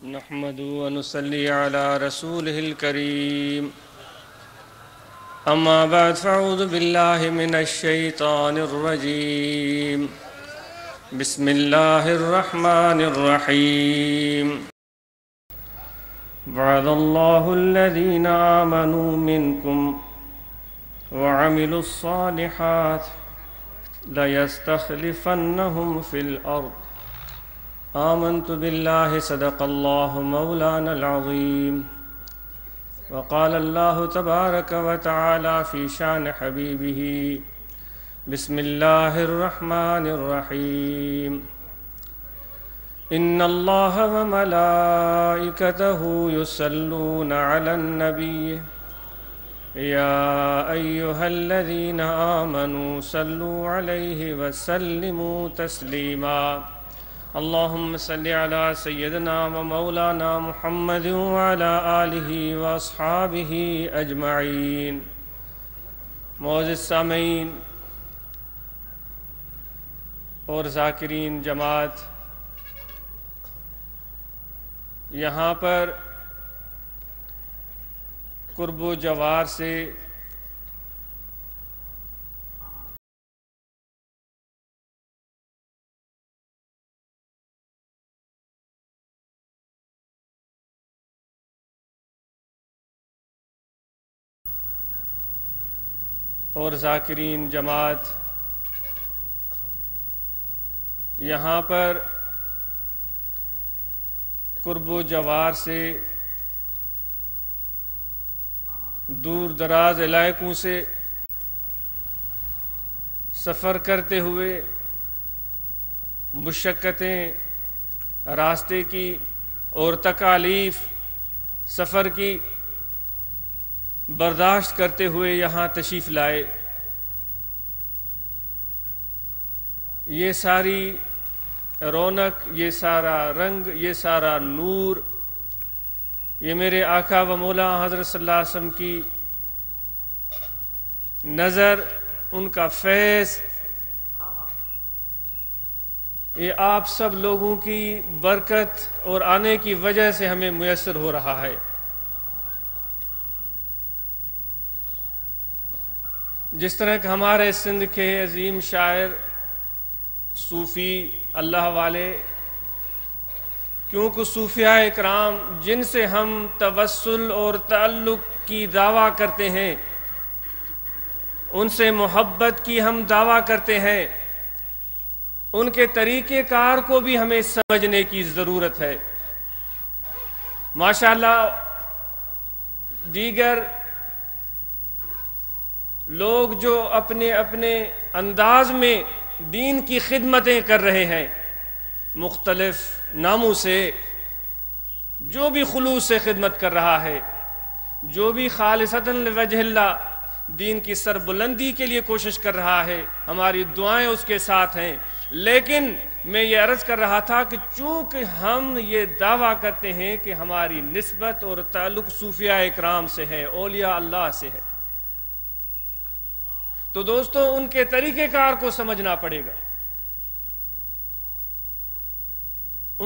نحمد ونصلي على رسوله الكريم أما بعد فأعوذ بالله من الشيطان الرجيم بسم الله الرحمن الرحيم وعد الله الذين آمنوا منكم وعملوا الصالحات ليستخلفنهم في الأرض آمنت بالله صدق الله مولانا العظيم وقال الله تبارك وتعالى في شان حبيبه بسم الله الرحمن الرحيم إن الله وملائكته يصلون على النبي يا أيها الذين آمنوا صلوا عليه وسلموا تسليما اللهم صل على سيدنا ومولانا محمد وعلى آله وأصحابه أجمعين۔ معزز سامعین اور ذاکرین جماعت، یہاں پر قرب و جوار سے اور ذاکرین جماعت، یہاں پر قرب و جوار سے دور دراز علاقوں سے سفر کرتے ہوئے مشقتیں، راستے کی اور تکالیف سفر کی برداشت کرتے ہوئے یہاں تشریف لائے، یہ ساری رونق، یہ سارا رنگ، یہ سارا نور، یہ میرے آقا و مولا حضرت صلی اللہ علیہ وسلم کی نظر، ان کا فیض، یہ آپ سب لوگوں کی برکت اور آنے کی وجہ سے ہمیں میسر ہو رہا ہے۔ جس طرح کہ ہمارے سندھ کے عظیم شاعر، صوفی، اللہ والے، کیونکہ صوفیاء اکرام جن سے ہم توسل اور تعلق کی دعویٰ کرتے ہیں، ان سے محبت کی ہم دعویٰ کرتے ہیں، ان کے طریقہ کار کو بھی ہمیں سمجھنے کی ضرورت ہے۔ ماشاءاللہ دیگر لوگ جو اپنے اپنے انداز میں دین کی خدمتیں کر رہے ہیں، مختلف ناموں سے، جو بھی خلوص سے خدمت کر رہا ہے، جو بھی خالصتاً لوجہ اللہ دین کی سربلندی کے لیے کوشش کر رہا ہے، ہماری دعائیں اس کے ساتھ ہیں۔ لیکن میں یہ عرض کر رہا تھا کہ چونکہ ہم یہ دعویٰ کرتے ہیں کہ ہماری نسبت اور تعلق صوفیاء اکرام سے ہے، اولیاء اللہ سے ہے، تو دوستو ان کے طریقہ کار کو سمجھنا پڑے گا،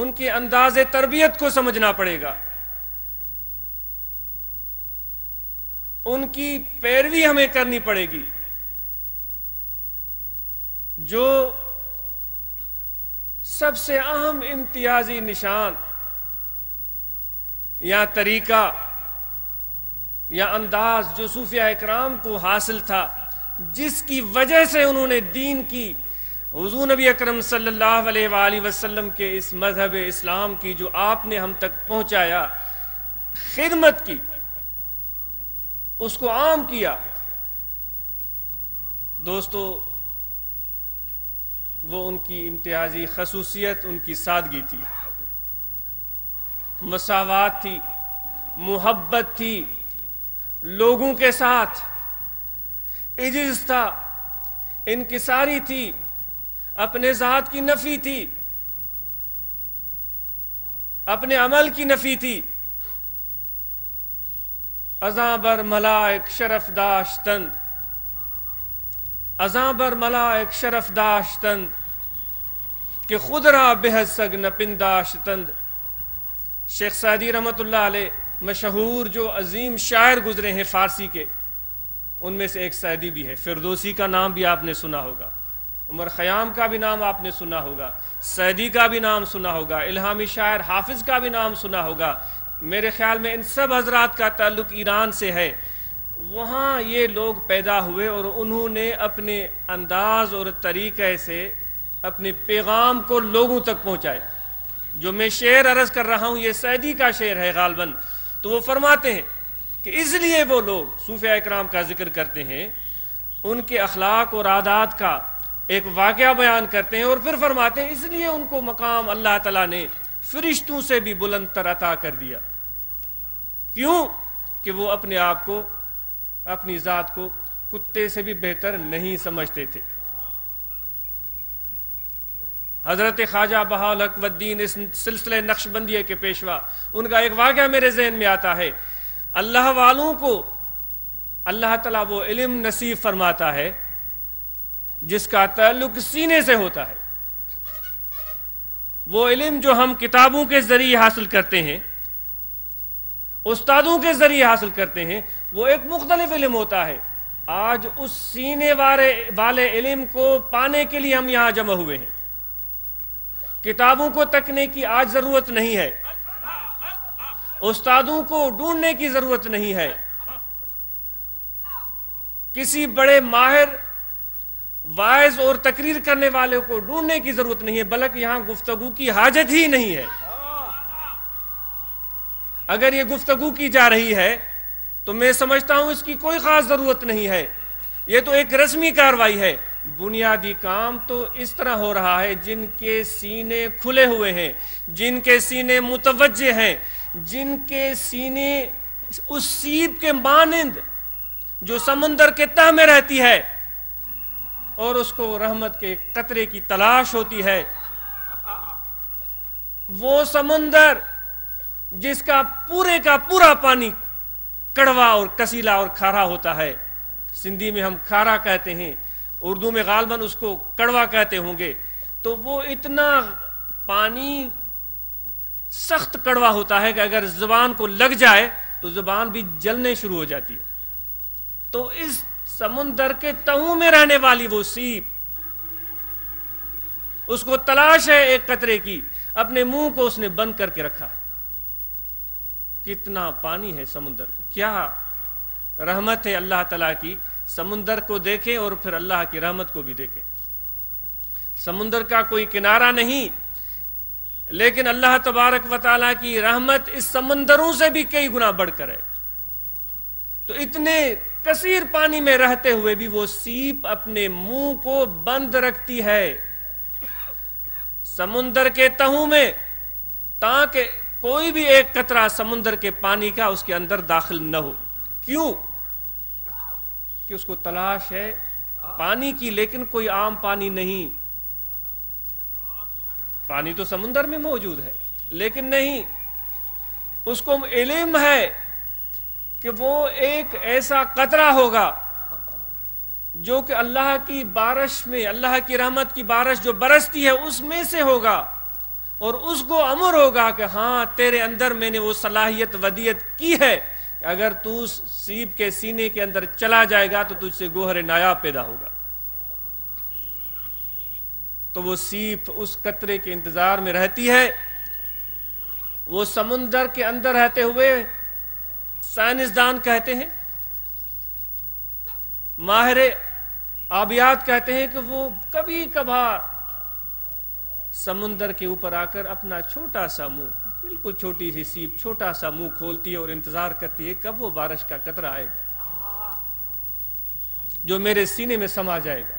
ان کے انداز تربیت کو سمجھنا پڑے گا، ان کی پیروی ہمیں کرنی پڑے گی۔ جو سب سے اہم امتیازی نشان یا طریقہ یا انداز جو صوفیاء اکرام کو حاصل تھا، جس کی وجہ سے انہوں نے دین کی، حضور نبی اکرم صلی اللہ علیہ وآلہ وسلم کے اس مذہب اسلام کی جو آپ نے ہم تک پہنچایا، خدمت کی، اس کو عام کیا، دوستو وہ ان کی امتیازی خصوصیت ان کی سادگی تھی، مساوات تھی، محبت تھی، لوگوں کے ساتھ عجز تھا، انکساری تھی، اپنے ذات کی نفی تھی، اپنے عمل کی نفی تھی۔ ازاں بر ملائک شرف داشتند، ازاں بر ملائک شرف داشتند، کہ خود را بہت سگ نپنداشتند، شیخ سعدی رحمۃ اللہ علیہ مشہور جو عظیم شاعر گزرے ہیں فارسی کے، ان میں سے ایک سعدی بھی ہے۔ فردوسی کا نام بھی آپ نے سنا ہوگا، عمر خیام کا بھی نام آپ نے سنا ہوگا، سعدی کا بھی نام سنا ہوگا، الہامی شاعر حافظ کا بھی نام سنا ہوگا۔ میرے خیال میں ان سب حضرات کا تعلق ایران سے ہے۔ وہاں یہ لوگ پیدا ہوئے اور انہوں نے اپنے انداز اور طریقے سے اپنے پیغام کو لوگوں تک پہنچائے۔ جو میں شعر عرض کر رہا ہوں یہ سعدی کا شعر ہے غالباً، تو وہ فرماتے ہیں کہ اس لیے وہ لوگ صوفیاء کرام کا ذکر کرتے ہیں، ان کے اخلاق اور عادات کا ایک واقعہ بیان کرتے ہیں، اور پھر فرماتے ہیں اس لیے ان کو مقام اللہ تعالیٰ نے فرشتوں سے بھی بلند تر عطا کر دیا۔ کیوں؟ کہ وہ اپنے آپ کو، اپنی ذات کو کتے سے بھی بہتر نہیں سمجھتے تھے۔ حضرت خواجہ بہاءالحق والدین اس سلسلہ نقشبندیہ کے پیشوا، ان کا ایک واقعہ میرے ذہن میں آتا ہے۔ اللہ والوں کو اللہ تعالیٰ وہ علم نصیب فرماتا ہے جس کا تعلق سینے سے ہوتا ہے۔ وہ علم جو ہم کتابوں کے ذریعے حاصل کرتے ہیں، استادوں کے ذریعے حاصل کرتے ہیں، وہ ایک مختلف علم ہوتا ہے۔ آج اس سینے والے علم کو پانے کے لیے ہم یہاں جمع ہوئے ہیں۔ کتابوں کو تکنے کی آج ضرورت نہیں ہے، استادوں کو ڈھونڈنے کی ضرورت نہیں ہے، کسی بڑے ماہر واعظ اور تقریر کرنے والے کو ڈھونڈنے کی ضرورت نہیں ہے، بلکہ یہاں گفتگو کی حاجت ہی نہیں ہے۔ اگر یہ گفتگو کی جا رہی ہے تو میں سمجھتا ہوں اس کی کوئی خاص ضرورت نہیں ہے، یہ تو ایک رسمی کارروائی ہے۔ بنیادی کام تو اس طرح ہو رہا ہے جن کے سینے کھلے ہوئے ہیں، جن کے سینے متوجہ ہیں، جن کے سینے اس سیب کے مانند جو سمندر کے تہ میں رہتی ہے اور اس کو رحمت کے قطرے کی تلاش ہوتی ہے، وہ سمندر جس کا پورے کا پورا پانی کڑوا اور کسیلا اور کھارا ہوتا ہے، سندھی میں ہم کھارا کہتے ہیں، اردو میں غالباً اس کو کڑوا کہتے ہوں گے، تو وہ اتنا پانی سخت کڑوا ہوتا ہے کہ اگر زبان کو لگ جائے تو زبان بھی جلنے شروع ہو جاتی ہے۔ تو اس سمندر کے تہوں میں رہنے والی وہ سیپ، اس کو تلاش ہے ایک قطرے کی، اپنے منہ کو اس نے بند کر کے رکھا۔ کتنا پانی ہے سمندر، کیا رحمت ہے اللہ تعالیٰ کی۔ سمندر کو دیکھیں اور پھر اللہ کی رحمت کو بھی دیکھیں۔ سمندر کا کوئی کنارہ نہیں، لیکن اللہ تبارک و تعالیٰ کی رحمت اس سمندروں سے بھی کئی گنا بڑھ کر ہے۔ تو اتنے کثیر پانی میں رہتے ہوئے بھی وہ سیپ اپنے منہ کو بند رکھتی ہے سمندر کے تہوں میں، تاکہ کوئی بھی ایک قطرہ سمندر کے پانی کا اس کے اندر داخل نہ ہو۔ کیوں؟ کہ اس کو تلاش ہے پانی کی، لیکن کوئی عام پانی نہیں۔ پانی تو سمندر میں موجود ہے، لیکن نہیں، اس کو علم ہے کہ وہ ایک ایسا قطرہ ہوگا جو کہ اللہ کی بارش میں، اللہ کی رحمت کی بارش جو برستی ہے اس میں سے ہوگا، اور اس کو امر ہوگا کہ ہاں تیرے اندر میں نے وہ صلاحیت ودیت کی ہے کہ اگر تو سیب کے سینے کے اندر چلا جائے گا تو تجھ سے گوہر نایاب پیدا ہوگا۔ تو وہ سیپ اس قطرے کے انتظار میں رہتی ہے۔ وہ سمندر کے اندر رہتے ہوئے سائنسدان کہتے ہیں، ماہر آبیات کہتے ہیں کہ وہ کبھی کبھار سمندر کے اوپر آ کر اپنا چھوٹا سا منہ، بالکل چھوٹی سی سیپ، چھوٹا سا منہ کھولتی ہے اور انتظار کرتی ہے کب وہ بارش کا قطرہ آئے گا جو میرے سینے میں سما جائے گا،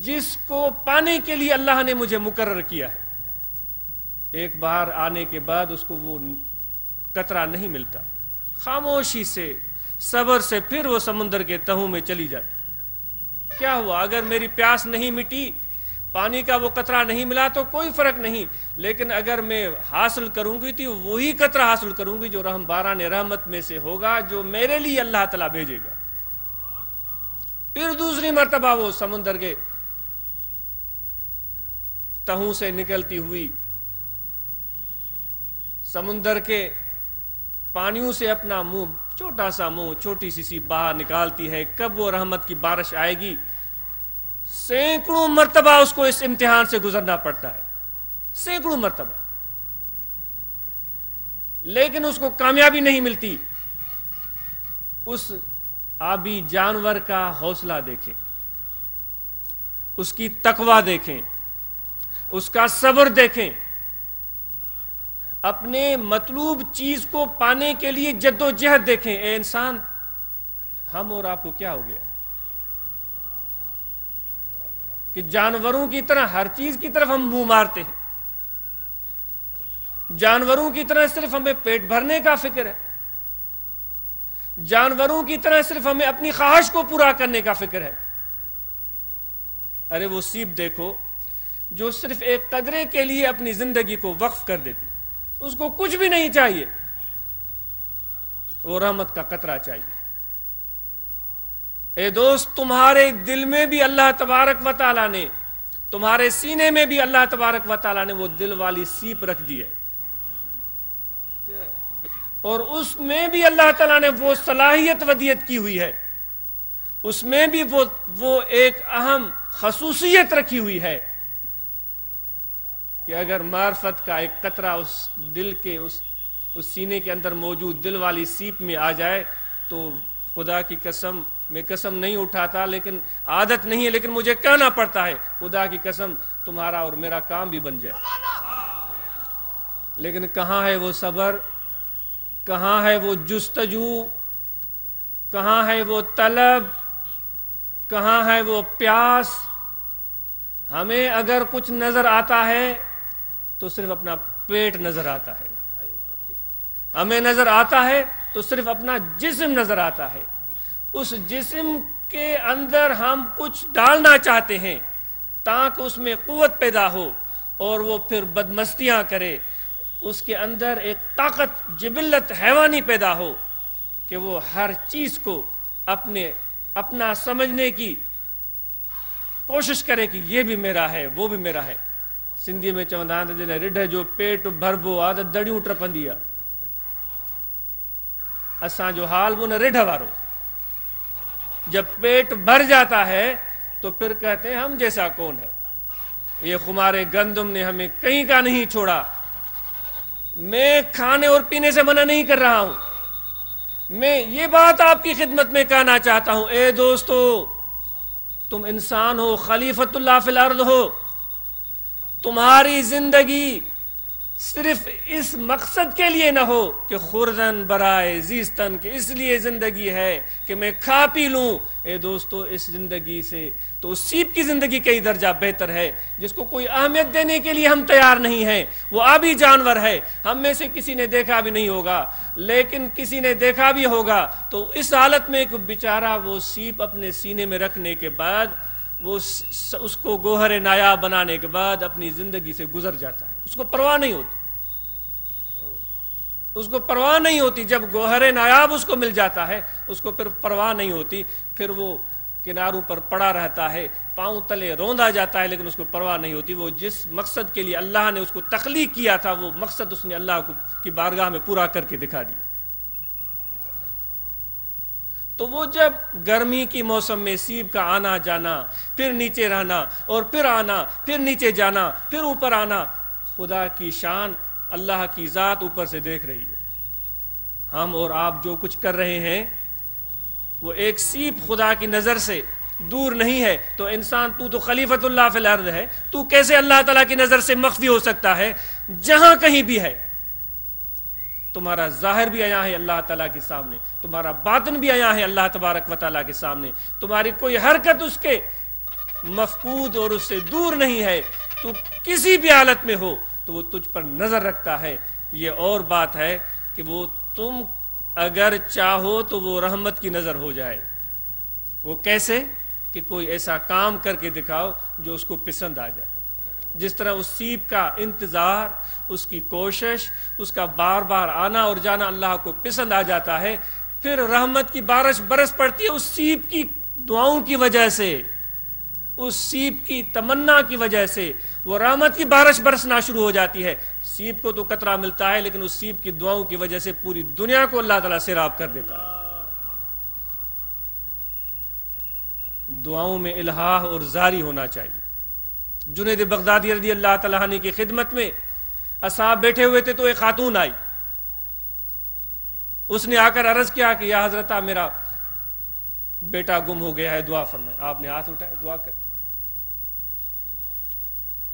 جس کو پانے کے لیے اللہ نے مجھے مقرر کیا ہے۔ ایک بار آنے کے بعد اس کو وہ قطرہ نہیں ملتا، خاموشی سے، صبر سے پھر وہ سمندر کے تہوں میں چلی جاتی۔ کیا ہوا؟ اگر میری پیاس نہیں مٹی، پانی کا وہ قطرہ نہیں ملا تو کوئی فرق نہیں، لیکن اگر میں حاصل کروں گی تو وہی قطرہ حاصل کروں گی جو باران رحمت میں سے ہوگا، جو میرے لیے اللہ تعالیٰ بھیجے گا۔ پھر دوسری مرتبہ وہ سمندر کے تہوں سے نکلتی ہوئی سمندر کے پانیوں سے اپنا منہ، چھوٹا سا منہ، چھوٹی سی باہر نکالتی ہے، کب وہ رحمت کی بارش آئے گی؟ سینکڑوں مرتبہ اس کو اس امتحان سے گزرنا پڑتا ہے، سینکڑوں مرتبہ، لیکن اس کو کامیابی نہیں ملتی۔ اس آبی جانور کا حوصلہ دیکھیں، اس کی تقوی دیکھیں، اس کا صبر دیکھیں، اپنے مطلوب چیز کو پانے کے لیے جد و جہد دیکھیں۔ اے انسان، ہم اور آپ کو کیا ہو گیا کہ جانوروں کی طرح ہر چیز کی طرف ہم منہ مارتے ہیں؟ جانوروں کی طرح صرف ہمیں پیٹ بھرنے کا فکر ہے، جانوروں کی طرح صرف ہمیں اپنی خواہش کو پورا کرنے کا فکر ہے۔ ارے وہ سیپ دیکھو جو صرف ایک قطرے کے لیے اپنی زندگی کو وقف کر دیتی، اس کو کچھ بھی نہیں چاہیے، وہ رحمت کا قطرہ چاہیے۔ اے دوست، تمہارے دل میں بھی اللہ تبارک و تعالیٰ نے، تمہارے سینے میں بھی اللہ تبارک و تعالیٰ نے وہ دل والی سیپ رکھ دی ہے، اور اس میں بھی اللہ تعالیٰ نے وہ صلاحیت ودیت کی ہوئی ہے، اس میں بھی وہ ایک اہم خصوصیت رکھی ہوئی ہے کہ اگر معرفت کا ایک قطرہ اس دل کے اس سینے کے اندر موجود دل والی سیپ میں آ جائے تو خدا کی قسم، میں قسم نہیں اٹھاتا، لیکن عادت نہیں ہے، لیکن مجھے کہنا پڑتا ہے، خدا کی قسم تمہارا اور میرا کام بھی بن جائے۔ لیکن کہاں ہے وہ صبر، کہاں ہے وہ جستجو، کہاں ہے وہ طلب، کہاں ہے وہ پیاس؟ ہمیں اگر کچھ نظر آتا ہے تو صرف اپنا پیٹ نظر آتا ہے، ہمیں نظر آتا ہے تو صرف اپنا جسم نظر آتا ہے، اس جسم کے اندر ہم کچھ ڈالنا چاہتے ہیں تاکہ اس میں قوت پیدا ہو اور وہ پھر بدمستیاں کرے، اس کے اندر ایک طاقت جبلت حیوانی پیدا ہو کہ وہ ہر چیز کو اپنا سمجھنے کی کوشش کرے کہ یہ بھی میرا ہے، وہ بھی میرا ہے۔ سندھی میں چوندان جن رڈ جو پیٹ بھربو عادت دڑیوں ٹرپندیا، اساں جو حال وہ نہ رڈ وارو، جب پیٹ بھر جاتا ہے تو پھر کہتے ہیں ہم جیسا کون ہے، یہ خمارے گندم نے ہمیں کہیں کا نہیں چھوڑا۔ میں کھانے اور پینے سے منع نہیں کر رہا ہوں، میں یہ بات آپ کی خدمت میں کہنا چاہتا ہوں، اے دوستو، تم انسان ہو، خلیفۃ اللہ فی الارض ہو، تمہاری زندگی صرف اس مقصد کے لیے نہ ہو کہ خوردن برائے زیستن، کہ اس لیے زندگی ہے کہ میں کھا پی لوں۔ اے دوستو، اس زندگی سے تو اس سیپ کی زندگی کئی درجہ بہتر ہے، جس کو کوئی اہمیت دینے کے لیے ہم تیار نہیں ہیں۔ وہ آبی جانور ہے، ہم میں سے کسی نے دیکھا بھی نہیں ہوگا، لیکن کسی نے دیکھا بھی ہوگا تو اس حالت میں ایک بیچارہ وہ سیپ اپنے سینے میں رکھنے کے بعد، وہ اس کو گوہر نایاب بنانے کے بعد اپنی زندگی سے گزر جاتا ہے، اس کو پرواہ نہیں ہوتی، اس کو پرواہ نہیں ہوتی۔ جب گوہر نایاب اس کو مل جاتا ہے، اس کو پھر پرواہ نہیں ہوتی، پھر وہ کناروں پر پڑا رہتا ہے، پاؤں تلے روندا جاتا ہے، لیکن اس کو پرواہ نہیں ہوتی۔ وہ جس مقصد کے لیے اللہ نے اس کو تخلیق کیا تھا، وہ مقصد اس نے اللہ کی بارگاہ میں پورا کر کے دکھا دیا۔ تو وہ جب گرمی کی موسم میں سیب کا آنا جانا، پھر نیچے رہنا اور پھر آنا، پھر نیچے جانا، پھر اوپر آنا، خدا کی شان، اللہ کی ذات اوپر سے دیکھ رہی ہے۔ ہم اور آپ جو کچھ کر رہے ہیں وہ ایک سیب خدا کی نظر سے دور نہیں ہے۔ تو انسان، تو خلیفۃ اللہ فی الارض ہے، تو کیسے اللہ تعالیٰ کی نظر سے مخفی ہو سکتا ہے؟ جہاں کہیں بھی ہے، تمہارا ظاہر بھی آیا ہے اللہ تعالیٰ کے سامنے، تمہارا باطن بھی آیا ہے اللہ تبارک و تعالیٰ کے سامنے، تمہاری کوئی حرکت اس کے مفقود اور اس سے دور نہیں ہے۔ تو کسی بھی حالت میں ہو تو وہ تجھ پر نظر رکھتا ہے۔ یہ اور بات ہے کہ وہ تم اگر چاہو تو وہ رحمت کی نظر ہو جائے۔ وہ کیسے؟ کہ کوئی ایسا کام کر کے دکھاؤ جو اس کو پسند آ جائے۔ جس طرح اس سیب کا انتظار، اس کی کوشش، اس کا بار بار آنا اور جانا اللہ کو پسند آ جاتا ہے، پھر رحمت کی بارش برس پڑتی ہے اس سیب کی دعاؤں کی وجہ سے، اس سیب کی تمنا کی وجہ سے وہ رحمت کی بارش برسنا شروع ہو جاتی ہے. سیب کو تو قطرہ ملتا ہے لیکن اس سیب کی دعاؤں کی وجہ سے پوری دنیا کو اللہ تعالیٰ سیراب کر دیتا ہے. دعاؤں میں الہا اور زاری ہونا چاہیے. جنید بغدادی رضی اللہ تعالیٰ عنہ کی خدمت میں اصحاب بیٹھے ہوئے تھے تو ایک خاتون آئی. اس نے آ کر عرض کیا کہ یا حضرت میرا بیٹا گم ہو گیا ہے, دعا فرمائے. آپ نے ہاتھ اٹھائے, دعا کر.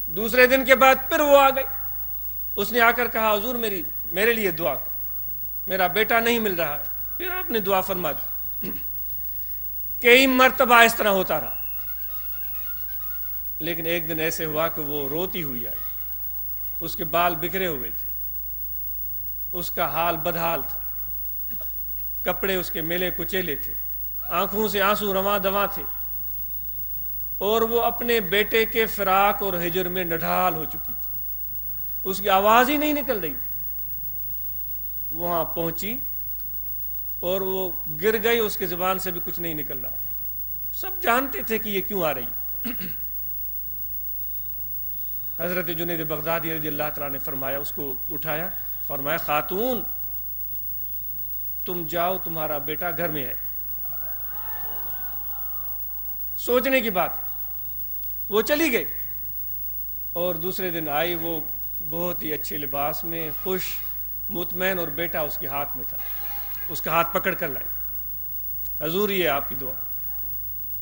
دوسرے دن کے بعد پھر وہ آ گئی. اس نے آ کر کہا حضور میرے لیے دعا کر, میرا بیٹا نہیں مل رہا ہے. پھر آپ نے دعا فرما دی. کئی مرتبہ اس طرح ہوتا رہا, لیکن ایک دن ایسے ہوا کہ وہ روتی ہوئی آئی. اس کے بال بکھرے ہوئے تھے, اس کا حال بدحال تھا, کپڑے اس کے میلے کچیلے تھے, آنکھوں سے آنسو رواں دواں تھے, اور وہ اپنے بیٹے کے فراق اور ہجر میں نڈھال ہو چکی تھی. اس کی آواز ہی نہیں نکل رہی تھی. وہاں پہنچی اور وہ گر گئی, اس کی زبان سے بھی کچھ نہیں نکل رہا تھا. سب جانتے تھے کہ یہ کیوں آ رہی. حضرت جنید بغدادی رضی اللہ تعالیٰ نے فرمایا, اس کو اٹھایا, فرمایا خاتون تم جاؤ, تمہارا بیٹا گھر میں ہے. سوچنے کی بات. وہ چلی گئی اور دوسرے دن آئی. وہ بہت ہی اچھے لباس میں, خوش مطمئن, اور بیٹا اس کے ہاتھ میں تھا. اس کا ہاتھ پکڑ کر لائی. حضور یہ آپ کی دعا.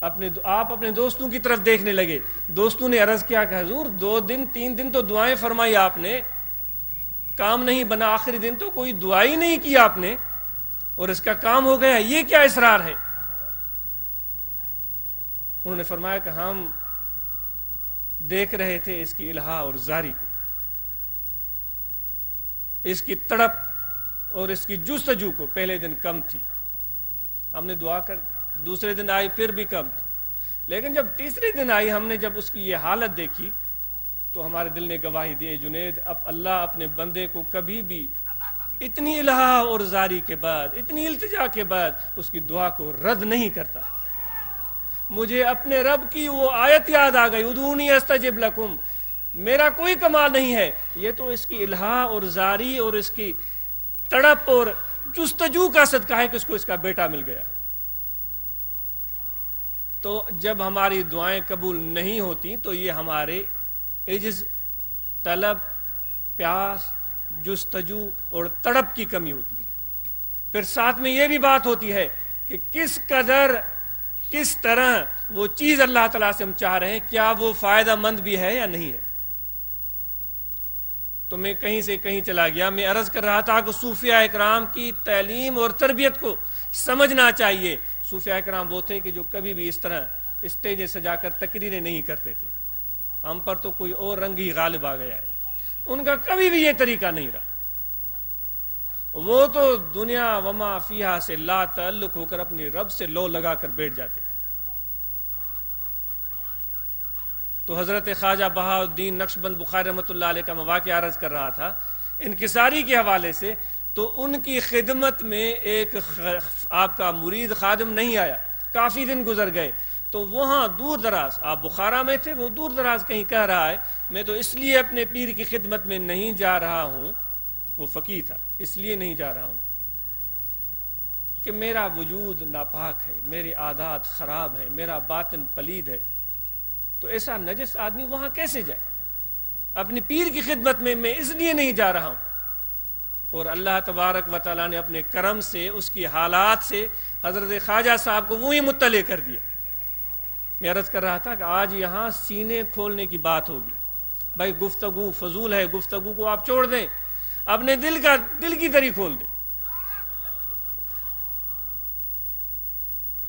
آپ اپنے دوستوں کی طرف دیکھنے لگے. دوستوں نے عرض کیا کہ حضور 2 دن 3 دن تو دعائیں فرمائی آپ نے, کام نہیں بنا. آخری دن تو کوئی دعا ہی نہیں کی آپ نے اور اس کا کام ہو گیا, یہ کیا اسرار ہے؟ انہوں نے فرمایا کہ ہم دیکھ رہے تھے اس کی الہا اور زاری کو, اس کی تڑپ اور اس کی جستجو کو. پہلے دن کم تھی, ہم نے دعا کر. دوسرے دن آئی پھر بھی کم تھی, لیکن جب تیسرے دن آئی ہم نے جب اس کی یہ حالت دیکھی تو ہمارے دل نے گواہی دی, جنید اب اللہ اپنے بندے کو کبھی بھی اتنی الہا اور زاری کے بعد, اتنی التجا کے بعد اس کی دعا کو رد نہیں کرتا. مجھے اپنے رب کی وہ آیت یاد آ گئی, ادعونی استجب لکم. میرا کوئی کمال نہیں ہے, یہ تو اس کی الہا اور زاری اور اس کی تڑپ اور جستجو کا صدقہ ہے کہ اس کو اس کا بیٹا مل گیا. تو جب ہماری دعائیں قبول نہیں ہوتی تو یہ ہمارے عجز, طلب, پیاس, جستجو اور تڑپ کی کمی ہوتی ہے. پھر ساتھ میں یہ بھی بات ہوتی ہے کہ کس قدر, کس طرح وہ چیز اللہ تعالیٰ سے ہم چاہ رہے ہیں, کیا وہ فائدہ مند بھی ہے یا نہیں ہے. تو میں کہیں سے کہیں چلا گیا. میں عرض کر رہا تھا کہ صوفیاء اکرام کی تعلیم اور تربیت کو سمجھنا چاہیے. صوفیاء اکرام وہ تھے کہ جو کبھی بھی اس طرح اسٹیجیں سجا کر تقریریں نہیں کرتے تھے. ہم پر تو کوئی اور رنگ ہی غالب آ گیا ہے. ان کا کبھی بھی یہ طریقہ نہیں رہا. وہ تو دنیا وما فیہا سے لا تعلق ہو کر اپنی رب سے لو لگا کر بیٹھ جاتے تھے. تو حضرت خواجہ بہاؤالدین نقشبند بخاری رحمۃ اللہ علیہ کا مواقع عرض کر رہا تھا انکساری کے حوالے سے. تو ان کی خدمت میں ایک آپ کا مرید خادم نہیں آیا, کافی دن گزر گئے. تو وہاں دور دراز, آپ بخارا میں تھے, وہ دور دراز کہیں کہہ رہا ہے میں تو اس لیے اپنے پیر کی خدمت میں نہیں جا رہا ہوں, وہ فقیہ تھا, اس لیے نہیں جا رہا ہوں کہ میرا وجود ناپاک ہے, میرے عادات خراب ہیں, میرا باطن پلید ہے. تو ایسا نجس آدمی وہاں کیسے جائے؟ اپنی پیر کی خدمت میں اس لیے نہیں جا رہا ہوں. اور اللہ تبارک و تعالیٰ نے اپنے کرم سے اس کی حالات سے حضرت خواجہ صاحب کو وہی مطلع کر دیا. میں عرض کر رہا تھا کہ آج یہاں سینے کھولنے کی بات ہوگی. بھائی گفتگو فضول ہے, گفتگو کو آپ چھوڑ دیں, اپنے دل کی دری کھول دیں.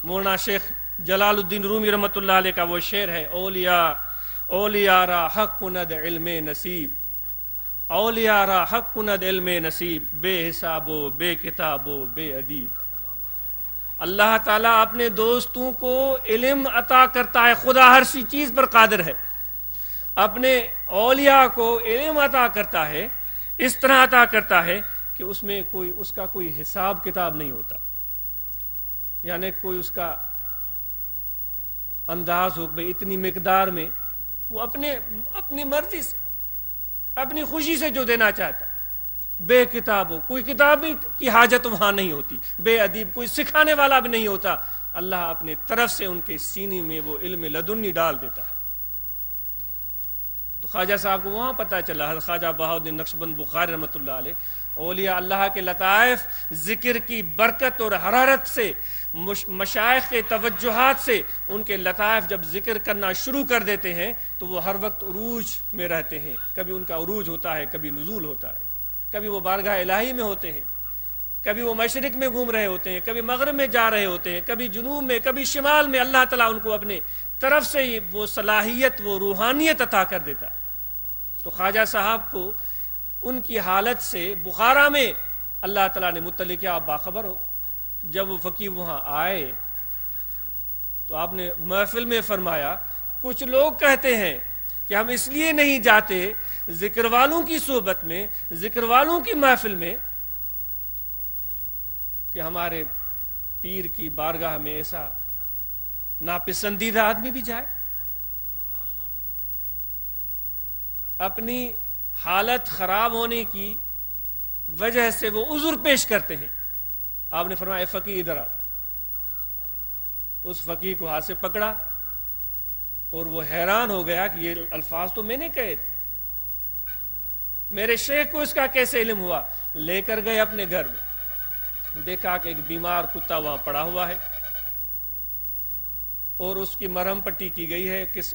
مولانا شیخ جلال الدین رومی رحمۃ اللہ علیہ کا وہ شعر ہے, اولیاء را حق کند علم نصیب, اولیاء را حق کند علم نصیب, بے حساب و بے کتاب و بے ادیب. اللہ تعالیٰ اپنے دوستوں کو علم عطا کرتا ہے, خدا ہر سی چیز پر قادر ہے. اپنے اولیاء کو علم عطا کرتا ہے, اس طرح عطا کرتا ہے کہ اس میں اس کا کوئی حساب کتاب نہیں ہوتا, یعنی کوئی اس کا انداز ہو بھئی اتنی مقدار میں وہ اپنی مرضی سے اپنی خوشی سے جو دینا چاہتا ہے. بے کتاب ہو, کوئی کتاب کی حاجت وہاں نہیں ہوتی, بے ادیب کوئی سکھانے والا بھی نہیں ہوتا, اللہ اپنے طرف سے ان کے سینے میں وہ علم لدنی ڈال دیتا ہے. تو خواجہ صاحب کو وہاں پتہ چلا, حضرت خواجہ بہاؤالدین نقشبند بخاری رحمۃ اللہ علیہ, اولیاء اللہ کے لطائف ذکر کی برکت اور حرارت سے, مشائخ کے توجہات سے ان کے لطائف جب ذکر کرنا شروع کر دیتے ہیں تو وہ ہر وقت عروج میں رہتے ہیں. کبھی ان کا عروج ہوتا ہے, کبھی نزول ہوتا ہے, کبھی وہ بارگاہ الہی میں ہوتے ہیں, کبھی وہ مشرق میں گھوم رہے ہوتے ہیں, کبھی مغرب میں جا رہے ہوتے ہیں, کبھی جنوب میں, کبھی شمال میں. اللہ تعالیٰ ان کو اپنے طرف سے وہ صلاحیت, وہ روحانیت عطا کر دیتا. تو خواجہ صاحب کو ان کی حالت سے بخارا میں اللہ تعالیٰ نے مطلع کیا, آپ باخبر ہو. جب وہ فقیر وہاں آئے تو آپ نے محفل میں فرمایا, کچھ لوگ کہتے ہیں کہ ہم اس لیے نہیں جاتے ذکر والوں کی صحبت میں, ذکر والوں کی محفل میں, کہ ہمارے پیر کی بارگاہ میں ایسا ناپسندیدہ آدمی بھی جائے. اپنی حالت خراب ہونے کی وجہ سے وہ عذر پیش کرتے ہیں. آپ نے فرمایا, اے فقیر ادھر آ. اس فقیر کو ہاتھ سے پکڑا اور وہ حیران ہو گیا کہ یہ الفاظ تو میں نے کہے تھے, میرے شیخ کو اس کا کیسے علم ہوا. لے کر گئے اپنے گھر میں, دیکھا کہ ایک بیمار کتا وہاں پڑا ہوا ہے اور اس کی مرہم پٹی کی گئی ہے, کس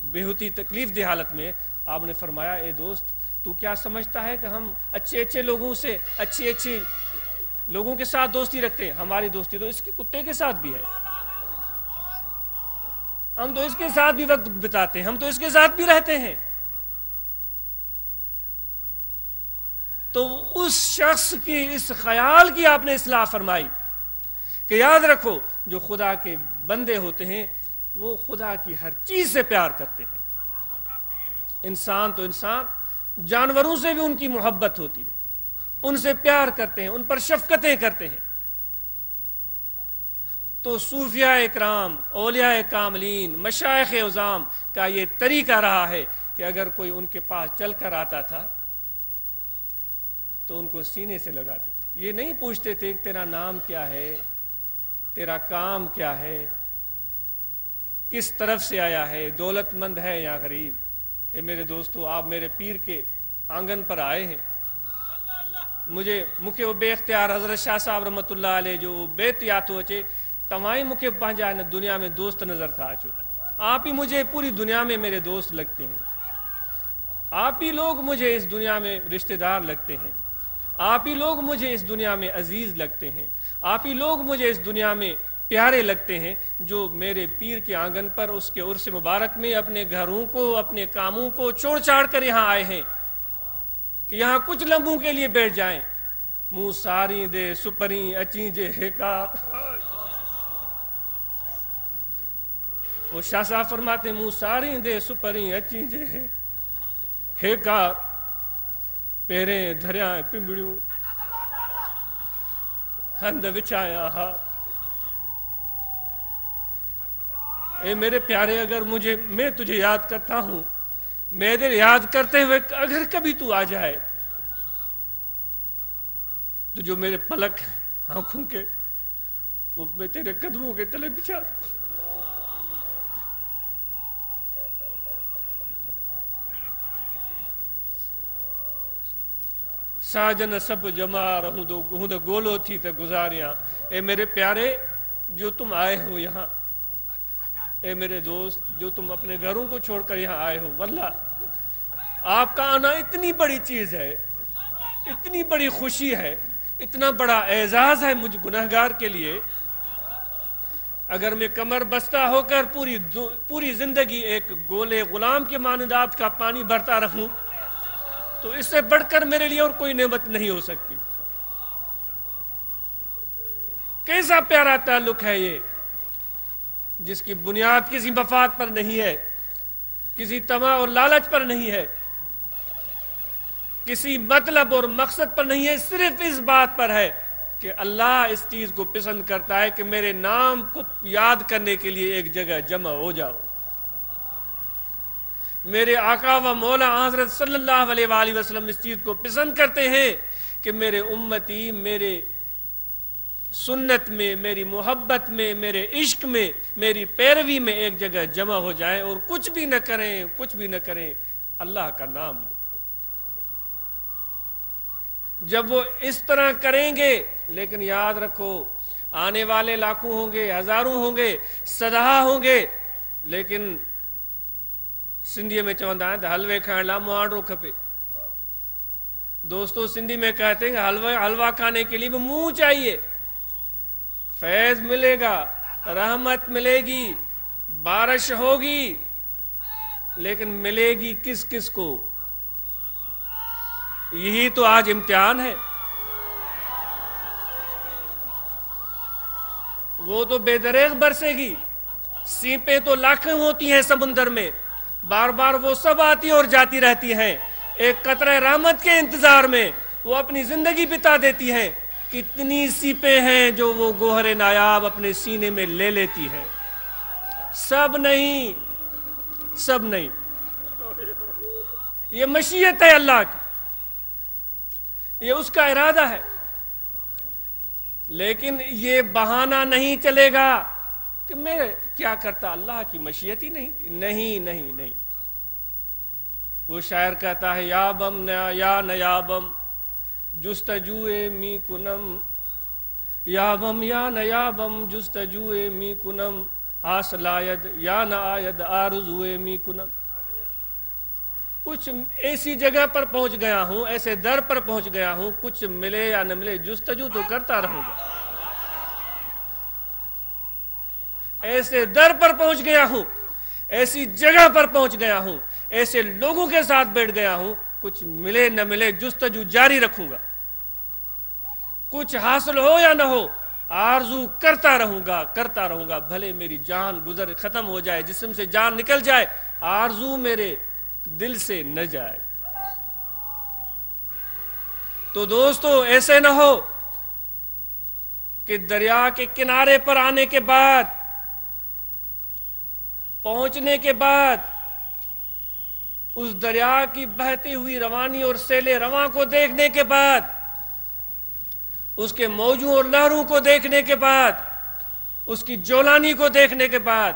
بےحدی تکلیف دہ حالت میں. آپ نے فرمایا, اے دوست تو کیا سمجھتا ہے کہ ہم اچھے لوگوں سے, اچھے لوگوں کے ساتھ دوستی رکھتے ہیں؟ ہماری دوستی تو اس کے کتے کے ساتھ بھی ہے. ہم تو اس کے ساتھ بھی وقت بتاتے ہیں, ہم تو اس کے ساتھ بھی رہتے ہیں. تو اس شخص کی اس خیال کی آپ نے اصلاح فرمائی کہ یاد رکھو, جو خدا کے بندے ہوتے ہیں وہ خدا کی ہر چیز سے پیار کرتے ہیں. انسان تو انسان, جانوروں سے بھی ان کی محبت ہوتی ہے, ان سے پیار کرتے ہیں, ان پر شفقتیں کرتے ہیں. تو صوفیاء اکرام, اولیاء کاملین, مشائخ عظام کا یہ طریقہ رہا ہے کہ اگر کوئی ان کے پاس چل کر آتا تھا تو ان کو سینے سے لگاتے تھے. یہ نہیں پوچھتے تھے کہ تیرا نام کیا ہے, تیرا کام کیا ہے, کس طرف سے آیا ہے, دولت مند ہے یا غریب. اے میرے دوستو, آپ میرے پیر کے آنگن پر آئے ہیں. مجھے وہ بے اختیار حضرت شاہ صاحب رحمۃ اللہ علیہ جو بیتیات ہوچے تمہیں مجھے پہنچا ہے دنیا میں دوست نظر تھا. آپ ہی مجھے پوری دنیا میں میرے دوست لگتے ہیں, آپ ہی لوگ مجھے اس دنیا میں رشتہ دار لگتے ہیں, آپ ہی لوگ مجھے اس دنیا میں عزیز لگتے ہیں, آپ ہی لوگ مجھے اس دنیا میں پیارے لگتے ہیں, جو میرے پیر کے آنگن پر اس کے عرس مبارک میں اپنے گھروں کو, اپنے کاموں کو چھوڑ چھاڑ کر یہاں آئے ہیں کہ یہاں کچھ لمحوں کے لیے بیٹھ جائیں. منہ ساری دے سپری اچیں جے ہیکار. وہ شاہ صاحب فرماتے, منہ ساری دے سپری اچیں جے ہیکار, پیریں دھریاں پنبڑیوں ہند وچایا ہاتھ. اے میرے پیارے, اگر میں تجھے یاد کرتا ہوں, میرے یاد کرتے ہوئے اگر کبھی تو آ جائے تو جو میرے پلک ہیں آنکھوں کے, وہ میں تیرے قدموں کے تلے بچھا دوں. ساجن سب جما رہوں دو گولو تھی تے گزاریاں. اے میرے پیارے, جو تم آئے ہو یہاں, اے میرے دوست جو تم اپنے گھروں کو چھوڑ کر یہاں آئے ہو, واللہ آپ کا آنا اتنی بڑی چیز ہے, اتنی بڑی خوشی ہے, اتنا بڑا اعزاز ہے مجھ گنہگار کے لیے. اگر میں کمر بستہ ہو کر پوری زندگی ایک گولے غلام کے مانند آپ کا پانی بھرتا رہوں تو اس سے بڑھ کر میرے لیے اور کوئی نعمت نہیں ہو سکتی. کیسا پیارا تعلق ہے یہ, جس کی بنیاد کسی مفاد پر نہیں ہے, کسی طمع اور لالچ پر نہیں ہے, کسی مطلب اور مقصد پر نہیں ہے, صرف اس بات پر ہے کہ اللہ اس چیز کو پسند کرتا ہے کہ میرے نام کو یاد کرنے کے لیے ایک جگہ جمع ہو جاؤ. میرے آقا و مولا حضرت صلی اللہ علیہ وآلہ وسلم اس چیز کو پسند کرتے ہیں کہ میرے امتی میرے سنت میں، میری محبت میں، میرے عشق میں، میری پیروی میں ایک جگہ جمع ہو جائیں اور کچھ بھی نہ کریں، کچھ بھی نہ کریں، اللہ کا نام لیں. جب وہ اس طرح کریں گے، لیکن یاد رکھو آنے والے لاکھوں ہوں گے، ہزاروں ہوں گے، سدہا ہوں گے، لیکن سندھی میں چوندا ہے حلوے کھائن لا موانڈو کھپے. دوستو سندھی میں کہتے ہیں کہ حلوہ کھانے کے لیے بھی منہ چاہیے. فیض ملے گا، رحمت ملے گی، بارش ہوگی، لیکن ملے گی کس کس کو؟ یہی تو آج امتحان ہے. وہ تو بے دریغ برسے گی، سیپیں تو لاکھیں ہوتی ہیں سمندر میں، بار بار وہ سب آتی اور جاتی رہتی ہیں، ایک قطرہ رحمت کے انتظار میں وہ اپنی زندگی بتا دیتی ہیں. کتنی سیپیں ہیں جو وہ گوہر نایاب اپنے سینے میں لے لیتی ہے. سب نہیں، سب نہیں. یہ مشیت ہے اللہ کی، یہ اس کا ارادہ ہے. لیکن یہ بہانہ نہیں چلے گا کہ میں کیا کرتا، اللہ کی مشیت ہی نہیں تھی. نہیں نہیں نہیں. وہ شاعر کہتا ہے یا بم یا نیابم جستجوئے می کنم، یا بم یا نیابم جستجوئے می کنم، حاصل آید یا نہ آید آرزوئے می کنم. کچھ ایسی جگہ پر پہنچ گیا ہوں، ایسے در پر پہنچ گیا ہوں، کچھ ملے یا نہ ملے جستجو تو کرتا رہوں گا. ایسے در پر پہنچ گیا ہوں، ایسی جگہ پر پہنچ گیا ہوں، ایسے لوگوں کے ساتھ بیٹھ گیا ہوں، کچھ ملے نہ ملے جستجو جاری رکھوں گا. کچھ حاصل ہو یا نہ ہو آرزو کرتا رہوں گا، بھلے میری جان گزر ختم ہو جائے، جسم سے جان نکل جائے، آرزو میرے دل سے نہ جائے. تو دوستو ایسے نہ ہو کہ دریا کے کنارے پر آنے کے بعد، پہنچنے کے بعد، اس دریا کی بہتی ہوئی روانی اور سیل رواں کو دیکھنے کے بعد، اس کے موجوں اور لہروں کو دیکھنے کے بعد، اس کی جولانی کو دیکھنے کے بعد،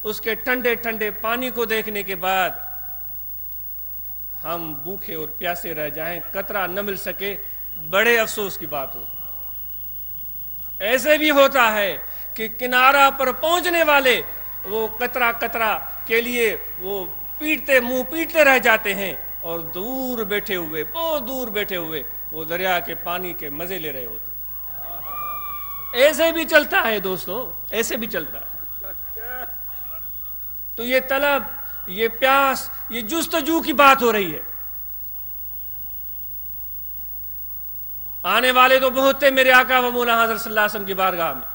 اس کے ٹھنڈے ٹھنڈے پانی کو دیکھنے کے بعد ہم بھوکے اور پیاسے رہ جائیں، قطرہ نہ مل سکے، بڑے افسوس کی بات ہو. ایسے بھی ہوتا ہے کہ کنارہ پر پہنچنے والے وہ قطرہ قطرہ کے لیے وہ منہ پیٹتے رہ جاتے ہیں، اور دور بیٹھے ہوئے، بہت دور بیٹھے ہوئے وہ دریا کے پانی کے مزے لے رہے ہوتے. ایسے بھی چلتا ہے دوستو، ایسے بھی چلتا ہے. تو یہ طلب، یہ پیاس، یہ جستجو کی بات ہو رہی ہے. آنے والے تو بہت تھے میرے آقا و مولا حضرت صلی اللہ علیہ وسلم کی بارگاہ میں،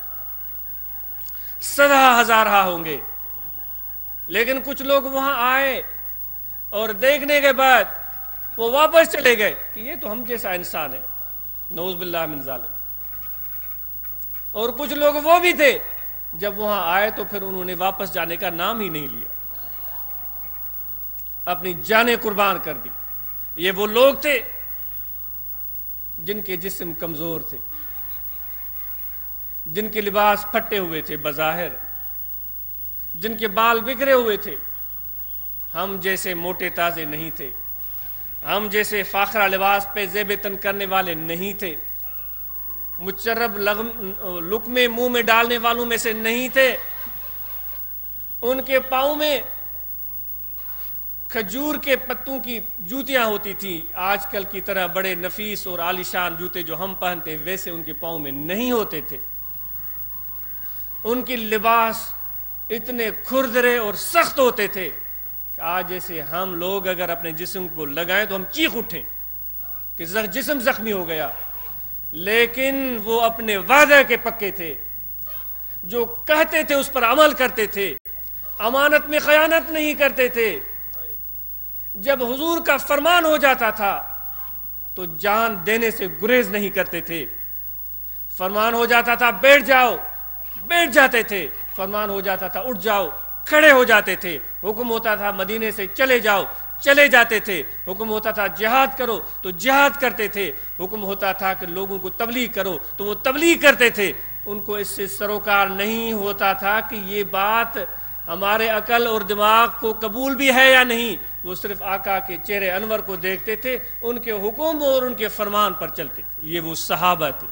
سدہ ہزارہ ہوں گے، لیکن کچھ لوگ وہاں آئے اور دیکھنے کے بعد وہ واپس چلے گئے کہ یہ تو ہم جیسا انسان ہے، نعوذ باللہ من ظالم. اور کچھ لوگ وہ بھی تھے جب وہاں آئے تو پھر انہوں نے واپس جانے کا نام ہی نہیں لیا، اپنی جانیں قربان کر دی. یہ وہ لوگ تھے جن کے جسم کمزور تھے، جن کے لباس پھٹے ہوئے تھے بظاہر، جن کے بال بکھرے ہوئے تھے. ہم جیسے موٹے تازے نہیں تھے، ہم جیسے فاخرہ لباس پہ زیب تن کرنے والے نہیں تھے، مچرب لقمے منہ میں ڈالنے والوں میں سے نہیں تھے. ان کے پاؤں میں کھجور کے پتوں کی جوتیاں ہوتی تھیں، آج کل کی طرح بڑے نفیس اور عالیشان جوتے جو ہم پہنتے ویسے ان کے پاؤں میں نہیں ہوتے تھے. ان کی لباس اتنے کھردرے اور سخت ہوتے تھے کہ آج جیسے ہم لوگ اگر اپنے جسم کو لگائیں تو ہم چیخ اٹھیں کہ جسم زخمی ہو گیا. لیکن وہ اپنے وعدے کے پکے تھے، جو کہتے تھے اس پر عمل کرتے تھے، امانت میں خیانت نہیں کرتے تھے. جب حضور کا فرمان ہو جاتا تھا تو جان دینے سے گریز نہیں کرتے تھے. فرمان ہو جاتا تھا بیٹھ جاؤ، بیٹھ جاتے تھے، فرمان ہو جاتا تھا اٹھ جاؤ، کھڑے ہو جاتے تھے، حکم ہوتا تھا مدینے سے چلے جاؤ، چلے جاتے تھے، حکم ہوتا تھا جہاد کرو تو جہاد کرتے تھے، حکم ہوتا تھا کہ لوگوں کو تبلیغ کرو تو وہ تبلیغ کرتے تھے۔ ان کو اس سے سروکار نہیں ہوتا تھا کہ یہ بات ہمارے عقل اور دماغ کو قبول بھی ہے یا نہیں، وہ صرف آقا کے چہرے انور کو دیکھتے تھے، ان کے حکم اور ان کے فرمان پر چلتے تھے۔ یہ وہ صحابہ تھے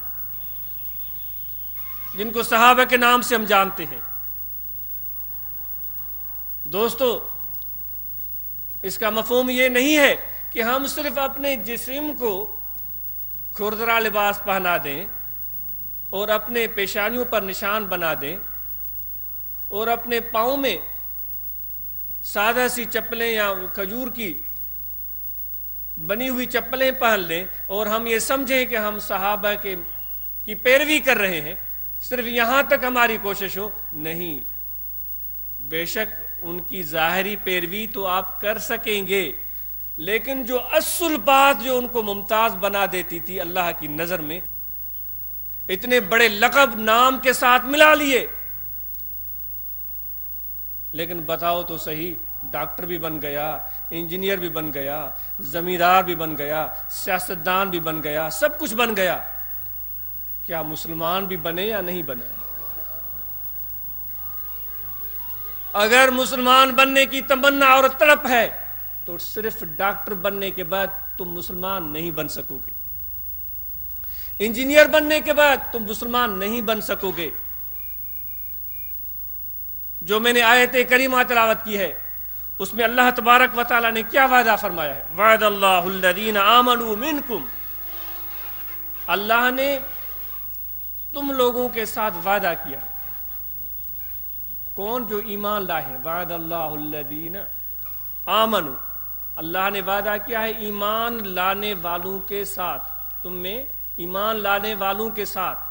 جن کو صحابہ کے نام سے ہم جانتے ہیں۔ دوستو، اس کا مفہوم یہ نہیں ہے کہ ہم صرف اپنے جسم کو کھردرا لباس پہنا دیں اور اپنے پیشانیوں پر نشان بنا دیں اور اپنے پاؤں میں سادہ سی چپلیں یا کھجور کی بنی ہوئی چپلیں پہن لیں اور ہم یہ سمجھیں کہ ہم صحابہ کی پیروی کر رہے ہیں، صرف یہاں تک ہماری کوشش ہو۔ نہیں، بے شک ان کی ظاہری پیروی تو آپ کر سکیں گے، لیکن جو اصل بات جو ان کو ممتاز بنا دیتی تھی اللہ کی نظر میں، اتنے بڑے لقب نام کے ساتھ ملا لیے، لیکن بتاؤ تو صحیح، ڈاکٹر بھی بن گیا، انجینئر بھی بن گیا، زمیندار بھی بن گیا، سیاستدان بھی بن گیا، سب کچھ بن گیا، کیا مسلمان بھی بنے یا نہیں بنے؟ اگر مسلمان بننے کی تمنا اور تڑپ ہے تو صرف ڈاکٹر بننے کے بعد تم مسلمان نہیں بن سکو گے، انجینئر بننے کے بعد تم مسلمان نہیں بن سکو گے۔ جو میں نے آیت کریمہ تلاوت کی ہے اس میں اللہ تبارک و تعالیٰ نے کیا وعدہ فرمایا ہے؟ وعد اللہ الذین آمنوا منکم، اللہ نے تم لوگوں کے ساتھ وعدہ کیا، کون؟ جو ایمان لائے ہیں۔ وعد اللہ الذین آمنوا، اللہ نے وعدہ کیا ہے ایمان لانے والوں کے ساتھ، تم میں ایمان لانے والوں کے ساتھ۔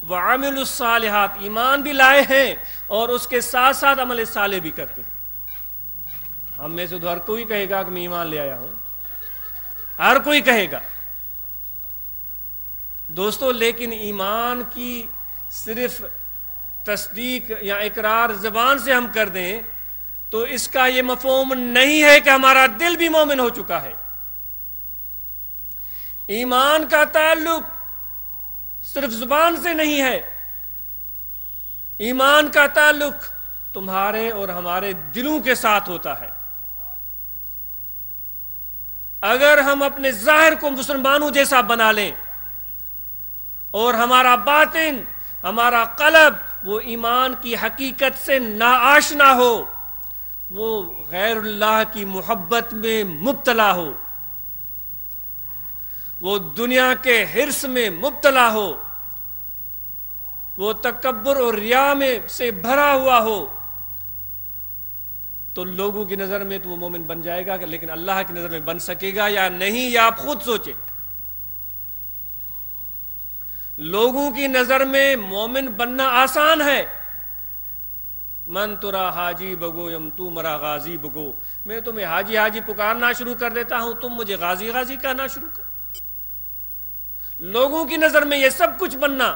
وعملوا الصالحات، ایمان بھی لائے ہیں اور اس کے ساتھ ساتھ عمل صالح بھی کرتے ہیں۔ ہم میں سے تو ہر کوئی کہے گا کہ میں ایمان لے آیا ہوں، ہر کوئی کہے گا دوستو، لیکن ایمان کی صرف تصدیق یا اقرار زبان سے ہم کر دیں تو اس کا یہ مفہوم نہیں ہے کہ ہمارا دل بھی مومن ہو چکا ہے۔ ایمان کا تعلق صرف زبان سے نہیں ہے، ایمان کا تعلق تمہارے اور ہمارے دلوں کے ساتھ ہوتا ہے۔ اگر ہم اپنے ظاہر کو مسلمانوں جیسا بنا لیں اور ہمارا باطن، ہمارا قلب وہ ایمان کی حقیقت سے ناآشنا ہو، وہ غیر اللہ کی محبت میں مبتلا ہو، وہ دنیا کے حرص میں مبتلا ہو، وہ تکبر اور ریا میں سے بھرا ہوا ہو، تو لوگوں کی نظر میں تو وہ مومن بن جائے گا، لیکن اللہ کی نظر میں بن سکے گا یا نہیں، یا آپ خود سوچیں۔ لوگوں کی نظر میں مومن بننا آسان ہے، من ترا حاجی بگو یم تو مرا غازی بگو، میں تمہیں حاجی حاجی پکارنا شروع کر دیتا ہوں، تم مجھے غازی غازی کہنا شروع کر۔ لوگوں کی نظر میں یہ سب کچھ بننا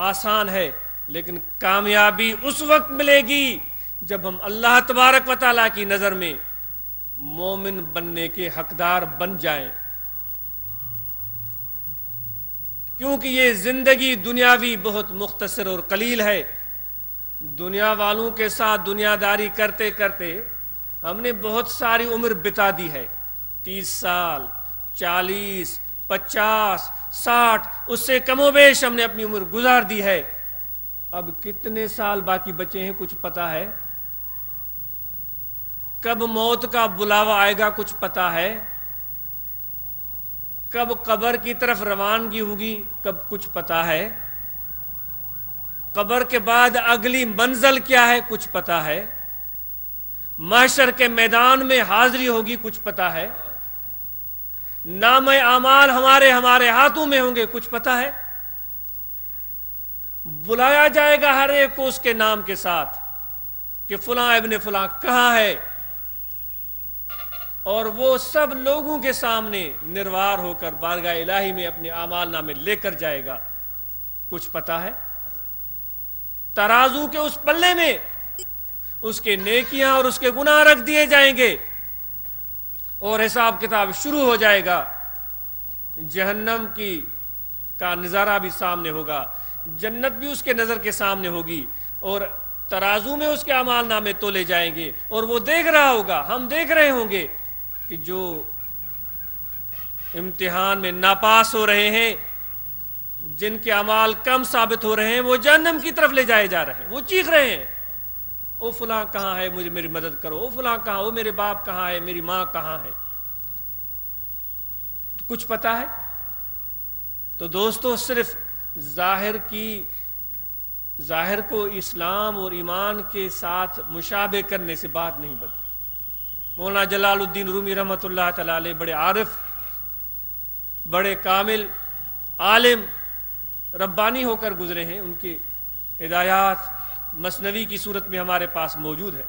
آسان ہے، لیکن کامیابی اس وقت ملے گی جب ہم اللہ تبارک و تعالیٰ کی نظر میں مومن بننے کے حقدار بن جائیں، کیونکہ یہ زندگی دنیاوی بہت مختصر اور قلیل ہے۔ دنیا والوں کے ساتھ دنیا داری کرتے کرتے ہم نے بہت ساری عمر بتا دی ہے، 30 سال، 40، 50، 60، اس سے کم و بیش ہم نے اپنی عمر گزار دی ہے۔ اب کتنے سال باقی بچے ہیں کچھ پتا ہے؟ کب موت کا بلاوا آئے گا کچھ پتا ہے؟ کب قبر کی طرف روانگی ہوگی کب کچھ پتا ہے؟ قبر کے بعد اگلی منزل کیا ہے کچھ پتا ہے؟ محشر کے میدان میں حاضری ہوگی کچھ پتا ہے؟ نام اعمال ہمارے ہاتھوں میں ہوں گے کچھ پتا ہے؟ بلایا جائے گا ہر ایک کو اس کے نام کے ساتھ کہ فلاں ابن فلاں کہاں ہے، اور وہ سب لوگوں کے سامنے نروار ہو کر بارگاہ الہی میں اپنے اعمال نامے لے کر جائے گا۔ کچھ پتا ہے؟ ترازو کے اس پلے میں اس کے نیکیاں اور اس کے گناہ رکھ دیے جائیں گے اور حساب کتاب شروع ہو جائے گا. جہنم کا نظارہ بھی سامنے ہوگا, جنت بھی اس کے نظر کے سامنے ہوگی, اور ترازو میں اس کے اعمال نامے تولے جائیں گے, اور وہ دیکھ رہا ہوگا, ہم دیکھ رہے ہوں گے کہ جو امتحان میں ناپاس ہو رہے ہیں, جن کے اعمال کم ثابت ہو رہے ہیں, وہ جہنم کی طرف لے جائے جا رہے ہیں. وہ چیخ رہے ہیں, او فلاں کہاں ہے, مجھے میری مدد کرو, او فلاں کہاں, او میرے باپ کہاں ہے, میری ماں کہاں ہے. کچھ پتا ہے؟ تو دوستو صرف ظاہر کو اسلام اور ایمان کے ساتھ مشابہ کرنے سے بات نہیں بنتی. مولانا جلال الدین رومی رحمۃ اللہ تعالی علیہ بڑے عارف, بڑے کامل عالم ربانی ہو کر گزرے ہیں. ان کی ہدایات مثنوی کی صورت میں ہمارے پاس موجود ہے.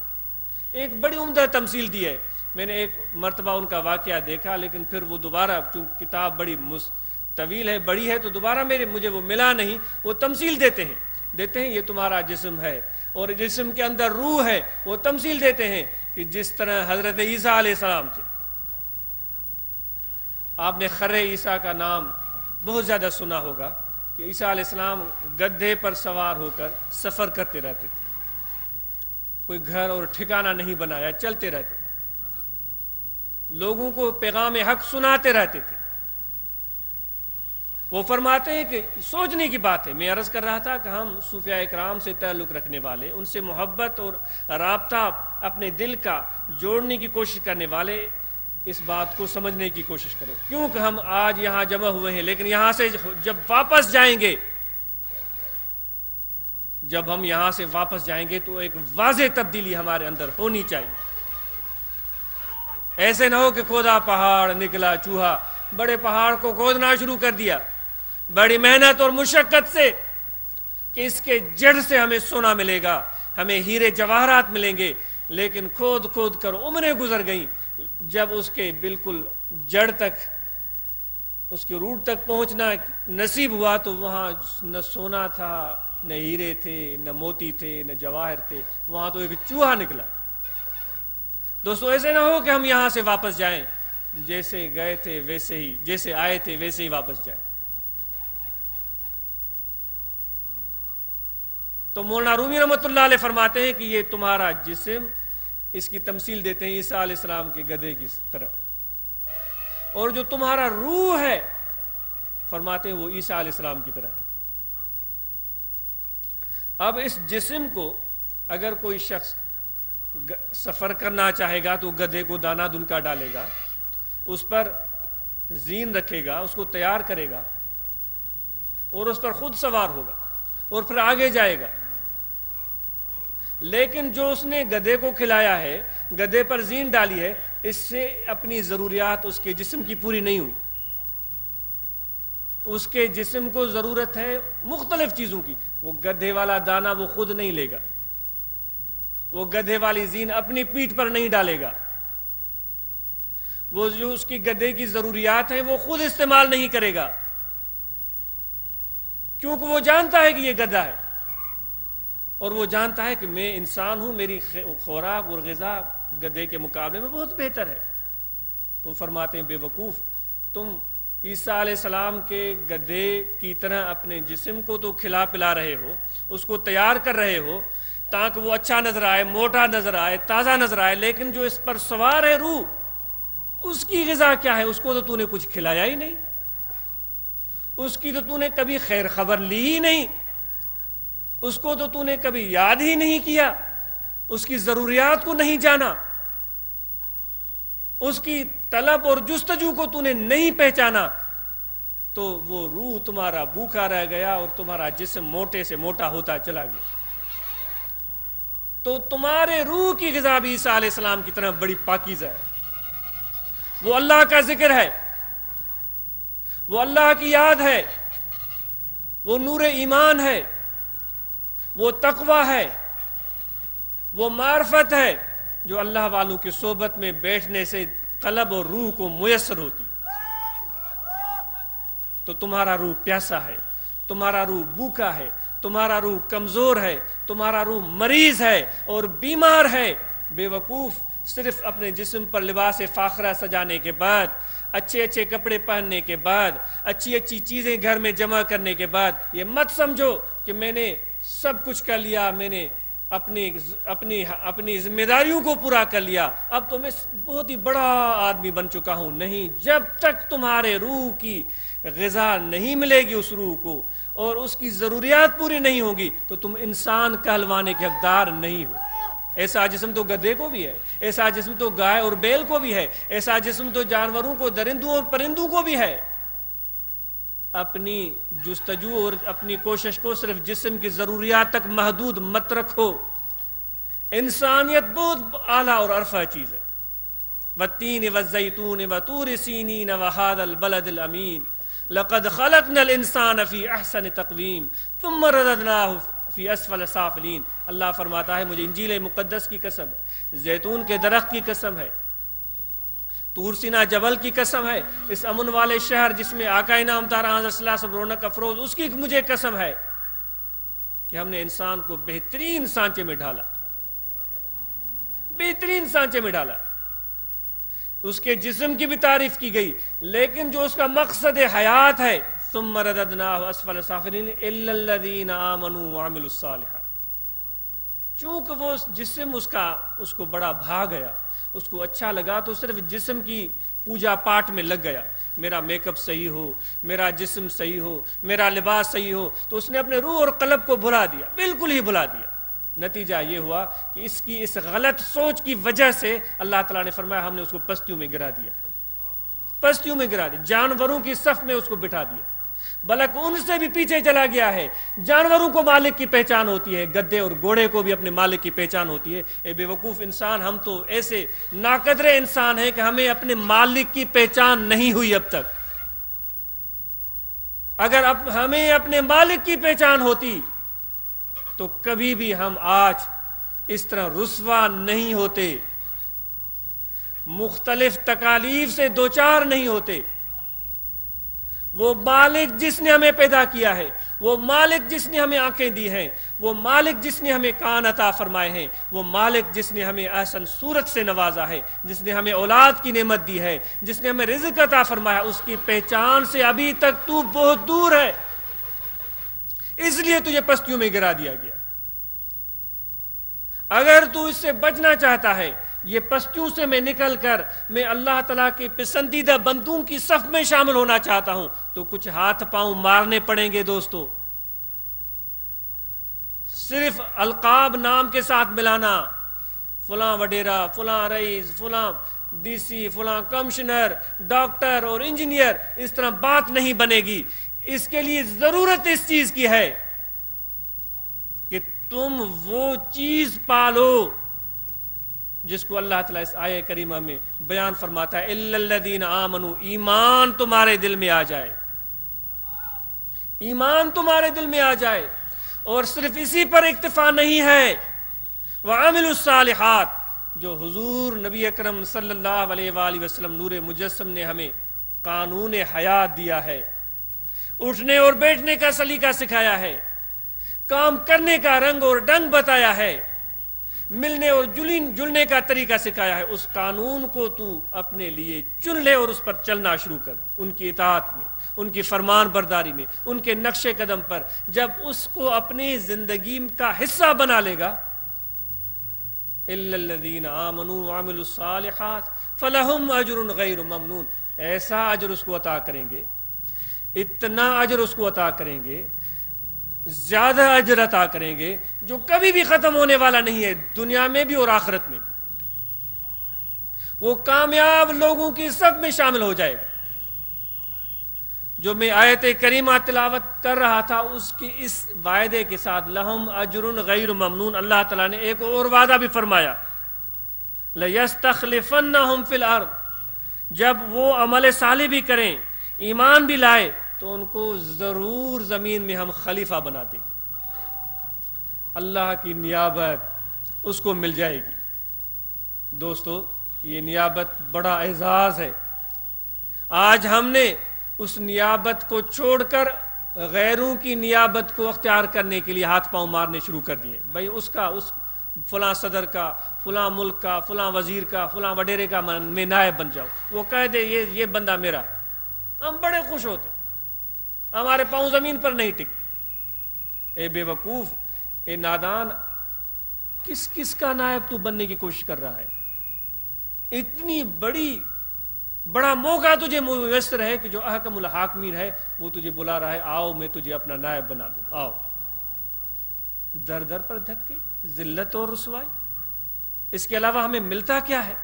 ایک بڑی عمدہ تمثیل دی ہے. میں نے ایک مرتبہ ان کا واقعہ دیکھا, لیکن پھر وہ دوبارہ, چونکہ کتاب بڑی طویل ہے, بڑی ہے, تو دوبارہ مجھے وہ ملا نہیں. وہ تمثیل دیتے ہیں یہ تمہارا جسم ہے اور جسم کے اندر روح ہے. وہ تمثیل دیتے ہیں کہ جس طرح حضرت عیسیٰ علیہ السلام تھے. آپ نے خر عیسیٰ کا نام بہت زیادہ سنا ہوگا کہ عیسیٰ علیہ السلام گدھے پر سوار ہو کر سفر کرتے رہتے تھے. کوئی گھر اور ٹھکانہ نہیں بنایا, چلتے رہتے, لوگوں کو پیغام حق سناتے رہتے تھے. وہ فرماتے ہیں کہ سوچنے کی بات ہے, میں عرض کر رہا تھا کہ ہم صوفیاء اکرام سے تعلق رکھنے والے, ان سے محبت اور رابطہ اپنے دل کا جوڑنے کی کوشش کرنے والے, اس بات کو سمجھنے کی کوشش کرو. کیونکہ ہم آج یہاں جمع ہوئے ہیں, لیکن یہاں سے جب واپس جائیں گے, جب ہم یہاں سے واپس جائیں گے تو ایک واضح تبدیلی ہمارے اندر ہونی چاہیے. ایسے نہ ہو کہ کھودا پہاڑ نکلا چوہا, بڑے پہاڑ کو کھودنا شروع کر دیا بڑی محنت اور مشقت سے کہ اس کے جڑ سے ہمیں سونا ملے گا, ہمیں ہیرے جواہرات ملیں گے, لیکن کھود کھود کر عمریں گزر گئیں. جب اس کے بالکل جڑ تک, اس کے روٹ تک پہنچنا نصیب ہوا تو وہاں نہ سونا تھا, نہ ہیرے تھے, نہ موتی تھے, نہ جواہر تھے, وہاں تو ایک چوہا نکلا. دوستو ایسے نہ ہو کہ ہم یہاں سے واپس جائیں جیسے گئے تھے ویسے ہی, جیسے آئے تھے ویسے ہی واپس جائیں. تو مولانا رومی رحمۃ اللہ علیہ فرماتے ہیں کہ یہ تمہارا جسم, اس کی تمثیل دیتے ہیں عیسیٰ علیہ السلام کے گدھے کی طرح, اور جو تمہارا روح ہے فرماتے ہیں وہ عیسیٰ علیہ السلام کی طرح ہے. اب اس جسم کو اگر کوئی شخص سفر کرنا چاہے گا تو گدھے کو دانہ دن کا ڈالے گا, اس پر زین رکھے گا, اس کو تیار کرے گا اور اس پر خود سوار ہوگا اور پھر آگے جائے گا. لیکن جو اس نے گدھے کو کھلایا ہے, گدھے پر زین ڈالی ہے, اس سے اپنی ضروریات اس کے جسم کی پوری نہیں ہوئی. اس کے جسم کو ضرورت ہے مختلف چیزوں کی. وہ گدھے والا دانہ وہ خود نہیں لے گا, وہ گدھے والی زین اپنی پیٹھ پر نہیں ڈالے گا, وہ جو اس کی گدھے کی ضروریات ہیں وہ خود استعمال نہیں کرے گا, کیونکہ وہ جانتا ہے کہ یہ گدھا ہے, اور وہ جانتا ہے کہ میں انسان ہوں, میری خوراک اور غذا گدھے کے مقابلے میں بہت بہتر ہے. وہ فرماتے ہیں بے وقوف, تم عیسیٰ علیہ السلام کے گدھے کی طرح اپنے جسم کو تو کھلا پلا رہے ہو, اس کو تیار کر رہے ہو تاکہ وہ اچھا نظر آئے, موٹا نظر آئے, تازہ نظر آئے, لیکن جو اس پر سوار ہے روح, اس کی غذا کیا ہے؟ اس کو تو نے کچھ کھلایا ہی نہیں, اس کی تو نے کبھی خیر خبر لی ہی نہیں, اس کو تو نے کبھی یاد ہی نہیں کیا, اس کی ضروریات کو نہیں جانا, اس کی طلب اور جستجو کو نے نہیں پہچانا, تو وہ روح تمہارا بھوکا رہ گیا اور تمہارا جسم موٹے سے موٹا ہوتا چلا گیا. تو تمہارے روح کی غذا بھی عیسیٰ علیہ السلام کی طرح بڑی پاکیزہ ہے. وہ اللہ کا ذکر ہے, وہ اللہ کی یاد ہے, وہ نور ایمان ہے, وہ تقوی ہے, وہ معرفت ہے جو اللہ والوں کی صحبت میں بیٹھنے سے قلب اور روح کو میسر ہوتی. تو تمہارا روح پیاسا ہے, تمہارا روح بھوکا ہے، تمہارا روح کمزور ہے، تمہارا روح مریض ہے اور بیمار ہے۔ بے وقوف صرف اپنے جسم پر لباس فاخرہ سجانے کے بعد، اچھے اچھے کپڑے پہننے کے بعد، اچھی اچھی چیزیں گھر میں جمع کرنے کے بعد یہ مت سمجھو کہ میں نے سب کچھ کر لیا، میں نے اپنی ذمہ داریوں کو پورا کر لیا، اب تو میں بہت ہی بڑا آدمی بن چکا ہوں۔ نہیں، جب تک تمہارے روح کی غذا نہیں ملے گی اس روح کو اور اس کی ضروریات پوری نہیں ہوگی تو تم انسان کہلوانے کے حقدار نہیں ہو۔ ایسا جسم تو گدھے کو بھی ہے، ایسا جسم تو گائے اور بیل کو بھی ہے، ایسا جسم تو جانوروں کو، درندوں اور پرندوں کو بھی ہے۔ اپنی جستجو اور اپنی کوشش کو صرف جسم کی ضروریات تک محدود مت رکھو۔ انسانیت بہت اعلیٰ اور عرفہ چیز ہے۔ والتین والزیتون وطور سینین وہذا البلد الامین لقد خلقنا الانسان فی احسن تقویم ثم رددناہ فی اسفل سافلین۔ اللہ فرماتا ہے مجھے انجیل مقدس کی قسم ہے، زیتون کے درخت کی قسم ہے، طور سینا جبل کی قسم ہے، اس امن والے شہر جس میں آقا نامدار حضرت صلی اللہ علیہ وسلم رونق افروز، اس کی مجھے قسم ہے کہ ہم نے انسان کو بہترین سانچے میں ڈھالا، بہترین سانچے میں ڈالا۔ اس کے جسم کی بھی تعریف کی گئی، لیکن جو اس کا مقصد حیات ہے ثم رددناہ اسفل سافلین الا الذین آمنوا وعملوا الصالحات، چونکہ وہ جسم اس کو بڑا بھا گیا، اس کو اچھا لگا تو صرف جسم کی پوجا پاٹ میں لگ گیا، میرا میک اپ صحیح ہو، میرا جسم صحیح ہو، میرا لباس صحیح ہو، تو اس نے اپنے روح اور قلب کو بھلا دیا، بالکل ہی بھلا دیا۔ نتیجہ یہ ہوا کہ اس کی اس غلط سوچ کی وجہ سے اللہ تعالیٰ نے فرمایا ہم نے اس کو پستیوں میں گرا دیا، پستیوں میں گرا دیا، جانوروں کی صف میں اس کو بٹھا دیا، بلکہ ان سے بھی پیچھے چلا گیا ہے۔ جانوروں کو مالک کی پہچان ہوتی ہے، گدھے اور گھوڑے کو بھی اپنے مالک کی پہچان ہوتی ہے۔ اے بے وقوف انسان، ہم تو ایسے ناقدر انسان ہیں کہ ہمیں اپنے مالک کی پہچان نہیں ہوئی اب تک۔ اگر ہمیں اپنے مالک کی پہچان ہوتی تو کبھی بھی ہم آج اس طرح رسوا نہیں ہوتے، مختلف تکالیف سے دوچار نہیں ہوتے۔ وہ مالک جس نے ہمیں پیدا کیا ہے، وہ مالک جس نے ہمیں آنکھیں دی ہیں، وہ مالک جس نے ہمیں کان عطا فرمائے ہیں، وہ مالک جس نے ہمیں احسن صورت سے نوازا ہے، جس نے ہمیں اولاد کی نعمت دی ہے، جس نے ہمیں رزق عطا فرمایا، اس کی پہچان سے ابھی تک تو بہت دور ہے، اس لیے تجھے پستیوں میں گرا دیا گیا۔ اگر تو اس سے بچنا چاہتا ہے، یہ پستیوں سے میں نکل کر میں اللہ تعالیٰ کے پسندیدہ بندوں کی صف میں شامل ہونا چاہتا ہوں، تو کچھ ہاتھ پاؤں مارنے پڑیں گے دوستو۔ صرف القاب نام کے ساتھ ملانا، فلاں وڈیرا، فلاں رئیس، فلاں ڈی سی، فلاں کمشنر، ڈاکٹر اور انجینئر، اس طرح بات نہیں بنے گی۔ اس کے لیے ضرورت اس چیز کی ہے کہ تم وہ چیز پالو جس کو اللہ تعالیٰ اس آیہ کریمہ میں بیان فرماتا ہے، اِلَّا الَّذِينَ آمَنُوا، ایمان تمہارے دل میں آ جائے، ایمان تمہارے دل میں آ جائے۔ اور صرف اسی پر اکتفا نہیں ہے، وَعَمِلُوا الصَّالِحَاتِ، جو حضور نبی اکرم صلی اللہ علیہ وآلہ وسلم نور مجسم نے ہمیں قانون حیات دیا ہے، اٹھنے اور بیٹھنے کا سلیقہ سکھایا ہے، کام کرنے کا رنگ اور ڈنگ بتایا ہے، ملنے اور جلنے کا طریقہ سکھایا ہے، اس قانون کو تو اپنے لیے چن لے اور اس پر چلنا شروع کر، ان کی اطاعت میں، ان کی فرمان برداری میں، ان کے نقش قدم پر۔ جب اس کو اپنی زندگی کا حصہ بنا لے گا، إِلَّا الَّذِينَ آمَنُوا وَعَمِلُوا الصَّالِحَاتِ فَلَهُمْ أَجْرٌ غَيْرُ مَمْنُونٍ، ایسا اجر اس کو عطا کریں گے، اتنا اجر اس کو عطا کریں گے، زیادہ اجر عطا کریں گے جو کبھی بھی ختم ہونے والا نہیں ہے، دنیا میں بھی اور آخرت میں بھی۔ وہ کامیاب لوگوں کی صف میں شامل ہو جائے گا۔ جو میں آیت کریمہ تلاوت کر رہا تھا، اس کی اس وعدے کے ساتھ لہم اجر غیر ممنون، اللہ تعالیٰ نے ایک اور وعدہ بھی فرمایا، لَيَسْتَخْلِفَنَّهُمْ فِي الْأَرْضِ، جب وہ عمل صالح بھی کریں، ایمان بھی لائے، تو ان کو ضرور زمین میں ہم خلیفہ بنا دیں گے، اللہ کی نیابت اس کو مل جائے گی۔ دوستو، یہ نیابت بڑا اعزاز ہے۔ آج ہم نے اس نیابت کو چھوڑ کر غیروں کی نیابت کو اختیار کرنے کے لیے ہاتھ پاؤں مارنے شروع کر دیے. بھائی اس فلاں صدر کا، فلاں ملک کا، فلاں وزیر کا، فلاں وڈیرے کا میں نائب بن جاؤ، وہ کہہ دے یہ بندہ میرا، ہم بڑے خوش ہوتے، ہمارے پاؤں زمین پر نہیں ٹکتے. اے بے وقوف، اے نادان، کس کا نائب تو بننے کی کوشش کر رہا ہے؟ اتنی بڑا موقع تجھے میسر ہے کہ جو احکم الحاکمین ہے وہ تجھے بلا رہا ہے، آؤ میں تجھے اپنا نائب بنا لوں، آؤ. در در پر دھکے، ذلت اور رسوائی، اس کے علاوہ ہمیں ملتا کیا ہے؟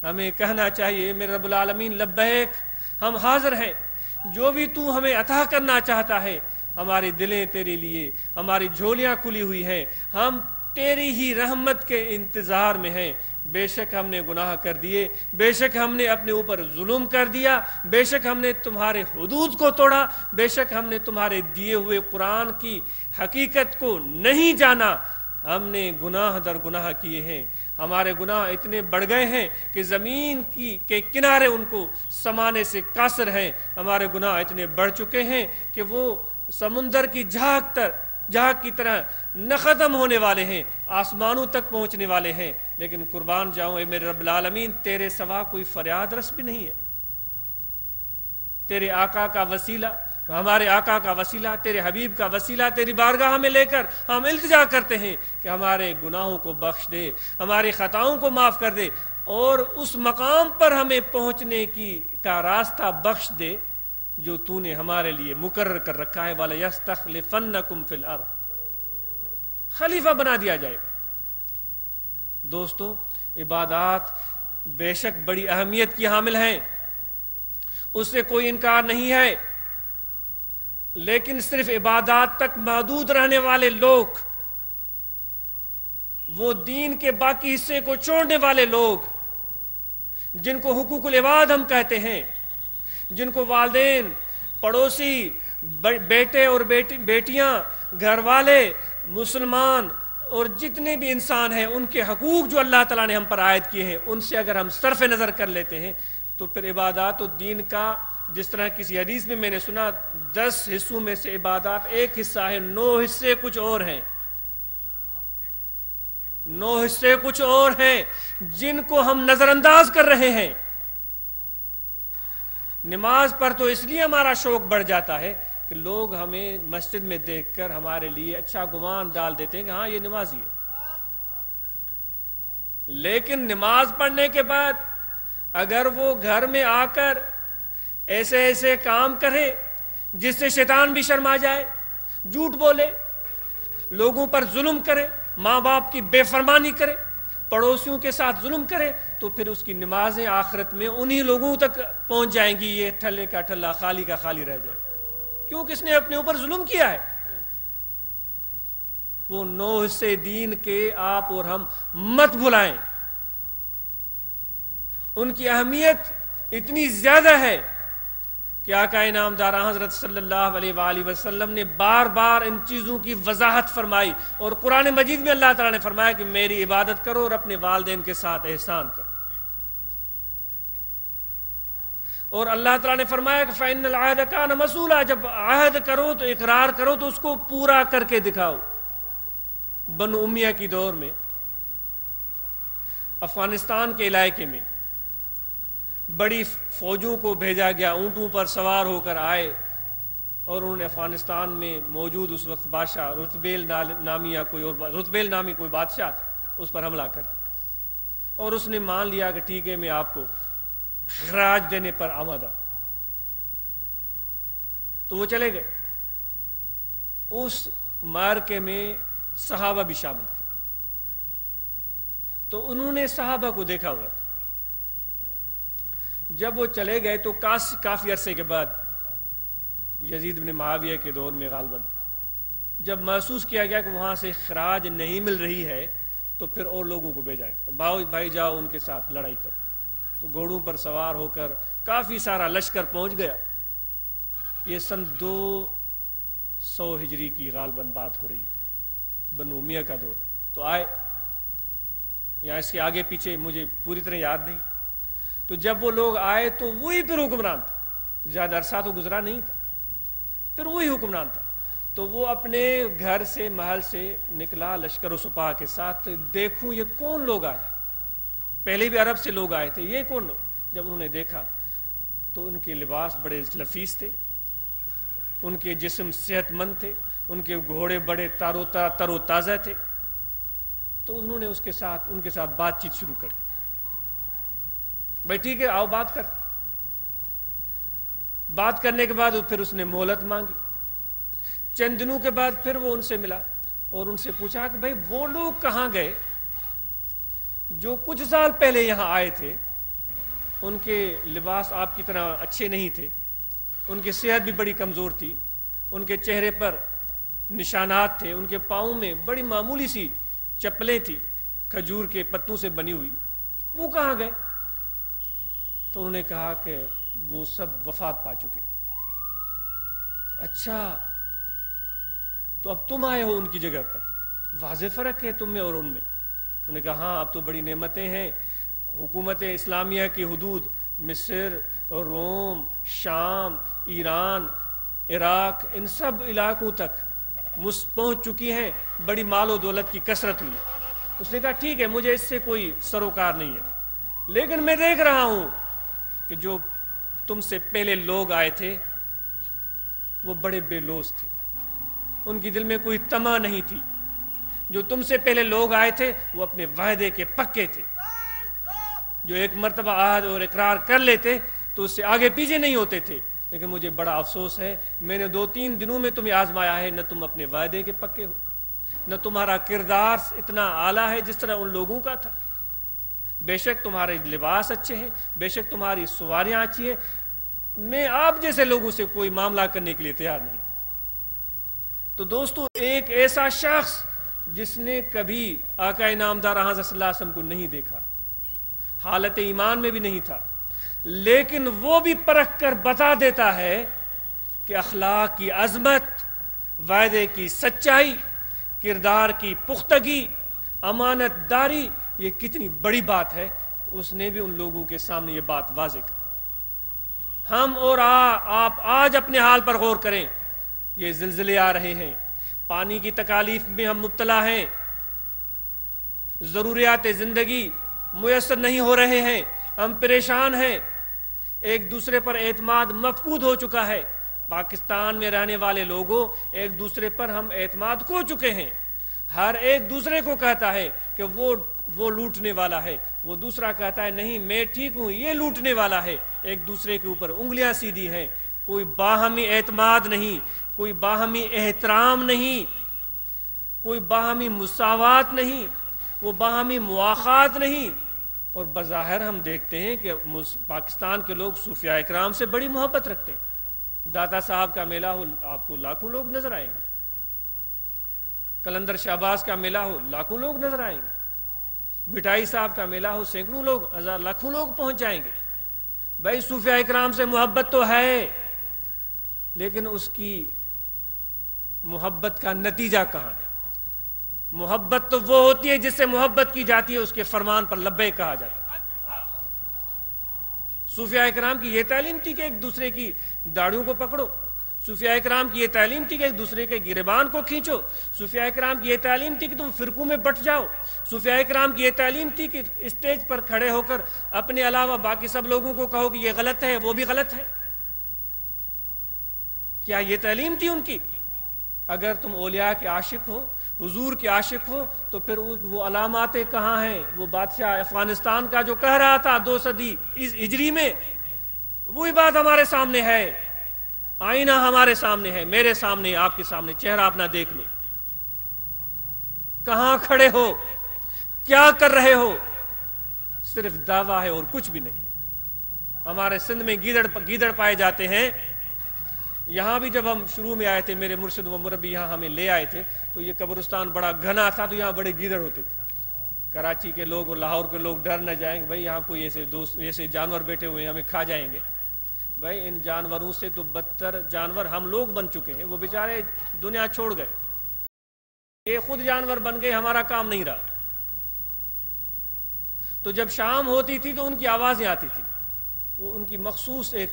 ہمیں کہنا چاہیے میرے رب العالمین لبیک، ہم حاضر ہیں، جو بھی تو ہمیں عطا کرنا چاہتا ہے، ہماری دلیں تیرے لیے، ہماری جھولیاں کھلی ہوئی ہیں، ہم تیری ہی رحمت کے انتظار میں ہیں. بے شک ہم نے گناہ کر دیے، بے شک ہم نے اپنے اوپر ظلم کر دیا، بے شک ہم نے تمہارے حدود کو توڑا، بے شک ہم نے تمہارے دیے ہوئے قرآن کی حقیقت کو نہیں جانا، ہم نے گناہ در گناہ کیے ہیں. ہمارے گناہ اتنے بڑھ گئے ہیں کہ زمین کے کنارے ان کو سمانے سے قاصر ہیں. ہمارے گناہ اتنے بڑھ چکے ہیں کہ وہ سمندر کی جھاگ کی طرح نہ ختم ہونے والے ہیں، آسمانوں تک پہنچنے والے ہیں. لیکن قربان جاؤں اے میرے رب العالمین، تیرے سوا کوئی فریاد رس بھی نہیں ہے. تیرے آقا کا وسیلہ، ہمارے آقا کا وسیلہ، تیرے حبیب کا وسیلہ تیری بارگاہ میں لے کر ہم التجا کرتے ہیں کہ ہمارے گناہوں کو بخش دے، ہماری خطاؤں کو معاف کر دے، اور اس مقام پر ہمیں پہنچنے کا راستہ بخش دے جو تو نے ہمارے لیے مقرر کر رکھا ہے. وَلَيَسْتَخْلِفَنَّكُمْ فِي الْأَرْضِ، خلیفہ بنا دیا جائے گا. دوستو، عبادات بے شک بڑی اہمیت کی حامل ہیں، اس سے کوئی انکار نہیں ہے، لیکن صرف عبادات تک محدود رہنے والے لوگ، وہ دین کے باقی حصے کو چھوڑنے والے لوگ، جن کو حقوق العباد ہم کہتے ہیں، جن کو والدین، پڑوسی، بیٹے اور بیٹیاں، گھر والے، مسلمان اور جتنے بھی انسان ہیں، ان کے حقوق جو اللہ تعالیٰ نے ہم پر عائد کیے ہیں، ان سے اگر ہم صرف نظر کر لیتے ہیں تو پھر عبادات و دین کا، جس طرح کسی حدیث میں نے سنا 10 حصوں میں سے عبادات ایک حصہ ہے، 9 حصے کچھ اور ہیں، 9 حصے کچھ اور ہیں جن کو ہم نظر انداز کر رہے ہیں. نماز پر تو اس لیے ہمارا شوق بڑھ جاتا ہے کہ لوگ ہمیں مسجد میں دیکھ کر ہمارے لیے اچھا گمان ڈال دیتے ہیں کہ ہاں یہ نمازی ہے. لیکن نماز پڑھنے کے بعد اگر وہ گھر میں آ کر ایسے کام کرے جس سے شیطان بھی شرما جائے، جھوٹ بولے، لوگوں پر ظلم کرے، ماں باپ کی بے فرمانی کرے، پڑوسیوں کے ساتھ ظلم کرے، تو پھر اس کی نمازیں آخرت میں انہی لوگوں تک پہنچ جائیں گی، یہ ٹھلے کا ٹھلا، خالی کا خالی رہ جائے، کیوں کہ اس نے اپنے اوپر ظلم کیا ہے. وہ 9 حصے دین کے آپ اور ہم مت بھلائیں، ان کی اہمیت اتنی زیادہ ہے کہ آقا انعامدار حضرت صلی اللہ علیہ وآلہ وسلم نے بار بار ان چیزوں کی وضاحت فرمائی، اور قرآن مجید میں اللہ تعالیٰ نے فرمایا کہ میری عبادت کرو اور اپنے والدین کے ساتھ احسان کرو. اور اللہ تعالیٰ نے فرمایا کہ فَإِنَّ الْعَهْدَ كَانَ مَسْئُولًا، جب عہد کرو تو اقرار کرو تو اس کو پورا کر کے دکھاؤ. بنو امیہ کی دور میں افغانستان کے علاقے میں بڑی فوجوں کو بھیجا گیا، اونٹوں پر سوار ہو کر آئے، اور انہوں نے افغانستان میں موجود اس وقت بادشاہ رتبیل نامی کوئی بادشاہ تھا، اس پر حملہ کر دیا، اور اس نے مان لیا کہ ٹھیک ہے میں آپ کو خراج دینے پر آمادہ. تو وہ چلے گئے. اس معرکے میں صحابہ بھی شامل تھے، تو انہوں نے صحابہ کو دیکھا ہوا تھا. جب وہ چلے گئے تو کافی عرصے کے بعد یزید بن معاویہ کے دور میں غالباً جب محسوس کیا گیا کہ وہاں سے خراج نہیں مل رہی ہے تو پھر اور لوگوں کو بھیجا گیا، بھائی جاؤ ان کے ساتھ لڑائی کرو. تو گھوڑوں پر سوار ہو کر کافی سارا لشکر پہنچ گیا. یہ سن 200 ہجری کی غالباً بات ہو رہی ہے، بنو امیہ کا دور. تو آئے، یا اس کے آگے پیچھے مجھے پوری طرح یاد نہیں. تو جب وہ لوگ آئے تو وہی پھر حکمران تھا، زیادہ عرصہ تو گزرا نہیں تھا. پھر وہی حکمران تھا. تو وہ اپنے گھر سے محل سے نکلا لشکر و سپاہ کے ساتھ, دیکھوں یہ کون لوگ آئے, پہلے بھی عرب سے لوگ آئے تھے, یہ کون لوگ. جب انہوں نے دیکھا تو ان کے لباس بڑے لفیس تھے, ان کے جسم صحت مند تھے, ان کے گھوڑے بڑے تر و تازہ تھے. تو انہوں نے ان کے ساتھ بات چیت شروع کر دی. بھائی ٹھیک ہے, آؤ بات کر. بات کرنے کے بعد پھر اس نے مہلت مانگی. چند دنوں کے بعد پھر وہ ان سے ملا اور ان سے پوچھا کہ بھائی وہ لوگ کہاں گئے جو کچھ سال پہلے یہاں آئے تھے, ان کے لباس آپ کی طرح اچھے نہیں تھے, ان کی صحت بھی بڑی کمزور تھی, ان کے چہرے پر نشانات تھے, ان کے پاؤں میں بڑی معمولی سی چپلیں تھیں کھجور کے پتوں سے بنی ہوئی, وہ کہاں گئے؟ تو انہوں نے کہا کہ وہ سب وفات پا چکے. اچھا, تو اب تم آئے ہو ان کی جگہ پر, واضح فرق ہے تم میں اور ان میں. انہوں نے کہا ہاں, اب تو بڑی نعمتیں ہیں. حکومت اسلامیہ کی حدود مصر, روم, شام, ایران, عراق, ان سب علاقوں تک پہنچ چکی ہیں, بڑی مال و دولت کی کثرت ہوئی. اس نے کہا ٹھیک ہے, مجھے اس سے کوئی سروکار نہیں ہے, لیکن میں دیکھ رہا ہوں کہ جو تم سے پہلے لوگ آئے تھے وہ بڑے بے لوث تھے, ان کی دل میں کوئی طمع نہیں تھی. جو تم سے پہلے لوگ آئے تھے وہ اپنے وعدے کے پکے تھے, جو ایک مرتبہ عہد اور اقرار کر لیتے تو اس سے آگے پیچھے نہیں ہوتے تھے. لیکن مجھے بڑا افسوس ہے, میں نے 2-3 دنوں میں تمہیں آزمایا ہے, نہ تم اپنے وعدے کے پکے ہو, نہ تمہارا کردار اتنا اعلیٰ ہے جس طرح ان لوگوں کا تھا. بے شک تمہارے لباس اچھے ہیں, بے شک تمہاری سواریاں اچھی ہیں, میں آپ جیسے لوگوں سے کوئی معاملہ کرنے کے لیے تیار نہیں. تو دوستو, ایک ایسا شخص جس نے کبھی آقا نامدار حضرت صلی اللہ علیہ وسلم کو نہیں دیکھا, حالت ایمان میں بھی نہیں تھا, لیکن وہ بھی پرکھ کر بتا دیتا ہے کہ اخلاق کی عظمت, وعدے کی سچائی, کردار کی پختگی, امانت داری, یہ کتنی بڑی بات ہے. اس نے بھی ان لوگوں کے سامنے یہ بات واضح کر. ہم اور آپ آج اپنے حال پر غور کریں. یہ زلزلے آ رہے ہیں, پانی کی تکالیف میں ہم مبتلا ہیں, ضروریات زندگی میسر نہیں ہو رہے ہیں, ہم پریشان ہیں, ایک دوسرے پر اعتماد مفقود ہو چکا ہے. پاکستان میں رہنے والے لوگوں, ایک دوسرے پر ہم اعتماد کھو چکے ہیں. ہر ایک دوسرے کو کہتا ہے کہ وہ لوٹنے والا ہے, وہ دوسرا کہتا ہے نہیں میں ٹھیک ہوں, یہ لوٹنے والا ہے. ایک دوسرے کے اوپر انگلیاں سیدھی ہیں, کوئی باہمی اعتماد نہیں, کوئی باہمی احترام نہیں, کوئی باہمی مساوات نہیں, وہ باہمی مواخات نہیں. اور بظاہر ہم دیکھتے ہیں کہ پاکستان کے لوگ صوفیاء اکرام سے بڑی محبت رکھتے ہیں. داتا صاحب کا میلہ ہو, آپ کو لاکھوں لوگ نظر آئیں گے. کلندر شہباز کا میلہ ہو, لاکھوں لوگ نظر آئیں گے. بٹائی صاحب کا میلہ ہو, سینکڑوں لوگ, ہزار, لاکھوں لوگ پہنچ جائیں گے. بھائی صوفیاء اکرام سے محبت تو ہے, لیکن اس کی محبت کا نتیجہ کہاں ہے؟ محبت تو وہ ہوتی ہے جس سے محبت کی جاتی ہے, اس کے فرمان پر لبیک کہا جاتا ہے. صوفیاء اکرام کی یہ تعلیم تھی کہ ایک دوسرے کی داڑھیوں کو پکڑو. صوفیاء اکرام کی یہ تعلیم تھی کہ ایک دوسرے کے گریبان کو کھینچو. صوفیاء اکرام کی یہ تعلیم تھی کہ تم فرقوں میں بٹ جاؤ. صوفیاء اکرام کی یہ تعلیم تھی کہ اسٹیج پر کھڑے ہو کر اپنے علاوہ باقی سب لوگوں کو کہو کہ یہ غلط ہے, وہ بھی غلط ہے. کیا یہ تعلیم تھی ان کی؟ اگر تم اولیاء کے عاشق ہو, حضور کے عاشق ہو, تو پھر وہ علاماتیں کہاں ہیں؟ وہ بادشاہ افغانستان کا جو کہہ رہا تھا 2 صدی ہجری میں, وہی بات ہمارے سامنے ہے. آئینہ ہمارے سامنے ہے, میرے سامنے, آپ کے سامنے. چہرہ اپنا دیکھ لو, کہاں کھڑے ہو, کیا کر رہے ہو؟ صرف دعویٰ ہے اور کچھ بھی نہیں. ہمارے سندھ میں گیدڑ پائے جاتے ہیں. یہاں بھی جب ہم شروع میں آئے تھے, میرے مرشد و مربی یہاں ہمیں لے آئے تھے, تو یہ قبرستان بڑا گھنا تھا, تو یہاں بڑے گیدڑ ہوتے تھے. کراچی کے لوگ اور لاہور کے لوگ ڈر نہ جائیں کہ بھائی یہاں کوئی ایسے جانور بیٹھے ہوئے ہیں, ہمیں کھا جائیں گے. بھائی ان جانوروں سے تو بدتر جانور ہم لوگ بن چکے ہیں. وہ بیچارے دنیا چھوڑ گئے, یہ خود جانور بن گئے, ہمارا کام نہیں رہا. تو جب شام ہوتی تھی تو ان کی آوازیں آتی تھی. وہ ان کی مخصوص ایک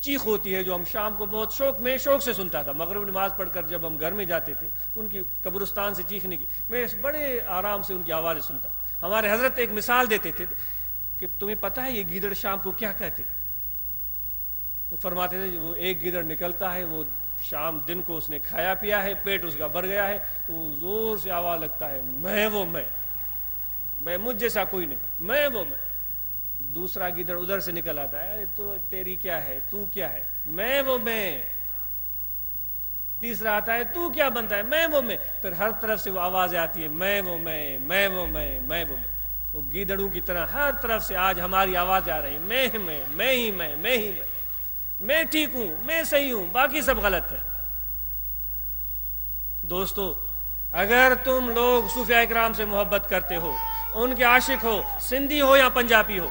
چیخ ہوتی ہے جو ہم شام کو بہت شوق سے سنتا تھا. مغرب نماز پڑھ کر جب ہم گھر میں جاتے تھے ان کی قبرستان سے چیخنے کی, میں بڑے آرام سے ان کی آوازیں سنتا. ہمارے حضرت ایک مثال دیتے تھے کہ تمہیں پتہ ہے یہ گیدڑ شام کو کیا کہتے ہیں؟ وہ فرماتے تھے وہ ایک گیدڑ نکلتا ہے, وہ شام دن کو اس نے کھایا پیا ہے, پیٹ اس کا بھر گیا ہے, تو وہ زور سے آواز لگتا ہے میں مجھ جیسا کوئی نہیں, میں. دوسرا گیدڑ ادھر سے نکل آتا ہے, تو تیری کیا ہے, تو کیا ہے, میں. تیسرا آتا ہے, تو کیا بنتا ہے, میں. پھر ہر طرف سے وہ آوازیں آتی ہیں, میں. وہ گیدڑوں کی طرح ہر طرف سے آج ہماری آواز آ رہی ہے, میں ٹھیک ہوں, میں صحیح ہوں, باقی سب غلط ہے. دوستو, اگر تم لوگ صوفیاء کرام سے محبت کرتے ہو, ان کے عاشق ہو, سندھی ہو یا پنجابی ہو,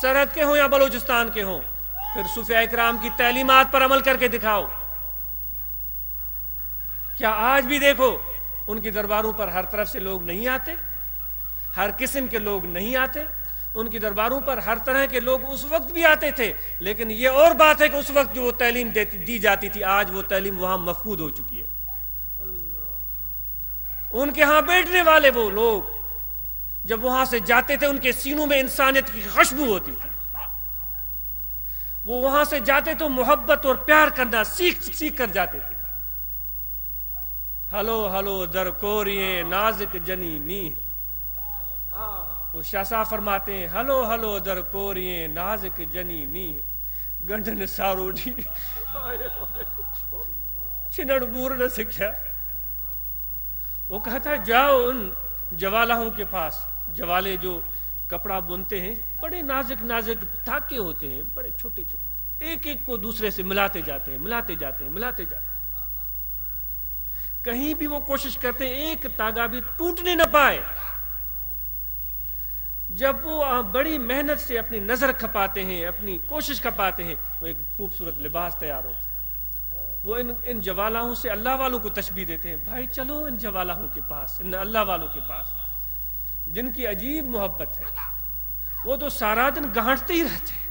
سرحد کے ہوں یا بلوچستان کے ہوں, پھر صوفیاء کرام کی تعلیمات پر عمل کر کے دکھاؤ. کیا آج بھی دیکھو ان کی درباروں پر ہر طرف سے لوگ نہیں آتے, ہر قسم کے لوگ نہیں آتے. ان کی درباروں پر ہر طرح کے لوگ اس وقت بھی آتے تھے, لیکن یہ اور بات ہے کہ اس وقت جو وہ تعلیم دی جاتی تھی, آج وہ تعلیم وہاں مفقود ہو چکی ہے. ان کے ہاں بیٹھنے والے وہ لوگ جب وہاں سے جاتے تھے ان کے سینوں میں انسانیت کی خوشبو ہوتی تھی. وہ وہاں سے جاتے تو محبت اور پیار کرنا سیکھ کر جاتے تھے. ہلو در کوریے نازک جنی نی, وہ شاہ صاحب فرماتے ہیں, ہلو در کوریے نازک جنی نی, گنڈن سارو ڈی چھنڑ بور نہ سکھیا. وہ کہتا ہے جاؤ ان جوالاہوں کے پاس. جوالے جو کپڑا بنتے ہیں بڑے نازک دھاگے ہوتے ہیں, بڑے چھوٹے, ایک کو دوسرے سے ملاتے جاتے ہیں. کہیں بھی وہ کوشش کرتے ہیں ایک تاگا بھی ٹوٹنے نہ پائے. جب وہ بڑی محنت سے اپنی نظر کھپاتے ہیں, اپنی کوشش کھپاتے ہیں, تو ایک خوبصورت لباس تیار ہوتا ہے. وہ ان جوالاہوں سے اللہ والوں کو تشبیہ دیتے ہیں, بھائی چلو ان جوالاہوں کے پاس, ان اللہ والوں کے پاس جن کی عجیب محبت ہے. وہ تو سارا دن گانٹتے ہی رہتے ہیں,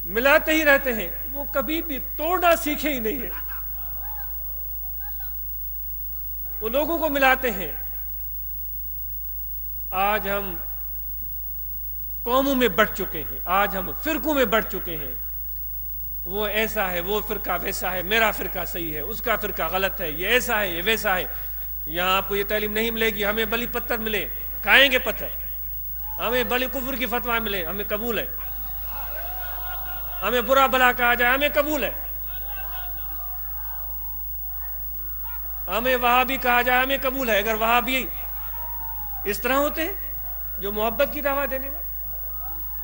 ملاتے ہی رہتے ہیں, وہ کبھی بھی توڑنا سیکھے ہی نہیں ہے. وہ لوگوں کو ملاتے ہیں. آج ہم قوموں میں بٹ چکے ہیں, آج ہم فرقوں میں بٹ چکے ہیں. وہ ایسا ہے, وہ فرقہ ویسا ہے, میرا فرقہ صحیح ہے, اس کا فرقہ غلط ہے, یہ ایسا ہے, یہ ویسا ہے. یہاں آپ کو یہ تعلیم نہیں ملے گی, ہمیں بلی پتھر ملے کھائیں گے پتھر, ہمیں بلی کفر کی فتویٰ ملے ہمیں قبول ہے, ہمیں برا بلا کہا جائے ہمیں قبول ہے, ہمیں وہابی کہا جائے ہمیں قبول ہے. اگر وہابی اس طرح ہوتے ہیں جو محبت کی دعویٰ دینے والے,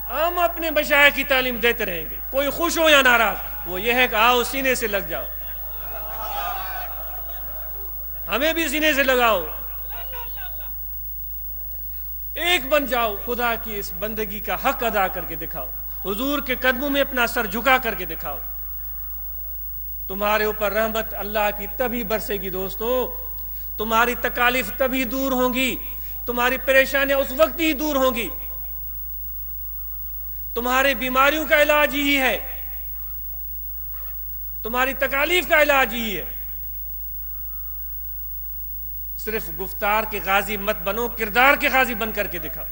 ہم اپنے مشائخ کی تعلیم دیتے رہیں گے, کوئی خوش ہو یا ناراض. وہ یہ ہے کہ آؤ سینے سے لگ جاؤ, ہمیں بھی سینے سے لگاؤ, ایک بن جاؤ, خدا کی اس بندگی کا حق ادا کر کے دکھاؤ, حضور کے قدموں میں اپنا سر جھکا کر کے دکھاؤ. تمہارے اوپر رحمت اللہ کی تبھی برسے گی دوستو, تمہاری تکالیف تبھی دور ہوں گی, تمہاری پریشانیاں اس وقت ہی دور ہوں گی. تمہاری بیماریوں کا علاج یہی ہے, تمہاری تکالیف کا علاج یہی ہے. صرف گفتار کے غازی مت بنو, کردار کے غازی بن کر کے دکھاؤ.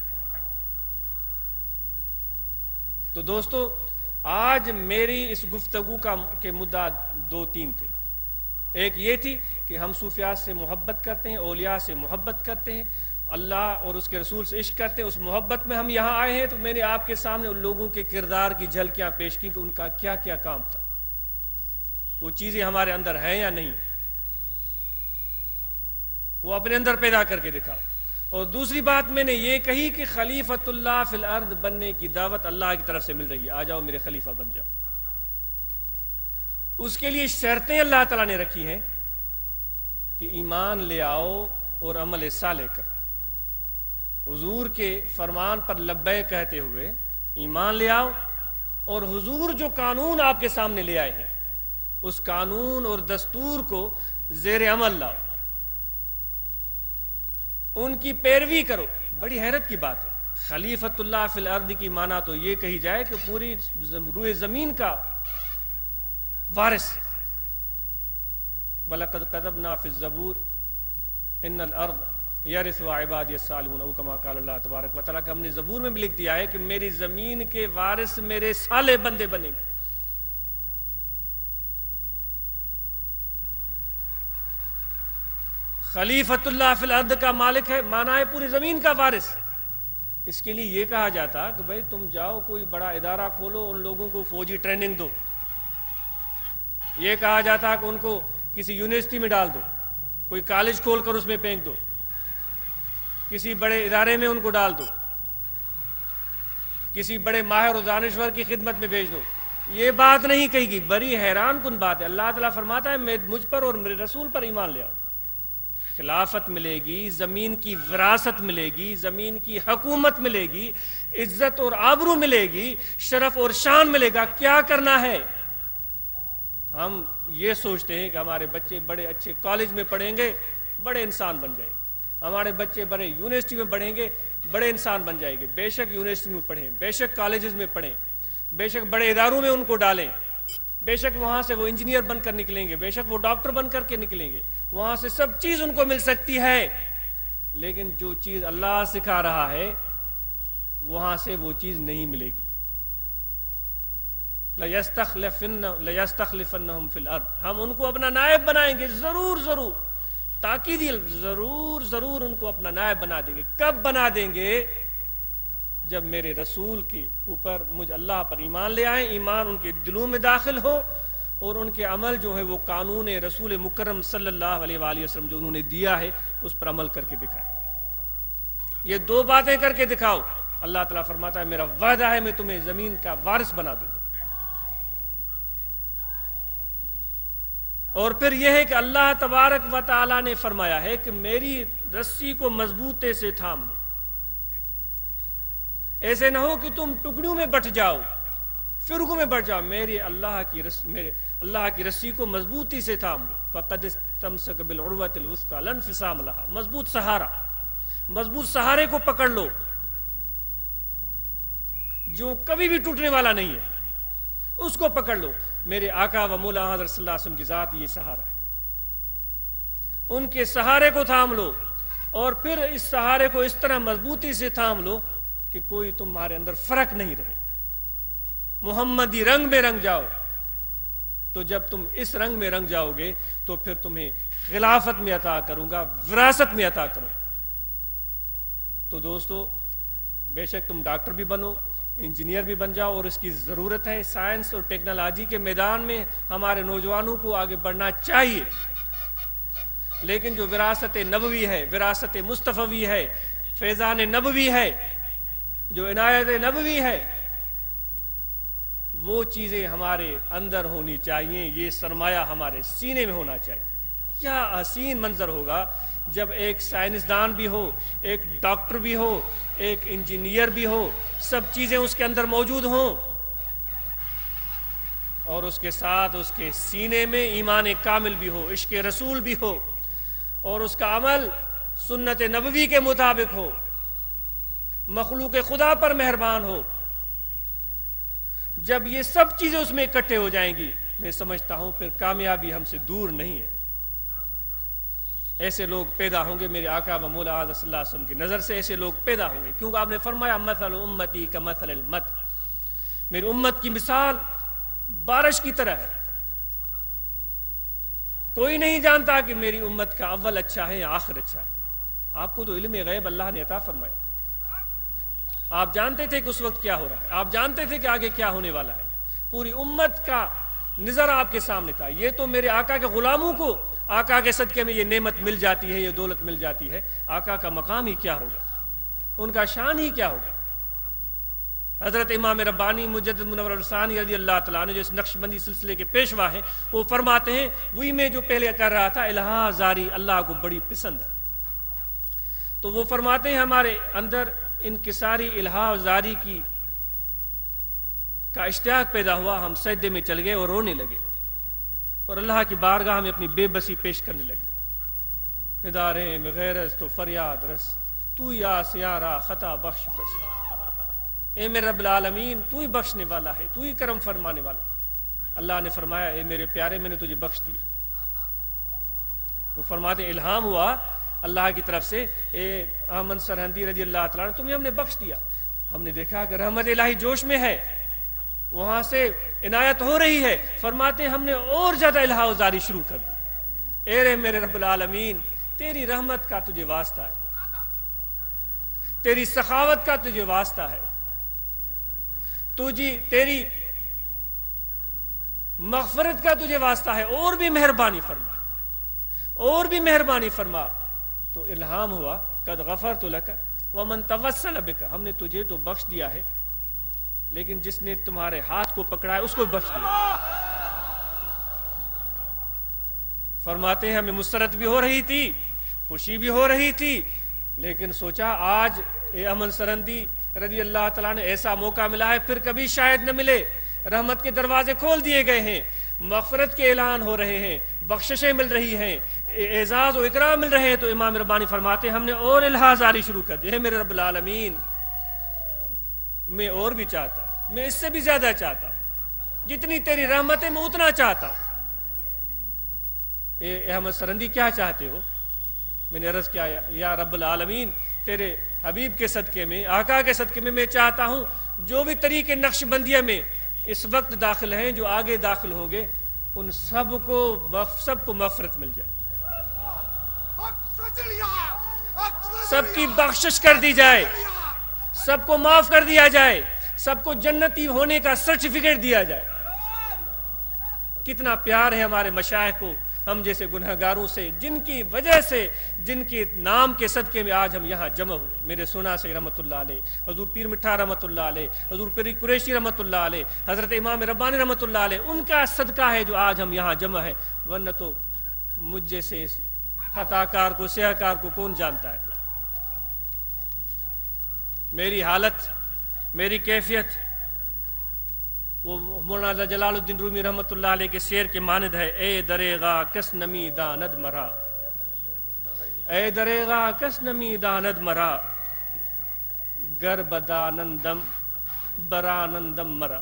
تو دوستو, آج میری اس گفتگو کے مدعا 2-3 تھے. ایک یہ تھی کہ ہم صوفیاء سے محبت کرتے ہیں, اولیاء سے محبت کرتے ہیں, اللہ اور اس کے رسول سے عشق کرتے ہیں. اس محبت میں ہم یہاں آئے ہیں, تو میں نے آپ کے سامنے ان لوگوں کے کردار کی جھلکیاں پیش کی کہ ان کا کیا کیا کام تھا, وہ چیزیں ہمارے اندر ہیں یا نہیں, وہ اپنے اندر پیدا کر کے دکھاؤ. اور دوسری بات میں نے یہ کہی کہ خلیفۃ اللہ فی الارض بننے کی دعوت اللہ کی طرف سے مل رہی ہے, آ جاؤ میرے خلیفہ بن جاؤ. اس کے لیے شرطیں اللہ تعالیٰ نے رکھی ہیں کہ ایمان لے آؤ اور عمل صالح کرو. حضور کے فرمان پر لبیک کہتے ہوئے ایمان لے آؤ, اور حضور جو قانون آپ کے سامنے لے آئے ہیں اس قانون اور دستور کو زیر عمل لاؤ, ان کی پیروی کرو. بڑی حیرت کی بات ہے, خلیفۃ اللہ فی الارض کی معنی تو یہ کہی جائے کہ پوری روئے زمین کا وارث. وَلَقَدْ كَتَبْنَا فِي الزَّبُورِ إِنَّ الْأَرْضَ يَرِثُهَا عِبَادِيَ الصَّالِحُونَ او کما قال اللہ تبارک و تعالیٰ کہ ہم نے زبور میں بھی لکھ دیا ہے کہ میری زمین کے وارث میرے صالح بندے بنیں گے. خلیفۃ اللہ فی الارض کا مالک ہے، مانا ہے پوری زمین کا وارث. اس کے لیے یہ کہا جاتا کہ بھائی تم جاؤ کوئی بڑا ادارہ کھولو، ان لوگوں کو فوجی ٹریننگ دو. یہ کہا جاتا کہ ان کو کسی یونیورسٹی میں ڈال دو، کوئی کالج کھول کر اس میں پھینک دو، کسی بڑے ادارے میں ان کو ڈال دو، کسی بڑے ماہر و دانشور کی خدمت میں بھیج دو. یہ بات نہیں کہی گئی. بڑی حیران کن بات ہے. اللہ تعالیٰ فرماتا ہے میں مجھ پر اور میرے رسول پر ایمان لے آؤ، خلافت ملے گی، زمین کی وراثت ملے گی، زمین کی حکومت ملے گی، عزت اور آبرو ملے گی، شرف اور شان ملے گا. کیا کرنا ہے؟ ہم یہ سوچتے ہیں کہ ہمارے بچے بڑے اچھے کالج میں پڑھیں گے، بڑے انسان بن جائیں، ہمارے بچے بڑے یونیورسٹی میں پڑھیں گے، بڑے انسان بن جائیں گے. بے شک یونیورسٹی میں پڑھیں، بے شک کالجز میں پڑھیں، بے شک بڑے اداروں میں ان کو ڈالیں، بے شک وہاں سے وہ انجینئر بن کر نکلیں گے، بے شک وہ ڈاکٹر بن کر کے نکلیں گے، وہاں سے سب چیز ان کو مل سکتی ہے. لیکن جو چیز اللہ سکھا رہا ہے وہاں سے وہ چیز نہیں ملے گی. لَيَسْتَخْلِفَنَّهُمْ فِي الْأَرْضِ، ہم ان کو اپنا نائب بنائیں گے. ضرور ضرور، تاکیدی ضرور ضرور ان کو اپنا نائب بنا دیں گے. کب بنا دیں گے؟ جب میرے رسول کے اوپر مجھ اللہ پر ایمان لے آئیں، ایمان ان کے دلوں میں داخل ہو، اور ان کے عمل جو ہے وہ قانون رسول مکرم صلی اللہ علیہ وآلہ وسلم جو انہوں نے دیا ہے اس پر عمل کر کے دکھائیں. یہ دو باتیں کر کے دکھاؤ. اللہ تعالیٰ فرماتا ہے میرا وعدہ ہے میں تمہیں زمین کا وارث بنا دوں گا. اور پھر یہ ہے کہ اللہ تبارک و تعالیٰ نے فرمایا ہے کہ میری رسی کو مضبوطے سے تھام لو. ایسے نہ ہو کہ تم ٹکڑیوں میں بٹ جاؤ، فرقوں میں بٹ جاؤ. میرے اللہ کی رسی کو مضبوطی سے تھام لو. فَقَدِ اسْتَمْسَكَ بِالْعُرْوَةِ الْوُثْقَىٰ لَا انفِصَامَ لَهَا. مضبوط سہارے کو پکڑ لو جو کبھی بھی ٹوٹنے والا نہیں ہے، اس کو پکڑ لو. میرے آقا و مولا حضرت صلی اللہ علیہ وسلم کی ذات یہ سہارا ہے. ان کے سہارے کو تھام لو، اور پھر اس سہارے کو اس طرح مضبوطی سے تھام لو کہ کوئی تمہارے اندر فرق نہیں رہے. محمدی رنگ میں رنگ جاؤ. تو جب تم اس رنگ میں رنگ جاؤ گے تو پھر تمہیں خلافت میں عطا کروں گا، وراثت میں عطا کروں گا. تو دوستو، بے شک تم ڈاکٹر بھی بنو، انجینئر بھی بن جاؤ، اور اس کی ضرورت ہے. سائنس اور ٹیکنالوجی کے میدان میں ہمارے نوجوانوں کو آگے بڑھنا چاہیے. لیکن جو وراثت نبوی ہے، وراثت مصطفی ہے، فیضان نبوی ہے، جو عنایت نبوی ہے، وہ چیزیں ہمارے اندر ہونی چاہیے. یہ سرمایہ ہمارے سینے میں ہونا چاہیے. کیا حسین منظر ہوگا جب ایک سائنسدان بھی ہو، ایک ڈاکٹر بھی ہو، ایک انجینئر بھی ہو، سب چیزیں اس کے اندر موجود ہوں، اور اس کے ساتھ اس کے سینے میں ایمان کامل بھی ہو، عشق رسول بھی ہو، اور اس کا عمل سنت نبوی کے مطابق ہو، مخلوق خدا پر مہربان ہو. جب یہ سب چیزیں اس میں اکٹھے ہو جائیں گی، میں سمجھتا ہوں پھر کامیابی ہم سے دور نہیں ہے. ایسے لوگ پیدا ہوں گے میرے آقا و مولا حضرت صلی اللہ علیہ وسلم کی نظر سے. ایسے لوگ پیدا ہوں گے، کیونکہ آپ نے فرمایا مثل امتی کمثل المطر، میری امت کی مثال بارش کی طرح ہے. کوئی نہیں جانتا کہ میری امت کا اول اچھا ہے یا آخر اچھا ہے. آپ کو تو علم غیب اللہ نے عطا فرمایا. آپ جانتے تھے کہ اس وقت کیا ہو رہا ہے، آپ جانتے تھے کہ آگے کیا ہونے والا ہے. پوری امت کا نظر آپ کے سامنے تھا. یہ تو میرے آقا کے غلاموں کو آقا کے صدقے میں یہ نعمت مل جاتی ہے، یہ دولت مل جاتی ہے. آقا کا مقام ہی کیا ہوگا، ان کا شان ہی کیا ہوگا. حضرت امام ربانی مجدد منور الثانی رضی اللہ تعالیٰ عنہ جو اس نقش بندی سلسلے کے پیشوا ہیں، وہ فرماتے ہیں وہی میں جو پہلے کر رہا تھا، الہا زاری اللہ کو بڑی پسند ہے. تو وہ فرماتے ہیں ہمارے اندر انکساری الہا زاری کا اشتیاق پیدا ہوا. ہم سجدے میں چل گئے اور رونے لگے، اور اللہ کی بارگاہ میں اپنی بے بسی پیش کرنے لگے. ندارے میں غیرت تو فریاد رس تو یا سیارا خطا بخش بس، اے میرے رب العالمین تو ہی بخشنے والا ہے، تو ہی کرم فرمانے والا۔ اللہ نے فرمایا اے میرے پیارے میں نے تجھے بخش دیا۔ وہ فرماتے ہیں الہام ہوا اللہ کی طرف سے، اے احمد سرہندی رضی اللہ تعالیٰ عنہ تمہیں ہم نے بخش دیا۔ ہم نے دیکھا کہ رحمت الہی جوش میں ہے، وہاں سے عنایت ہو رہی ہے، فرماتے ہیں ہم نے اور زیادہ الہا وزاری شروع کر دی۔ اے میرے رب العالمین تیری رحمت کا تجھے واسطہ ہے، تیری سخاوت کا تجھے واسطہ ہے، تیری مغفرت کا تجھے واسطہ ہے، اور بھی مہربانی فرما، اور بھی مہربانی فرما۔ تو الہام ہوا قد غفرت لک ومن توسل بک، ہم نے تجھے تو بخش دیا ہے لیکن جس نے تمہارے ہاتھ کو پکڑا ہے اس کو بخش دیا۔ فرماتے ہیں ہمیں مسرت بھی ہو رہی تھی، خوشی بھی ہو رہی تھی، لیکن سوچا آج اے امن سرندی رضی اللہ تعالیٰ نے ایسا موقع ملا ہے پھر کبھی شاید نہ ملے، رحمت کے دروازے کھول دیے گئے ہیں، مغفرت کے اعلان ہو رہے ہیں، بخششیں مل رہی ہیں، اعزاز و اکرام مل رہے ہیں۔ تو امام ربانی فرماتے ہیں ہم نے اور الہازاری شروع کر دی، ہے میرے رب العالمین میں اور بھی چاہتا ہوں، میں اس سے بھی زیادہ چاہتا ہوں، جتنی تیری رحمت ہے میں اتنا چاہتا ہوں۔ اے احمد سرندی کیا چاہتے ہو؟ میں نے عرض کیا یا رب العالمین تیرے حبیب کے صدقے میں، آقا کے صدقے میں چاہتا ہوں جو بھی طریقے نقش بندیہ میں اس وقت داخل ہیں، جو آگے داخل ہوں گے، ان سب کو مغفرت مل جائے، سب کی بخشش کر دی جائے، سب کو معاف کر دیا جائے، سب کو جنتی ہونے کا سرٹیفکیٹ دیا جائے۔ کتنا پیار ہے ہمارے مشائخ کو ہم جیسے گنہگاروں سے، جن کی وجہ سے، جن کے نام کے صدقے میں آج ہم یہاں جمع ہوئے۔ میرے سونا سے رحمت اللہ علیہ، حضور پیر مٹھا رحمت اللہ علیہ، حضور پیر قریشی رحمت اللہ علیہ، حضرت امام ربانی رحمت اللہ علیہ، ان کا صدقہ ہے جو آج ہم یہاں جمع ہیں، ورنہ تو مجھ جیسے خطا کار کو، سیاہ کار کو کون جانتا ہے۔ میری حالت، میری کیفیت وہ مولانا جلال الدین رومی رحمت اللہ علیہ کے شعر کے مانند ہے، اے دریغا کس نمی داند مرا، اے دریغا کس نمی داند مرا، گر بدانندم برانندم مرا۔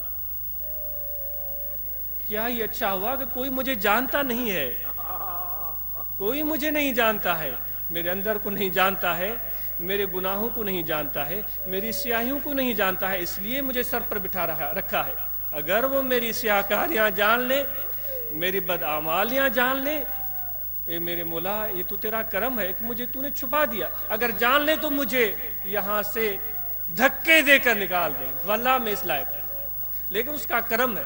کیا ہی اچھا ہوا کہ کوئی مجھے جانتا نہیں ہے، کوئی مجھے نہیں جانتا ہے، میرے اندر کو نہیں جانتا ہے، میرے گناہوں کو نہیں جانتا ہے، میری سیاہیوں کو نہیں جانتا ہے، اس لیے مجھے سر پر بٹھا رکھا ہے۔ اگر وہ میری سیاہکاریاں جان لے، میری بدعمالیاں جان لے، اے میرے مولا یہ تو تیرا کرم ہے کہ مجھے تو نے چھپا دیا، اگر جان لے تو مجھے یہاں سے دھکے دے کر نکال دیں، واللہ میں اس لائق ہوں۔ لیکن اس کا کرم ہے،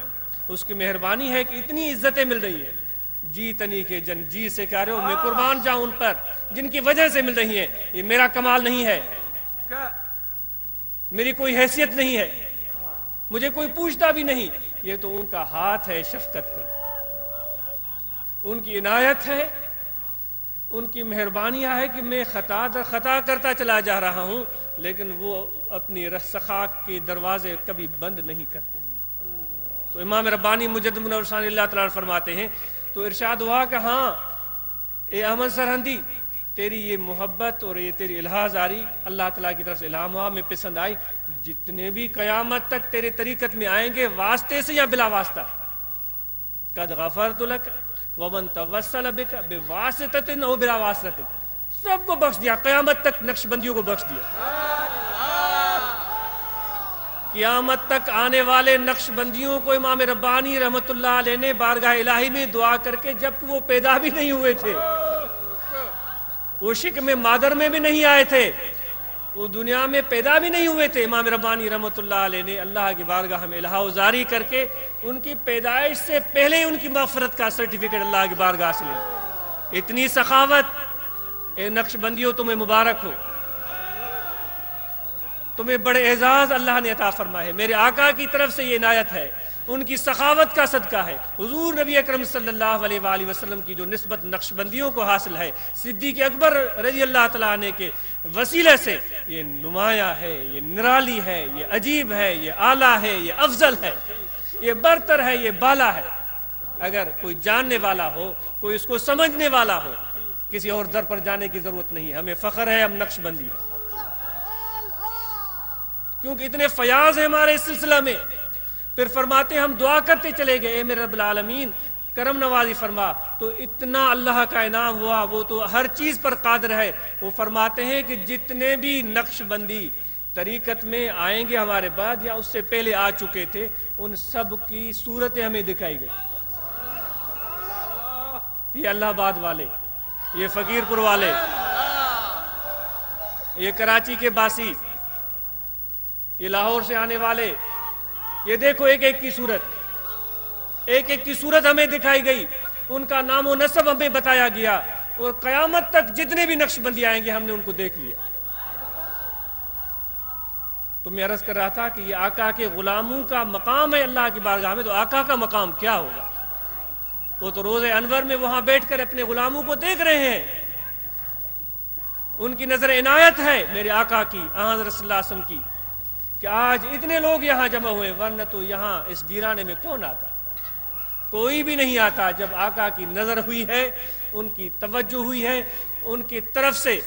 اس کی مہربانی ہے کہ اتنی عزتیں مل رہی ہیں، جی تنی کے جن جی سے کہہ رہے ہو، میں قربان جاؤں ان پر جن کی وجہ سے مل رہی ہیں۔ یہ میرا کمال نہیں ہے، میری کوئی حیثیت نہیں ہے، مجھے کوئی پوچھتا بھی نہیں، یہ تو ان کا ہاتھ ہے شفقت کا، ان کی عنایت ہے، ان کی مہربانیاں ہے کہ میں خطا در خطا کرتا چلا جا رہا ہوں، لیکن وہ اپنی رسخا کے دروازے کبھی بند نہیں کرتے۔ تو امام ربانی مجدد منور ثانی اللہ تعالیٰ فرماتے ہیں، تو ارشاد ہوا کہ ہاں اے احمد سرہندی تیری یہ محبت اور یہ تیری الہازاری اللہ تعالیٰ کی طرف سے الہام ہوا، میں پسند آئی، جتنے بھی قیامت تک تیرے طریقت میں آئیں گے واسطے سے یا بلا واسطہ، قد غفرت لک ومن توسل بک بواسطۃ او بلا واسطۃ، سب کو بخش دیا، قیامت تک نقش بندیوں کو بخش دیا۔ قیامت تک آنے والے نقش بندیوں کو امام ربانی رحمت اللہ علیہ نے بارگاہ الہی میں دعا کر کے، جبکہ وہ پیدا بھی نہیں ہوئے تھے، وہ شکم مادر میں بھی نہیں آئے تھے، وہ دنیا میں پیدا بھی نہیں ہوئے تھے، امام ربانی رحمت اللہ علیہ نے اللہ کی بارگاہ میں الہا وزاری کر کے ان کی پیدائش سے پہلے ان کی مغفرت کا سرٹیفکیٹ اللہ کی بارگاہ سے لے۔ اتنی سخاوت، اے نقش بندیوں تمہیں مبارک ہو، تمہیں بڑے اعزاز اللہ نے عطا فرمائے ہے، میرے آقا کی طرف سے یہ عنایت ہے، ان کی سخاوت کا صدقہ ہے، حضور نبی اکرم صلی اللہ علیہ وآلہ وسلم کی جو نسبت نقش بندیوں کو حاصل ہے، صدیق اکبر رضی اللہ تعالیٰ عنہ کے وسیلے سے، یہ نمایاں ہے، یہ نرالی ہے، یہ عجیب ہے، یہ اعلیٰ ہے، یہ افضل ہے، یہ برتر ہے، یہ بالا ہے۔ اگر کوئی جاننے والا ہو، کوئی اس کو سمجھنے والا ہو، کسی اور در پر جانے کی ضرورت نہیں ہے، ہمیں فخر ہے ہم نقش بندی ہیں۔ کیونکہ اتنے فیاض ہیں ہمارے اس سلسلہ میں. پھر فرماتے ہیں ہم دعا کرتے چلے گئے اے میرے رب العالمین کرم نوازی فرما, تو اتنا اللہ کا انعام ہوا, وہ تو ہر چیز پر قادر ہے. وہ فرماتے ہیں کہ جتنے بھی نقش بندی طریقت میں آئیں گے ہمارے بعد یا اس سے پہلے آ چکے تھے, ان سب کی صورتیں ہمیں دکھائی گئی. یہ الہ آباد والے, یہ فقیر پور والے, یہ کراچی کے باسی, یہ لاہور سے آنے والے, یہ دیکھو ایک ایک کی صورت, ایک ایک کی صورت ہمیں دکھائی گئی, ان کا نام و نسب ہمیں بتایا گیا, اور قیامت تک جتنے بھی نقش بندی آئیں گے ہم نے ان کو دیکھ لیا. تو میں عرض کر رہا تھا کہ یہ آقا کے غلاموں کا مقام ہے اللہ کی بارگاہ میں, تو آقا کا مقام کیا ہوگا؟ وہ تو روز انور میں وہاں بیٹھ کر اپنے غلاموں کو دیکھ رہے ہیں, ان کی نظر عنایت ہے میرے آقا کی, حضرت صلی اللہ علیہ وسلم کی, کہ آج اتنے لوگ یہاں جمع ہوئے, ورنہ تو یہاں اس دیرانے میں کون آتا؟ کوئی بھی نہیں آتا. جب آقا کی نظر ہوئی ہے, ان کی توجہ ہوئی ہے, ان کی طرف سے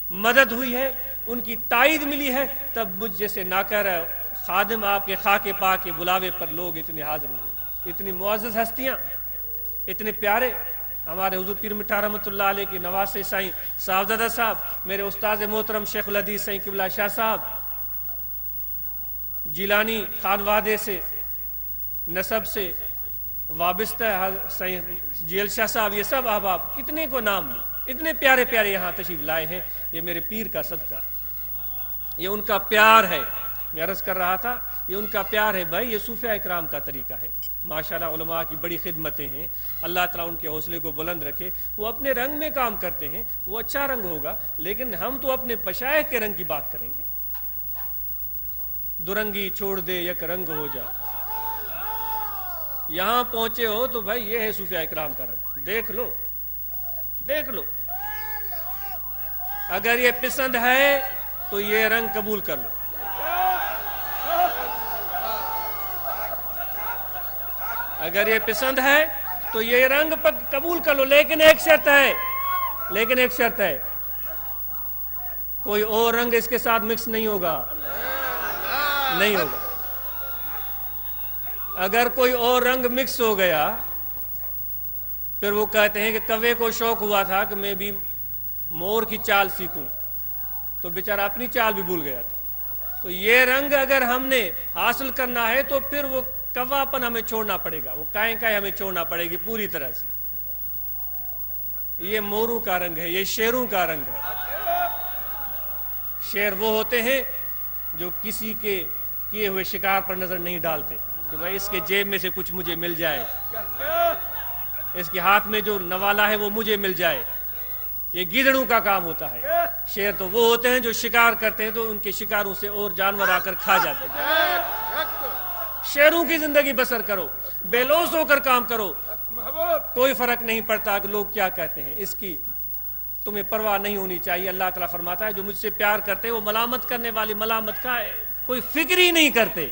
مدد ہوئی ہے, ان کی تائید ملی ہے, تب مجھ جیسے ناکر خادم آپ کے خاک پاک کے بلاوے پر لوگ اتنے حاضر ہوئے. اتنی معزز ہستیاں, اتنے پیارے ہمارے حضور پیر مٹھا رحمۃ اللہ علیہ کے نواسے سائیں صاحبزادہ صاحب, میرے استاذ محترم شیخ الحدیث سائیں قبلہ شاہ صاحب, جیلانی خانوادے سے نسب سے وابستہ سائیں جیل شاہ صاحب, یہ سب احباب کتنے کو نام اتنے پیارے پیارے یہاں تشریف لائے ہیں. یہ میرے پیر کا صدقہ ہے, یہ ان کا پیار ہے. میں عرض کر رہا تھا یہ ان کا پیار ہے بھائی, یہ صوفیاء اکرام کا طریقہ ہے. ماشاءاللہ علماء کی بڑی خدمتیں ہیں, اللہ تعالیٰ ان کے حوصلے کو بلند رکھے. وہ اپنے رنگ میں کام کرتے ہیں, وہ اچھا رنگ ہوگا, لیکن ہم تو اپنے مشائخ کے رنگ کی بات کریں گے. درنگی چھوڑ دے یک رنگ ہو جا, یہاں پہنچے ہو تو بھائی یہ ہے صوفیاء اکرام کا رنگ, دیکھ لو دیکھ لو. اگر یہ پسند ہے تو یہ رنگ قبول کر لو, اگر یہ پسند ہے تو یہ رنگ قبول کر لو. لیکن ایک شرط ہے, لیکن ایک شرط ہے, کوئی اور رنگ اس کے ساتھ مکس نہیں ہوگا, نہیں ہوگا. اگر کوئی اور رنگ مکس ہو گیا, پھر وہ کہتے ہیں کہ کوے کو شوق ہوا تھا کہ میں بھی مور کی چال سیکھوں, تو بیچارہ اپنی چال بھی بھول گیا تھا. تو یہ رنگ اگر ہم نے حاصل کرنا ہے تو پھر وہ کواپن ہمیں چھوڑنا پڑے گا, وہ کائیں کائیں ہمیں چھوڑنا پڑے گی پوری طرح سے. یہ موروں کا رنگ ہے, یہ شیروں کا رنگ ہے. شیر وہ ہوتے ہیں جو کسی کے کیے ہوئے شکار پر نظر نہیں ڈالتے کہ بھائی اس کے جیب میں سے کچھ مجھے مل جائے, اس کے ہاتھ میں جو نوالا ہے وہ مجھے مل جائے. یہ گیدڑوں کا کام ہوتا ہے. شیر تو وہ ہوتے ہیں جو شکار کرتے ہیں تو ان کے شکاروں سے اور جانور آ کر کھا جاتے ہیں. شیروں کی زندگی بسر کرو, بے لوث ہو کر کام کرو, کوئی فرق نہیں پڑتا کہ لوگ کیا کہتے ہیں, اس کی تمہیں پرواہ نہیں ہونی چاہیے. اللہ تعالیٰ فرماتا ہے جو مجھ سے پیار کرتے ہیں وہ ملامت کرنے والی ملامت کا کوئی فکر ہی نہیں کرتے,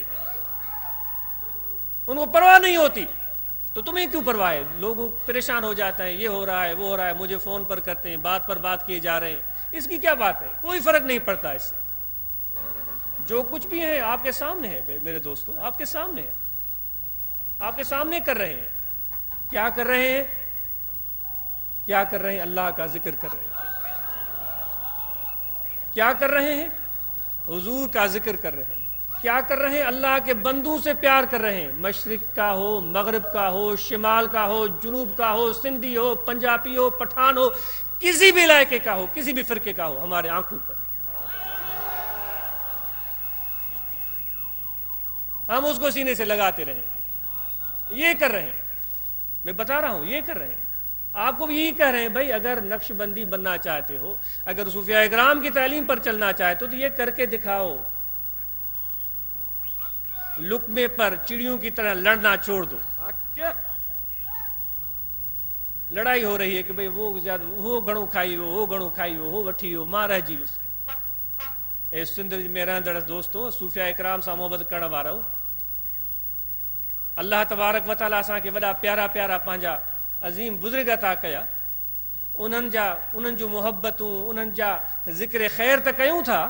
ان کو پرواہ نہیں ہوتی. تو تمہیں کیوں پرواہ ہے؟ لوگوں پریشان ہو جاتا ہے, یہ ہو رہا ہے وہ ہو رہا ہے, مجھے فون پر کرتے ہیں, بات پر بات کیے جا رہے ہیں, اس کی کیا بات ہے؟ کوئی فرق نہیں پڑتا اس سے. جو کچھ بھی ہے آپ کے سامنے ہے میرے دوستو, آپ کے سامنے ہے, آپ کے سامنے کر رہے ہیں. کیا کر رہے ہیں؟ کیا کر رہے ہیں؟ اللہ کا ذکر کر رہے ہیں. کیا کر رہے ہیں؟ حضور کا ذکر کر رہے ہیں. کیا کر رہے ہیں؟ اللہ کے بندوں سے پیار کر رہے ہیں. مشرق کا ہو, مغرب کا ہو, شمال کا ہو, جنوب کا ہو, سندھی ہو, پنجابی ہو, پٹھان ہو, کسی بھی علاقے کا ہو, کسی بھی فرقے کا ہو, ہمارے آنکھوں پر ہم اس کو سینے سے لگاتے رہیں. یہ کر رہے ہیں, میں بتا رہا ہوں, یہ کر رہے ہیں. آپ کو بھی یہی کہہ رہے ہیں بھائی اگر نقش بندی بننا چاہتے ہو, اگر صوفیاء اکرام کی تعلیم پر چلنا چاہتے ہو تو یہ کر کے دکھاؤ. لقمے پر چڑیوں کی طرح لڑنا چھوڑ دو. لڑائی ہو رہی ہے کہ بھئی وہ زیادہ وہ گھڑوں کھائی ہو, وہ گھڑوں کھائی ہو, وہ وٹھی ہو, ماں رہ جی. اے سندھ میں رہندڑ دوستو, صوفیاء اکرام سان محبت کرن وارو, اللہ تبارک و تعالی اساں کے وڈا پیارا پیارا پانجا عظیم بزرگ عطا کیا. انہن جو محبتوں, انہن جا ذکر خیر ت کیوں تھا,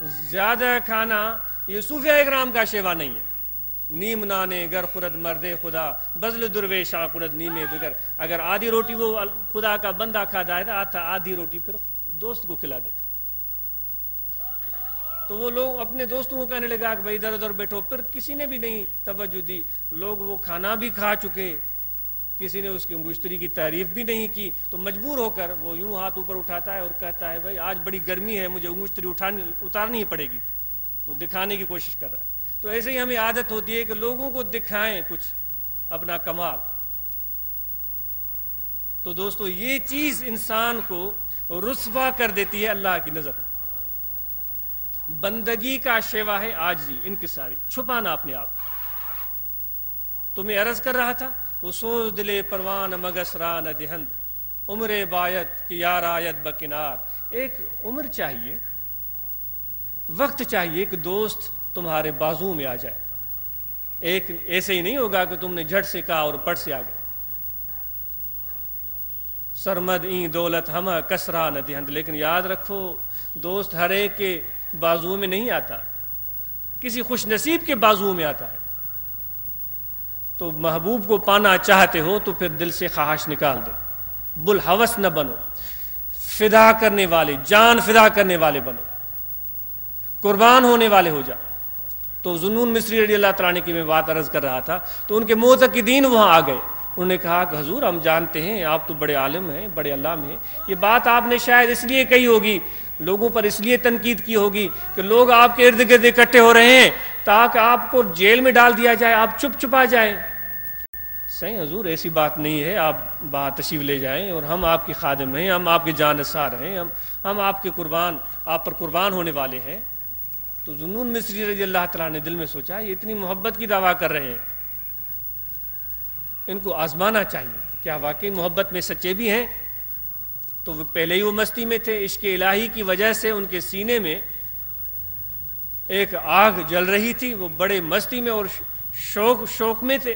زیادہ کھانا یہ صوفیاء اکرام کا شیوا نہیں ہے. نیم نانے گر خورد مرد خدا بزل درویشاں کند نیمے دگر. اگر آدھی روٹی وہ خدا کا بندہ کھاتا ہے آتا آدھی روٹی پھر دوست کو کھلا دیتا. تو وہ لوگ اپنے دوستوں کو کہنے لگا کہ بھائی ادھر ادھر بیٹھو. پھر کسی نے بھی نہیں توجہ دی. لوگ وہ کھانا بھی کھا چکے, کسی نے اس کی انگشتری کی تعریف بھی نہیں کی, تو مجبور ہو کر وہ یوں ہاتھ اوپر اٹھاتا ہے اور کہتا ہے بھائی آج بڑی گرمی ہے, مجھے انگشتری اتارنی ہی پڑے گی. تو دکھانے کی کوشش کر رہا ہے. تو ایسے ہی ہمیں عادت ہوتی ہے کہ لوگوں کو دکھائیں کچھ اپنا کمال. تو دوستو یہ چیز انسان کو رسوا کر دیتی ہے اللہ کی نظر میں. بندگی کا شیوا ہے عاجزی, انکساری, چھپانا اپنے آپ. تو میں عرض کر رہا تھا وہ سوز دلے پروان مگس را نہ دہند عمر بایت کی یار آیت بکنار. ایک عمر چاہیے, وقت چاہیے کہ دوست تمہارے بازو میں آ جائے. ایک ایسے ہی نہیں ہوگا کہ تم نے جھٹ سے کہا اور پٹ سے آ گئے. سرمد این دولت ہم کسرا نہ دہند. لیکن یاد رکھو دوست ہر ایک کے بازو میں نہیں آتا, کسی خوش نصیب کے بازو میں آتا ہے. تو محبوب کو پانا چاہتے ہو تو پھر دل سے خواہش نکال دو, بلحوث نہ بنو, فدا کرنے والے, جان فدا کرنے والے بنو, قربان ہونے والے ہو جا. تو ذوالنون مصری رضی اللہ تعالیٰ عنہ کی میں بات عرض کر رہا تھا, تو ان کے معتقدین وہاں آ گئے. انہوں نے کہا کہ حضور ہم جانتے ہیں آپ تو بڑے عالم ہیں, بڑے علامہ ہیں, یہ بات آپ نے شاید اس لیے کہی ہوگی, لوگوں پر اس لیے تنقید کی ہوگی کہ لوگ آپ کے ارد گرد اکٹھے ہو رہے ہیں تاکہ آپ کو جیل میں ڈال دیا جائے, آپ چپ چپا جائیں. صحیح حضور ایسی بات نہیں ہے, آپ باہر تشریف لے جائیں, اور ہم آپ کے خادم ہیں, ہم آپ کے جانثار ہیں, ہم آپ کے قربان, آپ پر قربان ہونے والے ہیں. تو ذوالنون مصری رضی اللہ تعالیٰ نے دل میں سوچا یہ اتنی محبت کی دعویٰ کر رہے ہیں, ان کو آزمانا چاہیے, کیا واقعی محبت میں سچے بھی ہیں. تو وہ پہلے ہی وہ مستی میں تھے, عشق الہی کی وجہ سے ان کے سینے میں ایک آگ جل رہی تھی, وہ بڑے مستی میں اور شوق میں تھے.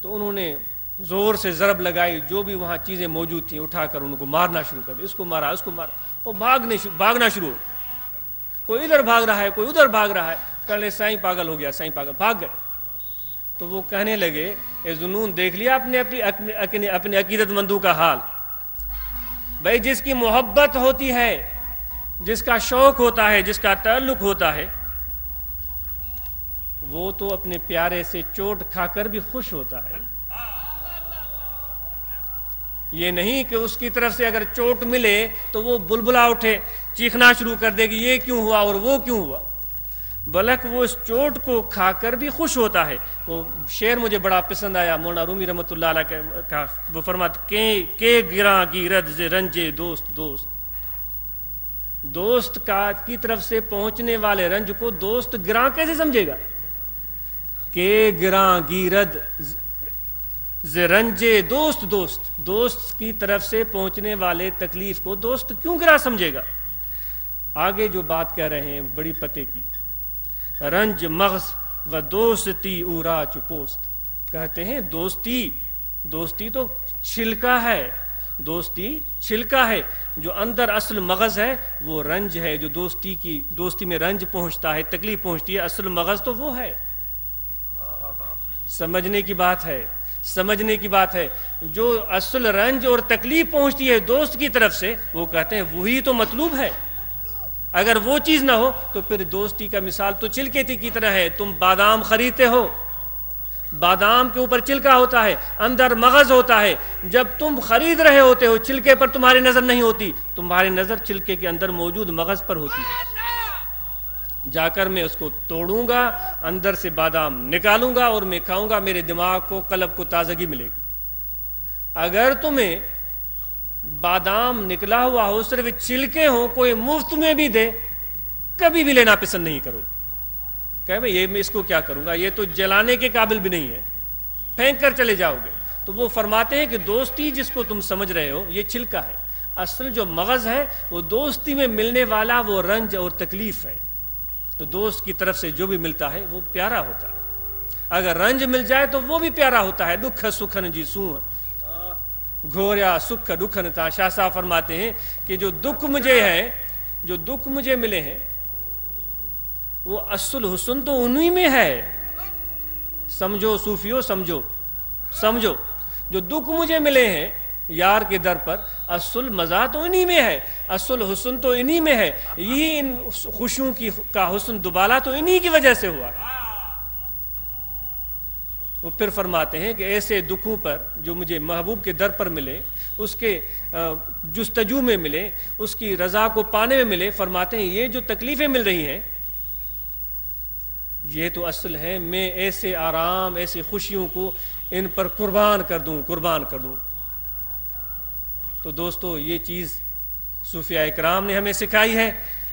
تو انہوں نے زور سے ضرب لگائی, جو بھی وہاں چیزیں موجود تھیں اٹھا کر ان کو مارنا شروع کر دیا. اس کو مارا, اس کو مارا, وہ بھاگنا شروع ہو. کوئی ادھر بھاگ رہا ہے, کوئی ادھر بھاگ رہا ہے. کہنے سائیں پاگل ہو گیا, سائیں پاگل, بھاگ گئے. تو وہ کہنے لگے اے ذوالنون دیکھ لیا اپنے عقیدت مندوں کا حال. بھائی جس کی محبت ہوتی ہے, جس کا شوق ہوتا ہے, جس کا تعلق ہوتا ہے, وہ تو اپنے پیارے سے چوٹ کھا کر بھی خوش ہوتا ہے. یہ نہیں کہ اس کی طرف سے اگر چوٹ ملے تو وہ بلبلا اٹھے, چیخنا شروع کر دے کہ یہ کیوں ہوا اور وہ کیوں ہوا, بلکہ وہ اس چوٹ کو کھا کر بھی خوش ہوتا ہے. وہ شعر مجھے بڑا پسند آیا, مولانا رومی رحمۃ اللہ علیہ کا, وہ فرماتے کہ گراں گیرد ز رنجے دوست دوست. دوست کی طرف سے پہنچنے والے رنج کو دوست گراں کیسے سمجھے گا؟ کہ گراں گیرد ز رنجے دوست دوست, دوست کی طرف سے پہنچنے والے تکلیف کو دوست کیوں گراں سمجھے گا؟ آگے جو بات کہہ رہے ہیں بڑی پتے کی, رنج مغز و دوستی اورا چپوست. کہتے ہیں دوستی تو چھلکا ہے, دوستی چھلکا ہے, جو اندر اصل مغز ہے وہ رنج ہے. جو دوستی میں رنج پہنچتا ہے, تکلیف پہنچتی ہے, اصل مغز تو وہ ہے. سمجھنے کی بات ہے, جو اصل رنج اور تکلیف پہنچتی ہے دوست کی طرف سے, وہ کہتے ہیں وہی تو مطلوب ہے. اگر وہ چیز نہ ہو تو پھر دوستی کا مثال تو چھلکے کی طرح ہے. تم بادام خریدتے ہو, بادام کے اوپر چھلکا ہوتا ہے, اندر مغز ہوتا ہے. جب تم خرید رہے ہوتے ہو چھلکے پر تمہاری نظر نہیں ہوتی, تمہاری نظر چھلکے کے اندر موجود مغز پر ہوتی ہے. جا کر میں اس کو توڑوں گا, اندر سے بادام نکالوں گا اور میں کھاؤں گا, میرے دماغ کو, قلب کو تازگی ملے گی. اگر تمہیں بادام نکلا ہوا ہو, صرف چھلکے ہوں, کوئی مفت میں بھی دے, کبھی بھی لینا پسند نہیں کرو. کہ بھئی یہ میں اس کو کیا کروں گا, یہ تو جلانے کے قابل بھی نہیں ہے, پھینک کر چلے جاؤ گے. تو وہ فرماتے ہیں کہ دوستی جس کو تم سمجھ رہے ہو یہ چھلکا ہے, اصل جو مغز ہے وہ دوستی میں ملنے والا وہ رنج اور تکلیف ہے. تو دوست کی طرف سے جو بھی ملتا ہے وہ پیارا ہوتا ہے. اگر رنج مل جائے تو وہ بھی پیارا ہوتا ہے. دکھ سکھن جی سوں گھوریا سکھ دکھن تا. شاہ صاحب فرماتے ہیں کہ جو دکھ مجھے ملے ہیں وہ اصل حسن تو انہی میں ہے. سمجھو صوفیو، سمجھو جو دکھ مجھے ملے ہیں یار کے در پر، اصل مزہ تو انہی میں ہے، اصل حسن تو انہی میں ہے. یہی ان خوشیوں کا حسن دوبالا تو انہی کی وجہ سے ہوا. وہ پھر فرماتے ہیں کہ ایسے دکھوں پر جو مجھے محبوب کے در پر ملے، اس کے جستجو میں ملے، اس کی رضا کو پانے میں ملے، فرماتے ہیں یہ جو تکلیفیں مل رہی ہیں یہ تو اصل ہے. میں ایسے آرام، ایسی خوشیوں کو ان پر قربان کر دوں. تو دوستو یہ چیز صوفیاء اکرام نے ہمیں سکھائی ہے.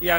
یا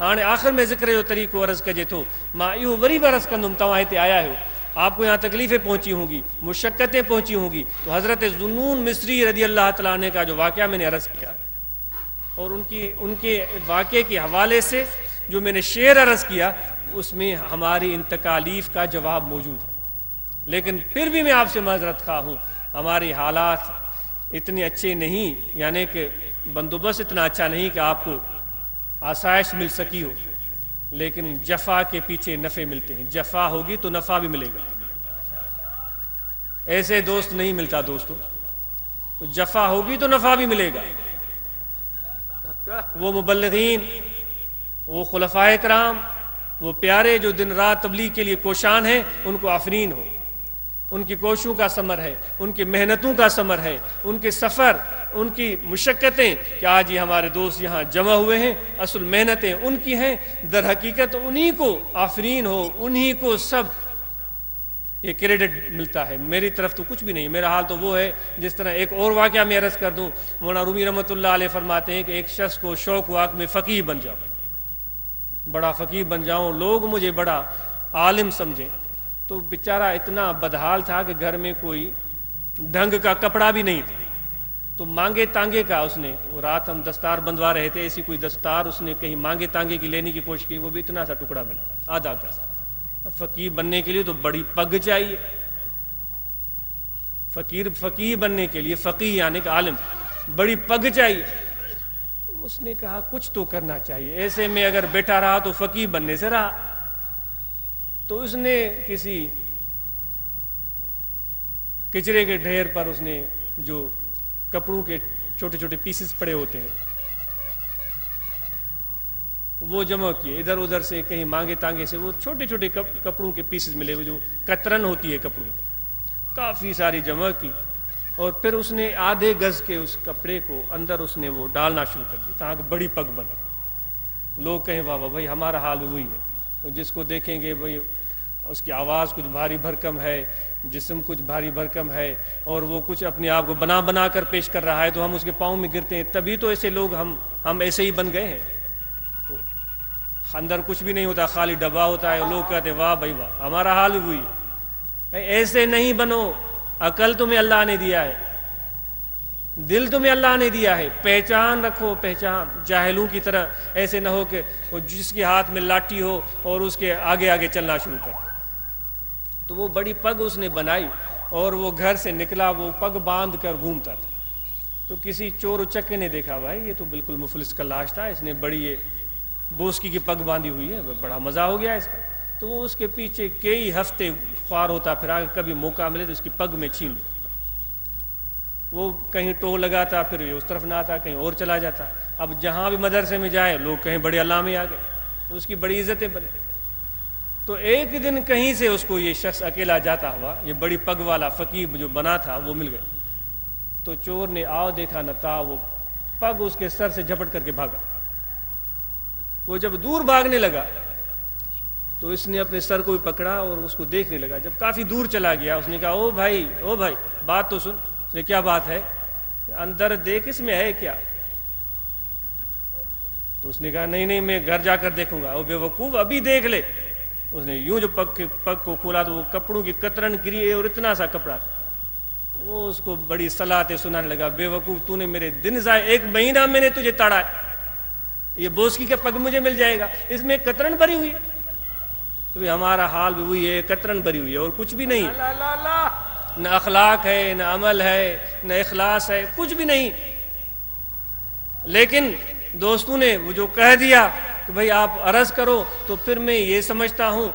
ہانے آخر میں ذکر جو طریقو عرض کجے تو ماں ایو وری برس کندم. تواں ہتے آیا ہو، آپ کو یہاں تکلیفیں پہنچی ہوں گی، مشقتیں پہنچی ہوں گی. تو حضرت ذوالنون مصری رضی اللہ تعالیٰ عنہ کا جو واقعہ میں نے عرض کیا، اور ان کے واقعے کے حوالے سے جو میں نے شعر عرض کیا، اس میں ہماری ان تکالیف کا جواب موجود ہے. لیکن پھر بھی میں آپ سے معذرت خواہ ہوں، ہماری حالات اتنے اچھے نہیں، یعنی کہ بندوبست اتنا اچھا نہیں کہ آپ کو آسائش مل سکی ہو. لیکن جفا کے پیچھے نفع ملتے ہیں. جفا ہوگی تو نفع بھی ملے گا. ایسے دوست نہیں ملتا دوستو. تو جفا ہوگی تو نفع بھی ملے گا. وہ مبلغین، وہ خلفائے کرام، وہ پیارے جو دن رات تبلیغ کے لیے کوشاں ہیں، ان کو آفرین ہو. ان کی کوششوں کا ثمر ہے، ان کی محنتوں کا ثمر ہے، ان کے سفر، ان کی مشقتیں کہ آج یہ ہمارے دوست یہاں جمع ہوئے ہیں، اصل محنتیں ان کی ہیں. در حقیقت انہی کو آفرین ہو، انہی کو سب یہ کریڈٹ ملتا ہے. میری طرف تو کچھ بھی نہیں. میرا حال تو وہ ہے جس طرح ایک اور واقعہ میں عرض کر دوں. مولانا رومی رحمۃ اللہ علیہ فرماتے ہیں کہ ایک شخص کو شوق ہوا کہ میں فقیہ بن جاؤں، بڑا فقیہ بن جاؤں، لوگ مجھے بڑا عالم سمجھیں. تو بیچارہ اتنا بدحال تھا کہ گھر میں کوئی ڈھنگ کا کپڑا بھی نہیں تھا. تو مانگے تانگے کا اس نے، رات ہم دستار بندوا رہے تھے، ایسی کوئی دستار اس نے کہیں مانگے تانگے کی لینے کی کوشش کی، وہ بھی اتنا سا ٹکڑا ملا، آدھا گز. فقیر بننے کے لیے تو بڑی پگ چاہیے. فقیر بننے کے لیے، فقیہ یعنی کہ عالم، بڑی پگ چاہیے. اس نے کہا کچھ تو کرنا چاہیے، ایسے میں اگر بیٹھا رہا تو فقیہ بننے سے رہا. تو اس نے کسی کچرے کے ڈھیر پر اس نے جو کپڑوں کے چھوٹے چھوٹے پیسز پڑے ہوتے ہیں وہ جمع کیے. ادھر ادھر سے کہیں مانگے تانگے سے وہ چھوٹے چھوٹے کپڑوں کے پیسز ملے، وہ جو کترن ہوتی ہے کپڑوں، کافی ساری جمع کی. اور پھر اس نے آدھے گز کے اس کپڑے کو اندر اس نے وہ ڈالنا شروع کر دیا تاکہ بڑی پگ بنے. لوگ کہیں واہ واہ بھائی ہمارا حال بھی وہی ہے. تو جس کو دیکھیں گے بھائی اس کی آواز کچھ بھاری بھرکم ہے، جسم کچھ بھاری بھرکم ہے، اور وہ کچھ اپنے آپ کو بنا کر پیش کر رہا ہے، تو ہم اس کے پاؤں میں گرتے ہیں. تبھی تو ایسے لوگ ہم ایسے ہی بن گئے ہیں. اندر کچھ بھی نہیں ہوتا، خالی ڈبہ ہوتا ہے. لوگ کہتے ہیں واہ بھائی واہ ہمارا حال بھی وہی ہے. ایسے نہیں بنو. عقل تمہیں اللہ نے دیا ہے، دل تمہیں اللہ نے دیا ہے، پہچان رکھو، پہچان. جاہلوں کی طرح ایسے نہ ہو کہ وہ جس کے ہاتھ میں لاٹھی ہو اور اس کے آگے آگے چلنا شروع کر. تو وہ بڑی پگ اس نے بنائی اور وہ گھر سے نکلا، وہ پگ باندھ کر گھومتا تھا. تو کسی چور اچکے نے دیکھا بھائی یہ تو بالکل مفلس کا لاش تھا، اس نے بڑی یہ بوسکی کی پگ باندھی ہوئی ہے، بڑا مزہ ہو گیا اس کا. تو وہ اس کے پیچھے کئی ہفتے خوار ہوتا پھرا، کبھی موقع ملے تو اس کی پگ میں چھین لو. وہ کہیں ٹو لگاتا، پھر اس طرف نہ آتا، کہیں اور چلا جاتا. اب جہاں بھی مدرسے میں جائے لوگ کہیں بڑے علامے آ گئے، اس کی بڑی عزتیں بنی. تو ایک دن کہیں سے اس کو یہ شخص اکیلا جاتا ہوا، یہ بڑی پگ والا فقیر جو بنا تھا وہ مل گئے. تو چور نے آؤ دیکھا نہ تھا، وہ پگ اس کے سر سے جھپٹ کر کے بھاگا. وہ جب دور بھاگنے لگا تو اس نے اپنے سر کو بھی پکڑا اور اس کو دیکھنے لگا. جب کافی دور چلا گیا اس نے کہا او بھائی بات تو سن. اس نے کیا بات ہے؟ اندر دیکھ اس میں ہے کیا؟ تو اس نے کہا نہیں میں گھر جا کر دیکھوں گا. او بے وقوف ابھی دیکھ لے. اس نے یوں جو پگ کو کھولا تو وہ کپڑوں کی کترن گری اور اتنا سا کپڑا تھا. وہ اس کو بڑی صلاحیں سنانے لگا، بے وقوف تو نے میرے دن ضائع، 1 مہینہ میں نے تجھے تاڑا ہے، یہ بوسکی کا پگ مجھے مل جائے گا، اس میں کترن بھری ہوئی ہے. تو ہمارا حال بھی وہی ہے، کترن بھری ہوئی ہے اور کچھ بھی نہیں ہے. نہ اخلاق ہے، نہ عمل ہے، نہ اخلاص ہے، کچھ بھی نہیں. لیکن دوستوں نے وہ جو کہہ دیا کہ بھئی آپ عرض کرو، تو پھر میں یہ سمجھتا ہوں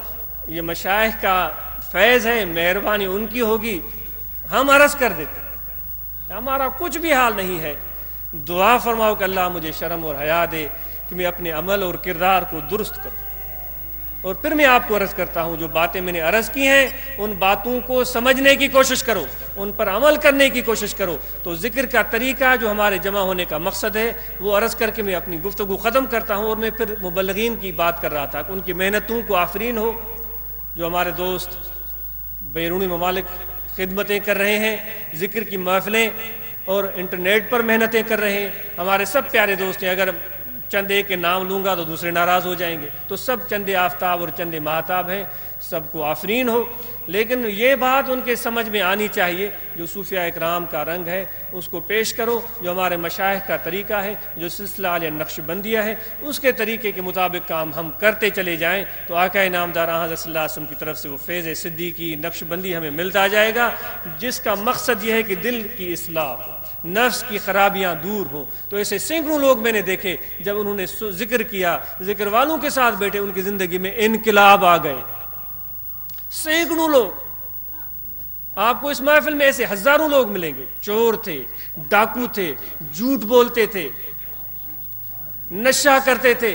یہ مشائخ کا فیض ہے، مہربانی ان کی ہوگی، ہم عرض کر دیتے ہیں، ہمارا کچھ بھی حال نہیں ہے۔ دعا فرماؤ کہ اللہ مجھے شرم اور حیا دے کہ میں اپنے عمل اور کردار کو درست کروں، اور پھر میں آپ کو عرض کرتا ہوں جو باتیں میں نے عرض کی ہیں ان باتوں کو سمجھنے کی کوشش کرو، ان پر عمل کرنے کی کوشش کرو۔ تو ذکر کا طریقہ جو ہمارے جمع ہونے کا مقصد ہے وہ عرض کر کے میں اپنی گفتگو ختم کرتا ہوں، اور میں پھر مبلغین کی بات کر رہا تھا کہ ان کی محنتوں کو آفرین ہو، جو ہمارے دوست بیرونی ممالک خدمتیں کر رہے ہیں، ذکر کی محفلیں اور انٹرنیٹ پر محنتیں کر رہے ہیں، ہمارے سب پیارے دوست ہیں۔ اگر چند ایک کے نام لوں گا تو دوسرے ناراض ہو جائیں گے، تو سب چند آفتاب اور چند مہتاب ہیں، سب کو آفرین ہو۔ لیکن یہ بات ان کے سمجھ میں آنی چاہیے جو صوفیہ اکرام کا رنگ ہے اس کو پیش کرو، جو ہمارے مشائخ کا طریقہ ہے، جو سلسلہ عالیہ نقش بندیہ ہے، اس کے طریقے کے مطابق کام ہم کرتے چلے جائیں تو آقا انعامدار حضرت صلی اللہ علیہ وسلم کی طرف سے وہ فیض صدیقی نقش بندی ہمیں ملتا جائے گا، جس کا مقصد یہ ہے کہ دل کی اصلاح ہو، نفس کی خرابیاں دور ہوں۔ تو ایسے سینکڑوں لوگ میں نے دیکھے جب انہوں نے ذکر کیا، ذکر والوں کے ساتھ بیٹھے، ان کی زندگی میں انقلاب آ گئے۔ سینکڑوں لوگ، آپ کو اس محفل میں ایسے ہزاروں لوگ ملیں گے، چور تھے، ڈاکو تھے، جھوٹ بولتے تھے، نشہ کرتے تھے،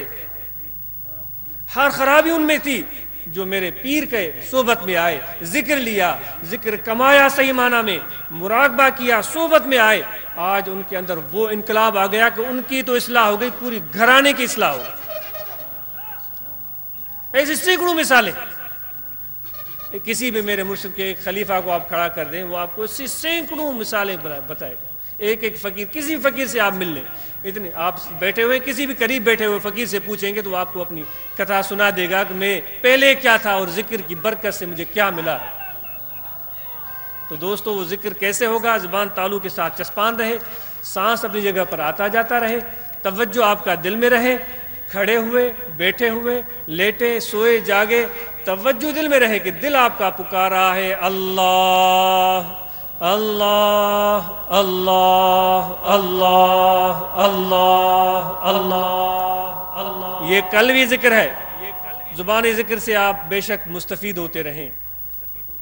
ہر خرابی ان میں تھی، جو میرے پیر کے صحبت میں آئے، ذکر لیا، ذکر کمایا، صحیح معنی میں مراقبہ کیا، صحبت میں آئے، آج ان کے اندر وہ انقلاب آ گیا کہ ان کی تو اصلاح ہو گئی، پوری گھرانے کی اصلاح ہو گئی۔ ایسی سینکڑوں مثالیں، کسی بھی میرے مرشد کے ایک خلیفہ کو آپ کھڑا کر دیں، وہ آپ کو اسی سینکڑوں مثالیں بتائے گا۔ ایک ایک فقیر، کسی فقیر سے آپ مل لیں، اتنے آپ بیٹھے ہوئے کسی بھی قریب بیٹھے ہوئے فقیر سے پوچھیں گے تو آپ کو اپنی کتھا سنا دے گا کہ میں پہلے کیا تھا اور ذکر کی برکت سے مجھے کیا ملا ہے۔ تو دوستو وہ ذکر کیسے ہوگا؟ زبان تالو کے ساتھ چسپان رہے، سانس اپنی جگہ پر آتا جاتا رہے، توجہ آپ کا دل میں رہے، کھڑے ہوئے، بیٹھے ہوئے، لیٹے، سوئے، جاگے، توجہ دل میں رہے کہ دل آپ کا پکارا ہے اللہ اللہ اللہ اللہ اللہ اللہ اللہ۔ یہ قلبی ذکر ہے، زبانی ذکر سے آپ بے شک مستفید ہوتے رہیں،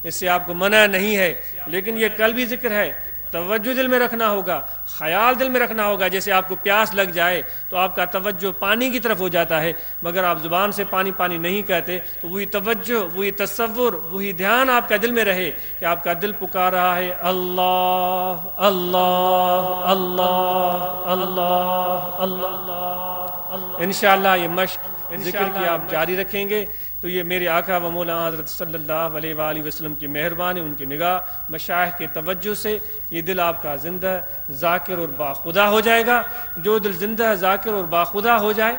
اس سے آپ کو منع نہیں ہے، لیکن یہ قلبی ذکر ہے، توجہ دل میں رکھنا ہوگا، خیال دل میں رکھنا ہوگا۔ جیسے آپ کو پیاس لگ جائے تو آپ کا توجہ پانی کی طرف ہو جاتا ہے، مگر آپ زبان سے پانی پانی نہیں کہتے، تو وہی توجہ، وہی تصور، وہی دھیان آپ کا دل میں رہے کہ آپ کا دل پکار رہا ہے اللہ اللہ اللہ اللہ اللہ۔ انشاءاللہ یہ مشق ذکر کی آپ جاری رکھیں گے تو یہ میرے آقا و مولا حضرت صلی اللہ علیہ وآلہ وسلم کی مہربانی، ان کی نگاہ، مشائخ کے توجہ سے یہ دل آپ کا زندہ، ذاکر اور باخدا ہو جائے گا۔ جو دل زندہ، ذاکر اور باخدا ہو جائے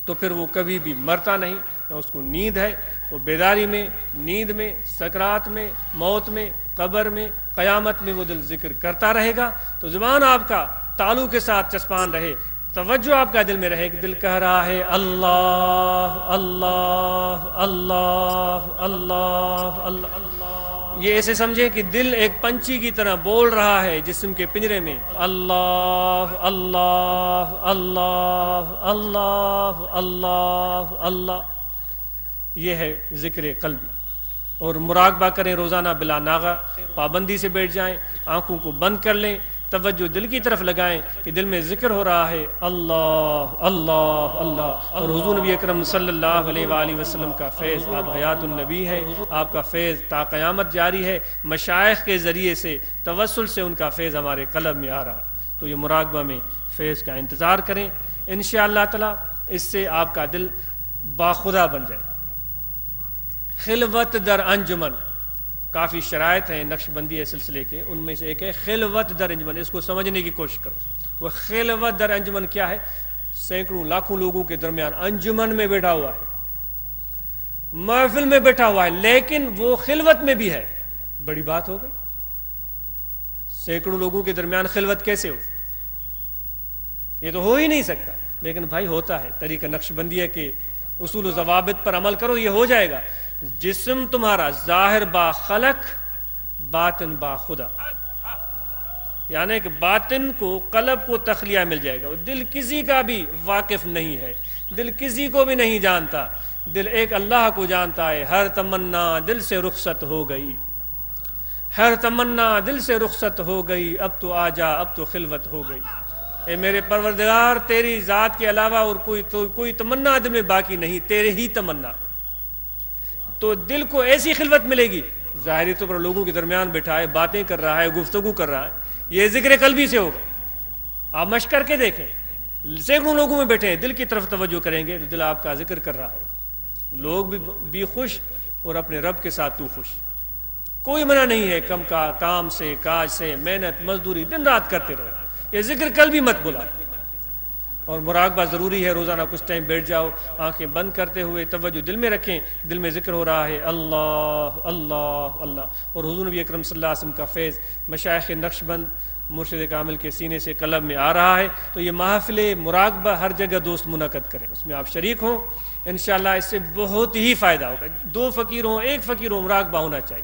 تو پھر وہ کبھی بھی مرتا نہیں، نہ اس کو نیند ہے، وہ بیداری میں، نیند میں، سکرات میں، موت میں، قبر میں، قیامت میں وہ دل ذکر کرتا رہے گا۔ تو زبان آپ کا تالو کے ساتھ چسپان رہے، توجہ آپ کا دل میں رہے کہ دل کہہ رہا ہے اللہ اللہ اللہ اللہ اللہ۔ یہ ایسے سمجھیں کہ دل ایک پنچھی کی طرح بول رہا ہے جسم کے پنجرے میں، اللہ اللہ اللہ اللہ اللہ اللہ۔ یہ ہے ذکر قلبی، اور مراقبہ کریں روزانہ بلا ناغہ، پابندی سے بیٹھ جائیں، آنکھوں کو بند کر لیں، توجہ دل کی طرف لگائیں کہ دل میں ذکر ہو رہا ہے اللہ اللہ اللہ۔ اور حضور نبی اکرم صلی اللہ علیہ وآلہ وسلم کا فیض، آپ حیات النبی ہے، آپ کا فیض تا قیامت جاری ہے، مشائخ کے ذریعے سے توسل سے ان کا فیض ہمارے قلب میں آ رہا ہے۔ تو یہ مراقبہ میں فیض کا انتظار کریں، انشاءاللہ تعالی اس سے آپ کا دل باخدا بن جائے۔ خلوت در انجمن، کافی شرائط ہیں نقش بندی سلسلے کے، ان میں سے ایک ہے خلوت در انجمن۔ اس کو سمجھنے کی کوشش کرو، وہ خلوت در انجمن کیا ہے؟ سینکڑوں لاکھوں لوگوں کے درمیان انجمن میں بیٹھا ہوا ہے، محفل میں بیٹھا ہوا ہے، لیکن وہ خلوت میں بھی ہے۔ بڑی بات ہو گئی، سینکڑوں لوگوں کے درمیان خلوت کیسے ہو؟ یہ تو ہو ہی نہیں سکتا، لیکن بھائی ہوتا ہے۔ طریقہ نقش بندیہ کے اصول و ضوابط پر عمل کرو، یہ ہو جائے گا۔ جسم تمہارا ظاہر با خلق، باطن با خدا، یعنی کہ باطن کو، قلب کو تخلیہ مل جائے گا. دل کسی کا بھی واقف نہیں ہے، دل کسی کو بھی نہیں جانتا، دل ایک اللہ کو جانتا ہے. ہر تمنا دل سے رخصت ہو گئی، ہر تمنا دل سے رخصت ہو گئی، اب تو آ جا اب تو خلوت ہو گئی. اے میرے پروردگار، تیری ذات کے علاوہ اور کوئی تمنا دل میں باقی نہیں، تیرے ہی تمنا. تو دل کو ایسی خلوت ملے گی. ظاہری طور پر لوگوں کے درمیان بیٹھا ہے، باتیں کر رہا ہے، گفتگو کر رہا ہے، یہ ذکر قلبی سے ہوگا. آپ مشق کر کے دیکھیں، سینکڑوں لوگوں میں بیٹھے ہیں، دل کی طرف توجہ کریں گے تو دل آپ کا ذکر کر رہا ہوگا. لوگ بھی خوش اور اپنے رب کے ساتھ تو خوش. کوئی منع نہیں ہے کم کا کام سے، کاج سے، محنت مزدوری دن رات کرتے رہو، یہ ذکر قلبی مت بلا. اور مراقبہ ضروری ہے، روزانہ کچھ ٹائم بیٹھ جاؤ، آنکھیں بند کرتے ہوئے توجہ دل میں رکھیں، دل میں ذکر ہو رہا ہے اللہ اللہ اللہ. اور حضور نبی اکرم صلی اللہ علیہ وسلم کا فیض مشائخ نقش بند مرشد کامل کے سینے سے قلب میں آ رہا ہے. تو یہ محافل مراقبہ ہر جگہ دوست منعقد کریں، اس میں آپ شریک ہوں، انشاءاللہ اس سے بہت ہی فائدہ ہوگا. 2 فقیر ہوں، 1 فقیر ہوں، مراقبہ ہونا چاہیے.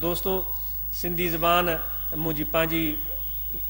دوستو سندھی زبان منهنجي پنهنجي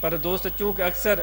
پر دوست چونکہ اکثر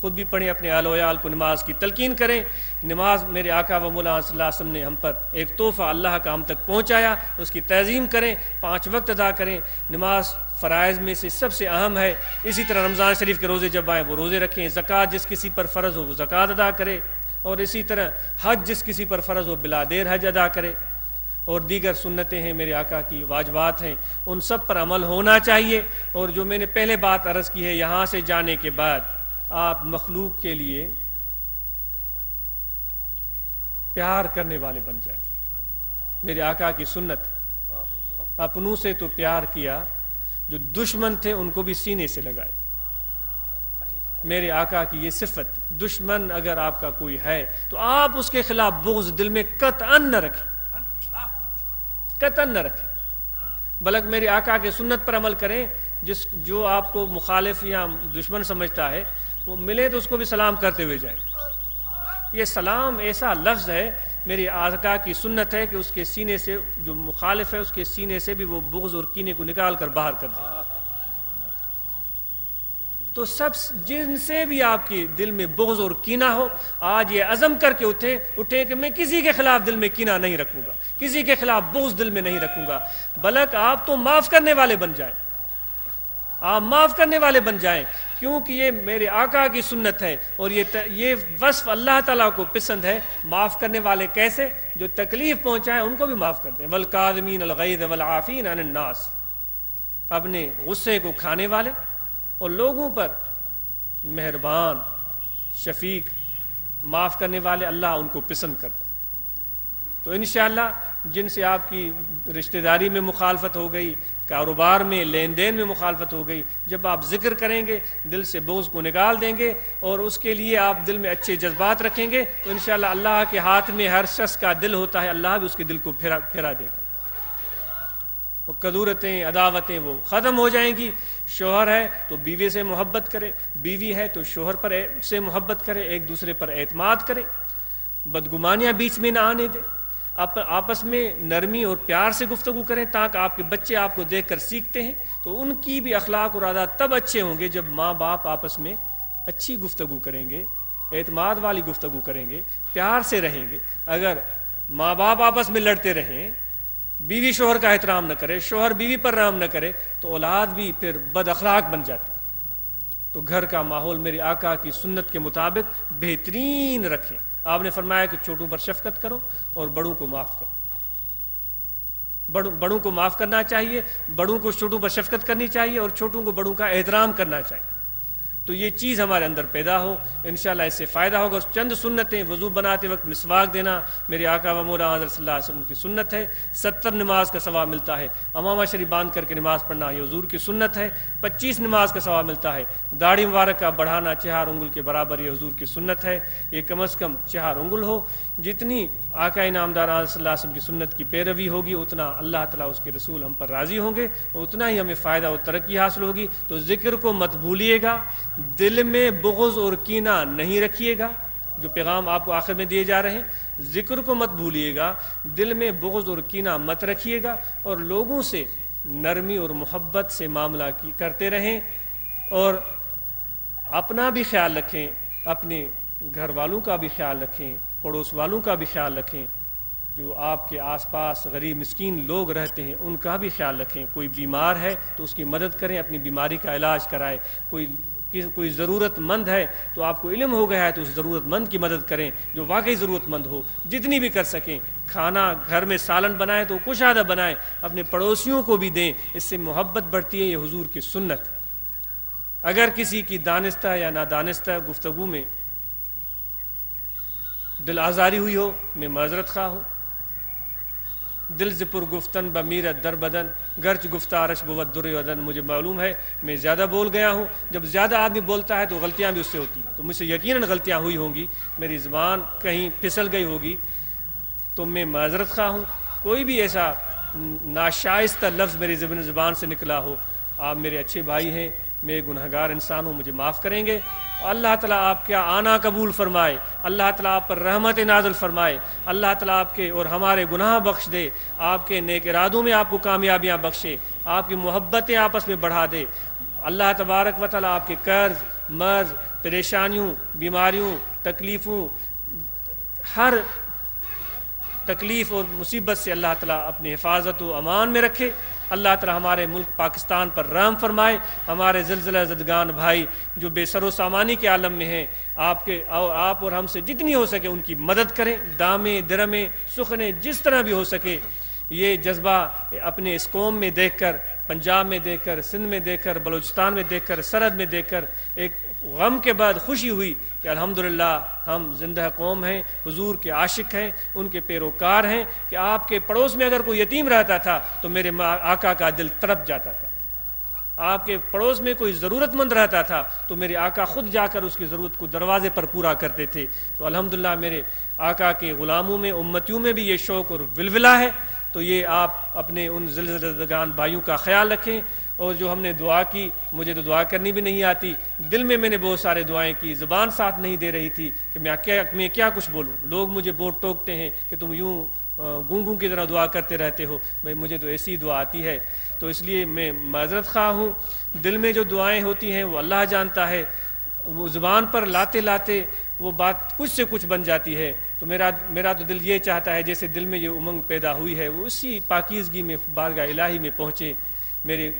خود بھی پڑھیں، اپنے اہل و عیال کو نماز کی تلقین کریں. نماز میرے آقا و مولا صلی اللہ علیہ وسلم نے ہم پر ایک تحفہ اللہ کا ہم تک پہنچایا، اس کی تعظیم کریں، 5 وقت ادا کریں. نماز فرائض میں سے سب سے اہم ہے. اسی طرح رمضان شریف کے روزے جب آئیں وہ روزے رکھیں. زکوٰۃ جس کسی پر فرض ہو وہ زکوٰۃ ادا کرے. اور اسی طرح حج جس کسی پر فرض ہو بلا دیر حج ادا کرے. اور دیگر سنتیں ہیں میرے آقا کی، واجبات ہیں، ان سب پر عمل ہونا چاہیے. اور جو میں نے پہلے بات عرض کی ہے، یہاں سے جانے کے بعد آپ مخلوق کے لیے پیار کرنے والے بن جائیں. میرے آقا کی سنت، اپنوں سے تو پیار کیا، جو دشمن تھے ان کو بھی سینے سے لگائے. میرے آقا کی یہ صفت، دشمن اگر آپ کا کوئی ہے تو آپ اس کے خلاف بغض دل میں قطعاً نہ رکھیں، قطعاً نہ رکھیں، بلکہ میرے آقا کے سنت پر عمل کریں. جو آپ کو مخالف یا دشمن سمجھتا ہے وہ ملے تو اس کو بھی سلام کرتے ہوئے جائیں. یہ سلام ایسا لفظ ہے، میری آقا کی سنت ہے کہ اس کے سینے سے، جو مخالف ہے اس کے سینے سے بھی وہ بغض اور کینے کو نکال کر باہر کر دیں. تو سب جن سے بھی آپ کی دل میں بغض اور کینہ ہو، آج یہ عزم کر کے اٹھیں کہ میں کسی کے خلاف دل میں کینہ نہیں رکھوں گا، کسی کے خلاف بغض دل میں نہیں رکھوں گا، بلکہ آپ تو معاف کرنے والے بن جائیں. آپ معاف کرنے والے بن جائیں، کیونکہ یہ میرے آقا کی سنت ہے. اور یہ وصف اللہ تعالیٰ کو پسند ہے. معاف کرنے والے کیسے؟ جو تکلیف پہنچائیں ان کو بھی معاف کر دیں. والکاظمین الغیظ والعافین عن الناس، اپنے غصے کو کھانے والے اور لوگوں پر مہربان، شفیق، معاف کرنے والے، اللہ ان کو پسند کرتا. تو انشاءاللہ جن سے آپ کی رشتہ داری میں مخالفت ہو گئی، کاروبار میں، لین دین میں مخالفت ہو گئی، جب آپ ذکر کریں گے دل سے بغض کو نکال دیں گے اور اس کے لیے آپ دل میں اچھے جذبات رکھیں گے تو انشاءاللہ اللہ کے ہاتھ میں ہر شخص کا دل ہوتا ہے، اللہ بھی اس کے دل کو پھرا دے گا. وہ کدورتیں، عداوتیں وہ ختم ہو جائیں گی. شوہر ہے تو بیوی سے محبت کرے، بیوی ہے تو شوہر پر سے محبت کرے، ایک دوسرے پر اعتماد کرے، بدگمانیاں بیچ میں نہ آنے دے، آپس میں نرمی اور پیار سے گفتگو کریں تاکہ آپ کے بچے آپ کو دیکھ کر سیکھتے ہیں. تو ان کی بھی اخلاق اور عادات تب اچھے ہوں گے جب ماں باپ آپس میں اچھی گفتگو کریں گے، اعتماد والی گفتگو کریں گے، پیار سے رہیں گے. اگر ماں باپ آپس میں لڑتے رہیں، بیوی شوہر کا احترام نہ کرے، شوہر بیوی پر رحم نہ کرے، تو اولاد بھی پھر بد اخلاق بن جاتی. تو گھر کا ماحول میرے آقا کی سنت کے مطابق بہترین رکھیں. آپ نے فرمایا کہ چھوٹوں پر شفقت کرو اور بڑوں کو معاف کرو. بڑوں کو معاف کرنا چاہیے، بڑوں کو چھوٹوں پر شفقت کرنی چاہیے اور چھوٹوں کو بڑوں کا احترام کرنا چاہیے. تو یہ چیز ہمارے اندر پیدا ہو، انشاءاللہ اس سے فائدہ ہوگا۔ چند سنتیں، وضو بناتے وقت مسواک دینا میرے آقا و مولا حضرت صلی اللہ علیہ وسلم کی سنت ہے، 70 نماز کا ثواب ملتا ہے۔ امامہ شریف باندھ کر کے نماز پڑھنا یہ حضور کی سنت ہے، 25 نماز کا ثواب ملتا ہے۔ داڑھی مبارک کا بڑھانا 4 انگل کے برابر یہ حضور کی سنت ہے، یہ کم از کم 4 انگل ہو۔ جتنی آقا انعامدار حضرت صلی اللہ علیہ وسلم کی سنت کی پیروی ہوگی اتنا اللہ تعالیٰ اس کے رسول ہم پر راضی ہوں گے، اتنا ہی ہمیں فائدہ اور ترقی حاصل ہوگی۔ تو ذکر کو مت بھولیے گا، دل میں بغض اور کینہ نہیں رکھیے گا، جو پیغام آپ کو آخر میں دیے جا رہے ہیں، ذکر کو مت بھولیے گا، دل میں بغض اور کینہ مت رکھیے گا، اور لوگوں سے نرمی اور محبت سے معاملہ کرتے رہیں، اور اپنا بھی خیال رکھیں، اپنے گھر والوں کا بھی خیال رکھیں، پڑوس والوں کا بھی خیال رکھیں، جو آپ کے آس پاس غریب مسکین لوگ رہتے ہیں ان کا بھی خیال رکھیں۔ کوئی بیمار ہے تو اس کی مدد کریں، اپنی بیماری کا علاج کرائے۔ کوئی ضرورت مند ہے تو آپ کو علم ہو گیا ہے تو اس ضرورت مند کی مدد کریں جو واقعی ضرورت مند ہو، جتنی بھی کر سکیں۔ کھانا گھر میں سالن بنائیں تو کشادہ بنائیں، اپنے پڑوسیوں کو بھی دیں، اس سے محبت بڑھتی ہے، یہ حضور کی سنت ہے۔ اگر کسی کی دانستہ یا نادانستہ گفتگو میں دل آزاری ہوئی ہو، میں معذرت خواہ ہوں۔ دل زپر گفتن بمیرت در بدن گرچ گفتارش بود در ودن، مجھے معلوم ہے میں زیادہ بول گیا ہوں۔ جب زیادہ آدمی بولتا ہے تو غلطیاں بھی اس سے ہوتی ہیں، تو مجھ سے یقیناً غلطیاں ہوئی ہوں گی، میری زبان کہیں پھسل گئی ہوگی تو میں معذرت خواہ ہوں۔ کوئی بھی ایسا ناشائستہ لفظ میری زبان سے نکلا ہو، آپ میرے اچھے بھائی ہیں، میں گنہگار انسان ہوں، مجھے معاف کریں گے۔ اللہ تعالیٰ آپ کا آنا قبول فرمائے، اللہ تعالیٰ آپ پر رحمت نازل فرمائے، اللہ تعالیٰ آپ کے اور ہمارے گناہ بخش دے، آپ کے نیک ارادوں میں آپ کو کامیابیاں بخشے، آپ کی محبتیں آپس میں بڑھا دے۔ اللہ تبارک و تعالیٰ آپ کے قرض، مرض، پریشانیوں، بیماریوں، تکلیفوں، ہر تکلیف اور مصیبت سے اللہ تعالیٰ اپنی حفاظت و امان میں رکھے۔ اللہ تعالیٰ ہمارے ملک پاکستان پر رحم فرمائے، ہمارے زلزلہ زدگان بھائی جو بے سر و سامانی کے عالم میں ہیں، آپ اور ہم سے جتنی ہو سکے ان کی مدد کریں، دامیں درمیں سخنیں جس طرح بھی ہو سکے۔ یہ جذبہ اپنے اس قوم میں دیکھ کر، پنجاب میں دیکھ کر، سندھ میں دیکھ کر، بلوچستان میں دیکھ کر، سرحد میں دیکھ کر ایک غم کے بعد خوشی ہوئی کہ الحمدللہ ہم زندہ قوم ہیں، حضور کے عاشق ہیں، ان کے پیروکار ہیں، کہ آپ کے پڑوس میں اگر کوئی یتیم رہتا تھا تو میرے آقا کا دل تڑپ جاتا تھا، آپ کے پڑوس میں کوئی ضرورت مند رہتا تھا تو میرے آقا خود جا کر اس کی ضرورت کو دروازے پر پورا کرتے تھے۔ تو الحمدللہ میرے آقا کے غلاموں میں، امتیوں میں بھی یہ شوق اور ولولہ ہے۔ تو یہ آپ اپنے ان زلزلہ زدگان بھائیوں کا خیال رکھیں۔ اور جو ہم نے دعا کی، مجھے تو دعا کرنی بھی نہیں آتی، دل میں نے بہت سارے دعائیں کی، زبان ساتھ نہیں دے رہی تھی کہ میں کیا کچھ بولوں۔ لوگ مجھے بہت ٹوکتے ہیں کہ تم یوں گونگوں کی طرح دعا کرتے رہتے ہو، بھائی مجھے تو ایسی دعا آتی ہے۔ تو اس لیے میں معذرت خواہ ہوں، دل میں جو دعائیں ہوتی ہیں وہ اللہ جانتا ہے، وہ زبان پر لاتے لاتے وہ بات کچھ سے کچھ بن جاتی ہے۔ تو میرا تو دل یہ چاہتا ہے جیسے دل میں یہ امنگ پیدا ہوئی ہے وہ اسی پاکیزگی میں بارگاہ الہی میں پہنچے، میرے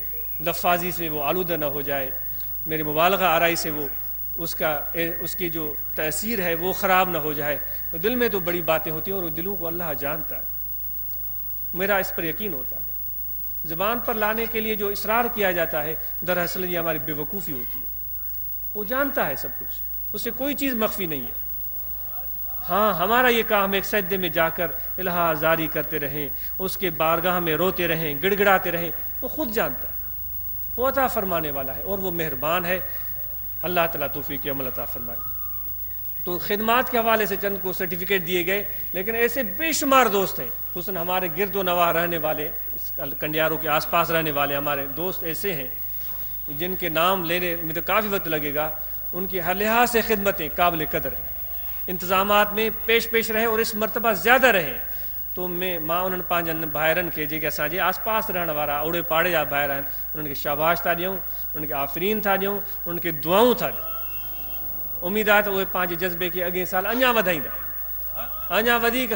لفاظی سے وہ آلودہ نہ ہو جائے، میرے مبالغہ آرائی سے وہ اس کی جو تاثیر ہے وہ خراب نہ ہو جائے۔ تو دل میں تو بڑی باتیں ہوتی ہیں اور وہ دلوں کو اللہ جانتا ہے، میرا اس پر یقین ہوتا ہے۔ زبان پر لانے کے لیے جو اصرار کیا جاتا ہے دراصل یہ ہماری بے وقوفی ہوتی ہے، وہ جانتا ہے سب کچھ، اس سے کوئی چیز مخفی نہیں ہے۔ ہاں ہمارا یہ کام ایک سجدے میں جا کر الہا زاری کرتے رہیں، اس کے بارگاہ میں روتے رہیں، گڑ گڑاتے رہیں، وہ خود جانتا ہے، وہ عطا فرمانے والا ہے اور وہ مہربان ہے۔ اللہ تعالیٰ توفیق عمل عطا فرمائے۔ تو خدمات کے حوالے سے چند کو سرٹیفکیٹ دیے گئے، لیکن ایسے بے شمار دوست ہیں، خصوصاً ہمارے گرد و نواح رہنے والے، کنڈیاروں کے آس پاس رہنے والے ہمارے دوست ایسے ہیں جن کے نام لینے میں تو کافی وقت لگے گا، ان کی ہر لحاظ سے خدمتیں قابل قدر ہیں، انتظامات میں پیش رہے اور اس مرتبہ زیادہ رہیں۔ تو میں ماں انہوں پانچ بھائرن کے جی کہ سانجے آس پاس رہنے والا اوڑے پاڑے جا بھائر ہیں، انہوں کے شاباش تھا ڈیوں، ان کے آفرین تھا ڈیوں، ان کے دعاؤں تھا ڈیوں۔ امید ہے تو وہ پانچ جذبے کے اگے سال اñا وڌائيندا، اñا وڌيڪ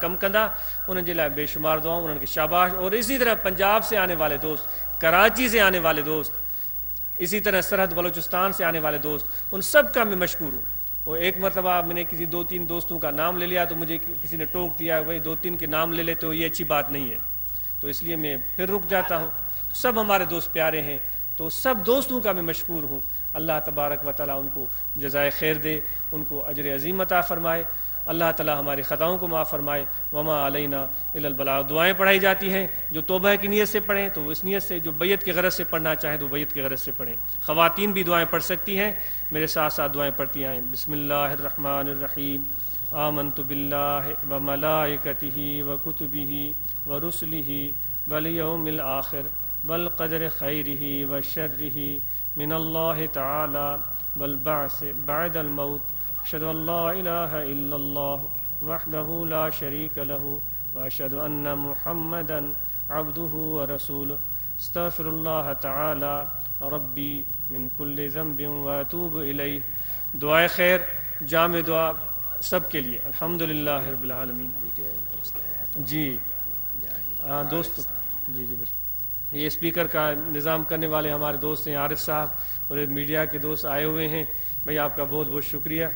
کم کندا، ان کے لیے بے شمار دعاؤں، ان کے شاباش۔ اور اسی طرح پنجاب سے آنے والے دوست، کراچی سے آنے والے دوست، اسی طرح سرحد بلوچستان سے آنے والے دوست، ان سب کا میں مشکور ہوں۔ وہ ایک مرتبہ میں نے کسی 2-3 دوستوں کا نام لے لیا تو مجھے کسی نے ٹوک دیا، بھائی 2-3 کے نام لے لیتے ہو، یہ اچھی بات نہیں ہے، تو اس لیے میں پھر رک جاتا ہوں۔ سب ہمارے دوست پیارے ہیں، تو سب دوستوں کا میں مشکور ہوں. اللہ تبارک و تعالیٰ ان کو جزائے خیر دے، ان کو اجر عظیم عطا فرمائے. اللہ تعالیٰ ہماری خطاؤں کو معاف فرمائے. وما علینا الا البلاغ. دعائیں پڑھائی جاتی ہیں، جو توبہ کی نیت سے پڑھیں تو اس نیت سے، جو بیعت کی غرض سے پڑھنا چاہیں تو بیعت کی غرض سے پڑھیں. خواتین بھی دعائیں پڑھ سکتی ہیں، میرے ساتھ ساتھ دعائیں پڑھتی آئیں. بسم اللہ الرحمن الرحیم. آمنت باللہ وملائکتہ وکتبہ ورسلہ والیوم الآخر والقدر خیرہ وشرہ من اللہ تعالی والبعث بعد الموت. اشہد ان لا الہ الا اللہ وحدہ لا شریک لہ واشہد ان محمدا عبدہ ورسولہ. استغفر اللہ تعالی ربی من کل ذنب واتوب الیہ. دعائے خیر جامع دعا سب کے لیے. الحمدللہ رب العالمین. جی ہاں دوست، جی یہ اسپیکر کا نظام کرنے والے ہمارے دوست ہیں عارف صاحب، اور میڈیا کے دوست آئے ہوئے ہیں. بھائی آپ کا بہت بہت شکریہ.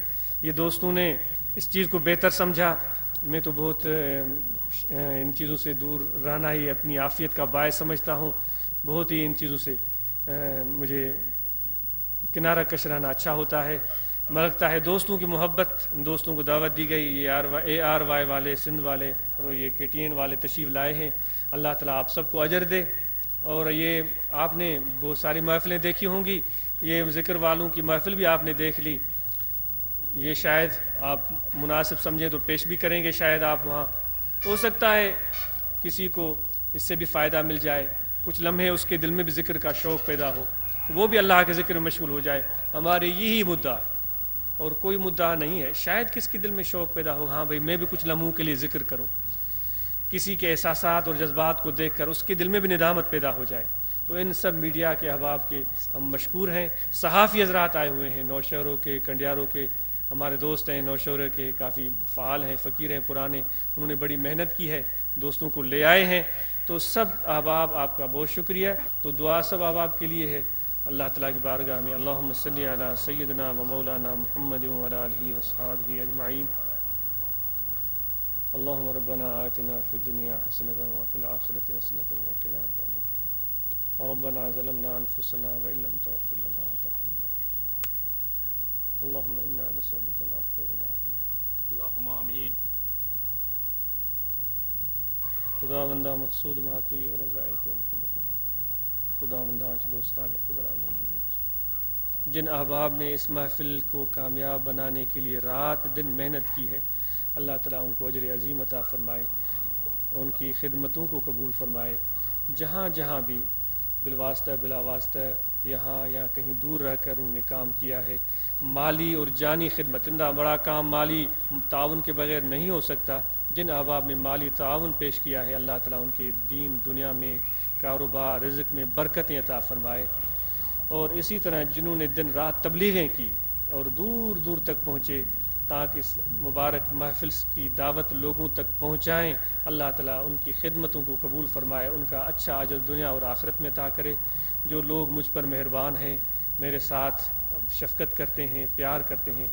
یہ دوستوں نے اس چیز کو بہتر سمجھا. میں تو بہت ان چیزوں سے دور رہنا ہی اپنی عافیت کا باعث سمجھتا ہوں. بہت ہی ان چیزوں سے مجھے کنارہ کش رہنا اچھا ہوتا ہے. لگتا ہے دوستوں کی محبت، دوستوں کو دعوت دی گئی. یہ اے آر وائی والے، سندھ والے اور یہ کے ٹی این والے تشریف لائے ہیں. اللہ تعالیٰ آپ سب کو اجر دے. اور یہ آپ نے بہت ساری محفلیں دیکھی ہوں گی، یہ ذکر والوں کی محفل بھی آپ نے دیکھ لی. یہ شاید آپ مناسب سمجھیں تو پیش بھی کریں گے. شاید آپ وہاں ہو سکتا ہے کسی کو اس سے بھی فائدہ مل جائے، کچھ لمحے اس کے دل میں بھی ذکر کا شوق پیدا ہو، وہ بھی اللہ کے ذکر میں مشغول ہو جائے. ہمارے یہی مدعا ہے اور کوئی مدعا نہیں ہے. شاید کس کے دل میں شوق پیدا ہو، ہاں بھائی میں بھی کچھ لمحوں کے لیے ذکر کروں. کسی کے احساسات اور جذبات کو دیکھ کر اس کے دل میں بھی ندامت پیدا ہو جائے. تو ان سب میڈیا کے احباب کے ہم مشکور ہیں. صحافی حضرات آئے ہوئے ہیں، نوشہروں کے، کنڈیاروں کے ہمارے دوست ہیں، نوشہروں کے کافی فعال ہیں، فقیر ہیں پرانے. انہوں نے بڑی محنت کی ہے، دوستوں کو لے آئے ہیں. تو سب احباب آپ کا بہت شکریہ. تو دعا سب احباب کے لیے ہے. اللہ تعالیٰ کی بارگاہ میں اللہم صلی علی سیدنا و مولانا محمد وعلی آلہ وصحابہ اجمعین. اللہم ربنا آتنا فی الدنیا حسنۃ وفی الآخرۃ حسنۃ وقنا عذاب النار. ربنا ظلمنا انفسنا وان لم تغفر لنا وترحمنا اللہم انا نسألک العفو والعافیہ. اللہم آمین. خدا بندہ مقصود ماتوی و رضائے تو محمد خدا بندہ دوستان خدران. جن احباب نے اس محفل کو کامیاب بنانے کے لیے رات دن محنت کی ہے، اللہ تعالیٰ ان کو اجر عظیم عطا فرمائے، ان کی خدمتوں کو قبول فرمائے. جہاں جہاں بھی بالواسطہ بلا واسطہ، یہاں یا کہیں دور رہ کر انہوں نے کام کیا ہے، مالی اور جانی خدمت، اتنا بڑا کام مالی تعاون کے بغیر نہیں ہو سکتا. جن احباب نے مالی تعاون پیش کیا ہے، اللہ تعالیٰ ان کے دین دنیا میں، کاروبار، رزق میں برکتیں عطا فرمائے. اور اسی طرح جنہوں نے دن رات تبلیغیں کی اور دور دور تک پہنچے تاکہ اس مبارک محفل کی دعوت لوگوں تک پہنچائیں، اللہ تعالیٰ ان کی خدمتوں کو قبول فرمائے، ان کا اچھا اجر دنیا اور آخرت میں عطا کرے. جو لوگ مجھ پر مہربان ہیں، میرے ساتھ شفقت کرتے ہیں، پیار کرتے ہیں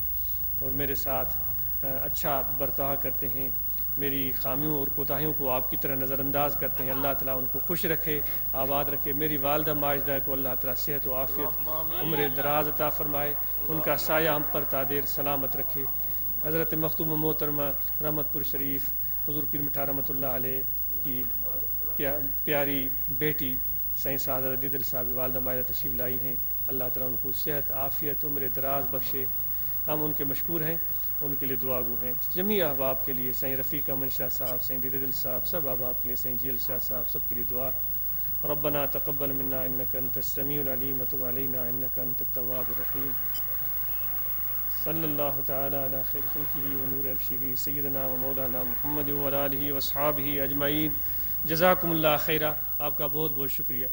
اور میرے ساتھ اچھا برتاؤ کرتے ہیں، میری خامیوں اور کوتاہیوں کو آپ کی طرح نظر انداز کرتے ہیں، اللہ تعالیٰ ان کو خوش رکھے، آباد رکھے. میری والدہ ماجدہ کو اللہ تعالیٰ صحت و عافیت، عمر دراز عطا فرمائے، ان کا سایہ ہم پر تادیر سلامت رکھے. حضرت مختوم محترمہ رحمت پور شریف حضور پیر مٹھا رحمۃ اللہ علیہ کی پیاری بیٹی سائیں سعادت دیدل صاحب کی والدہ ماجدہ تشریف لائی ہیں. اللہ تعالیٰ ان کو صحت، عافیت، عمر دراز بخشے. ہم ان کے مشکور ہیں، ان کے لیے دعا گو ہیں. جمیع احباب کے لیے سائیں رفیق امن شاہ صاحب، سائیں دیدل صاحب، سب احباب کے لیے سائیں جیل شاہ صاحب، سب کے لیے دعا. ربنا تقبل منا انک انت السمیع العلیم وتب علینا انک انت التواب الرحیم. صلی اللہ تعالی علی خیر خلقہ ونور عرشہ سیدنا و مولانا محمد وعلی آلہ وصحابہ اجمعین. جزاکم اللہ خیرہ. آپ کا بہت بہت شکریہ.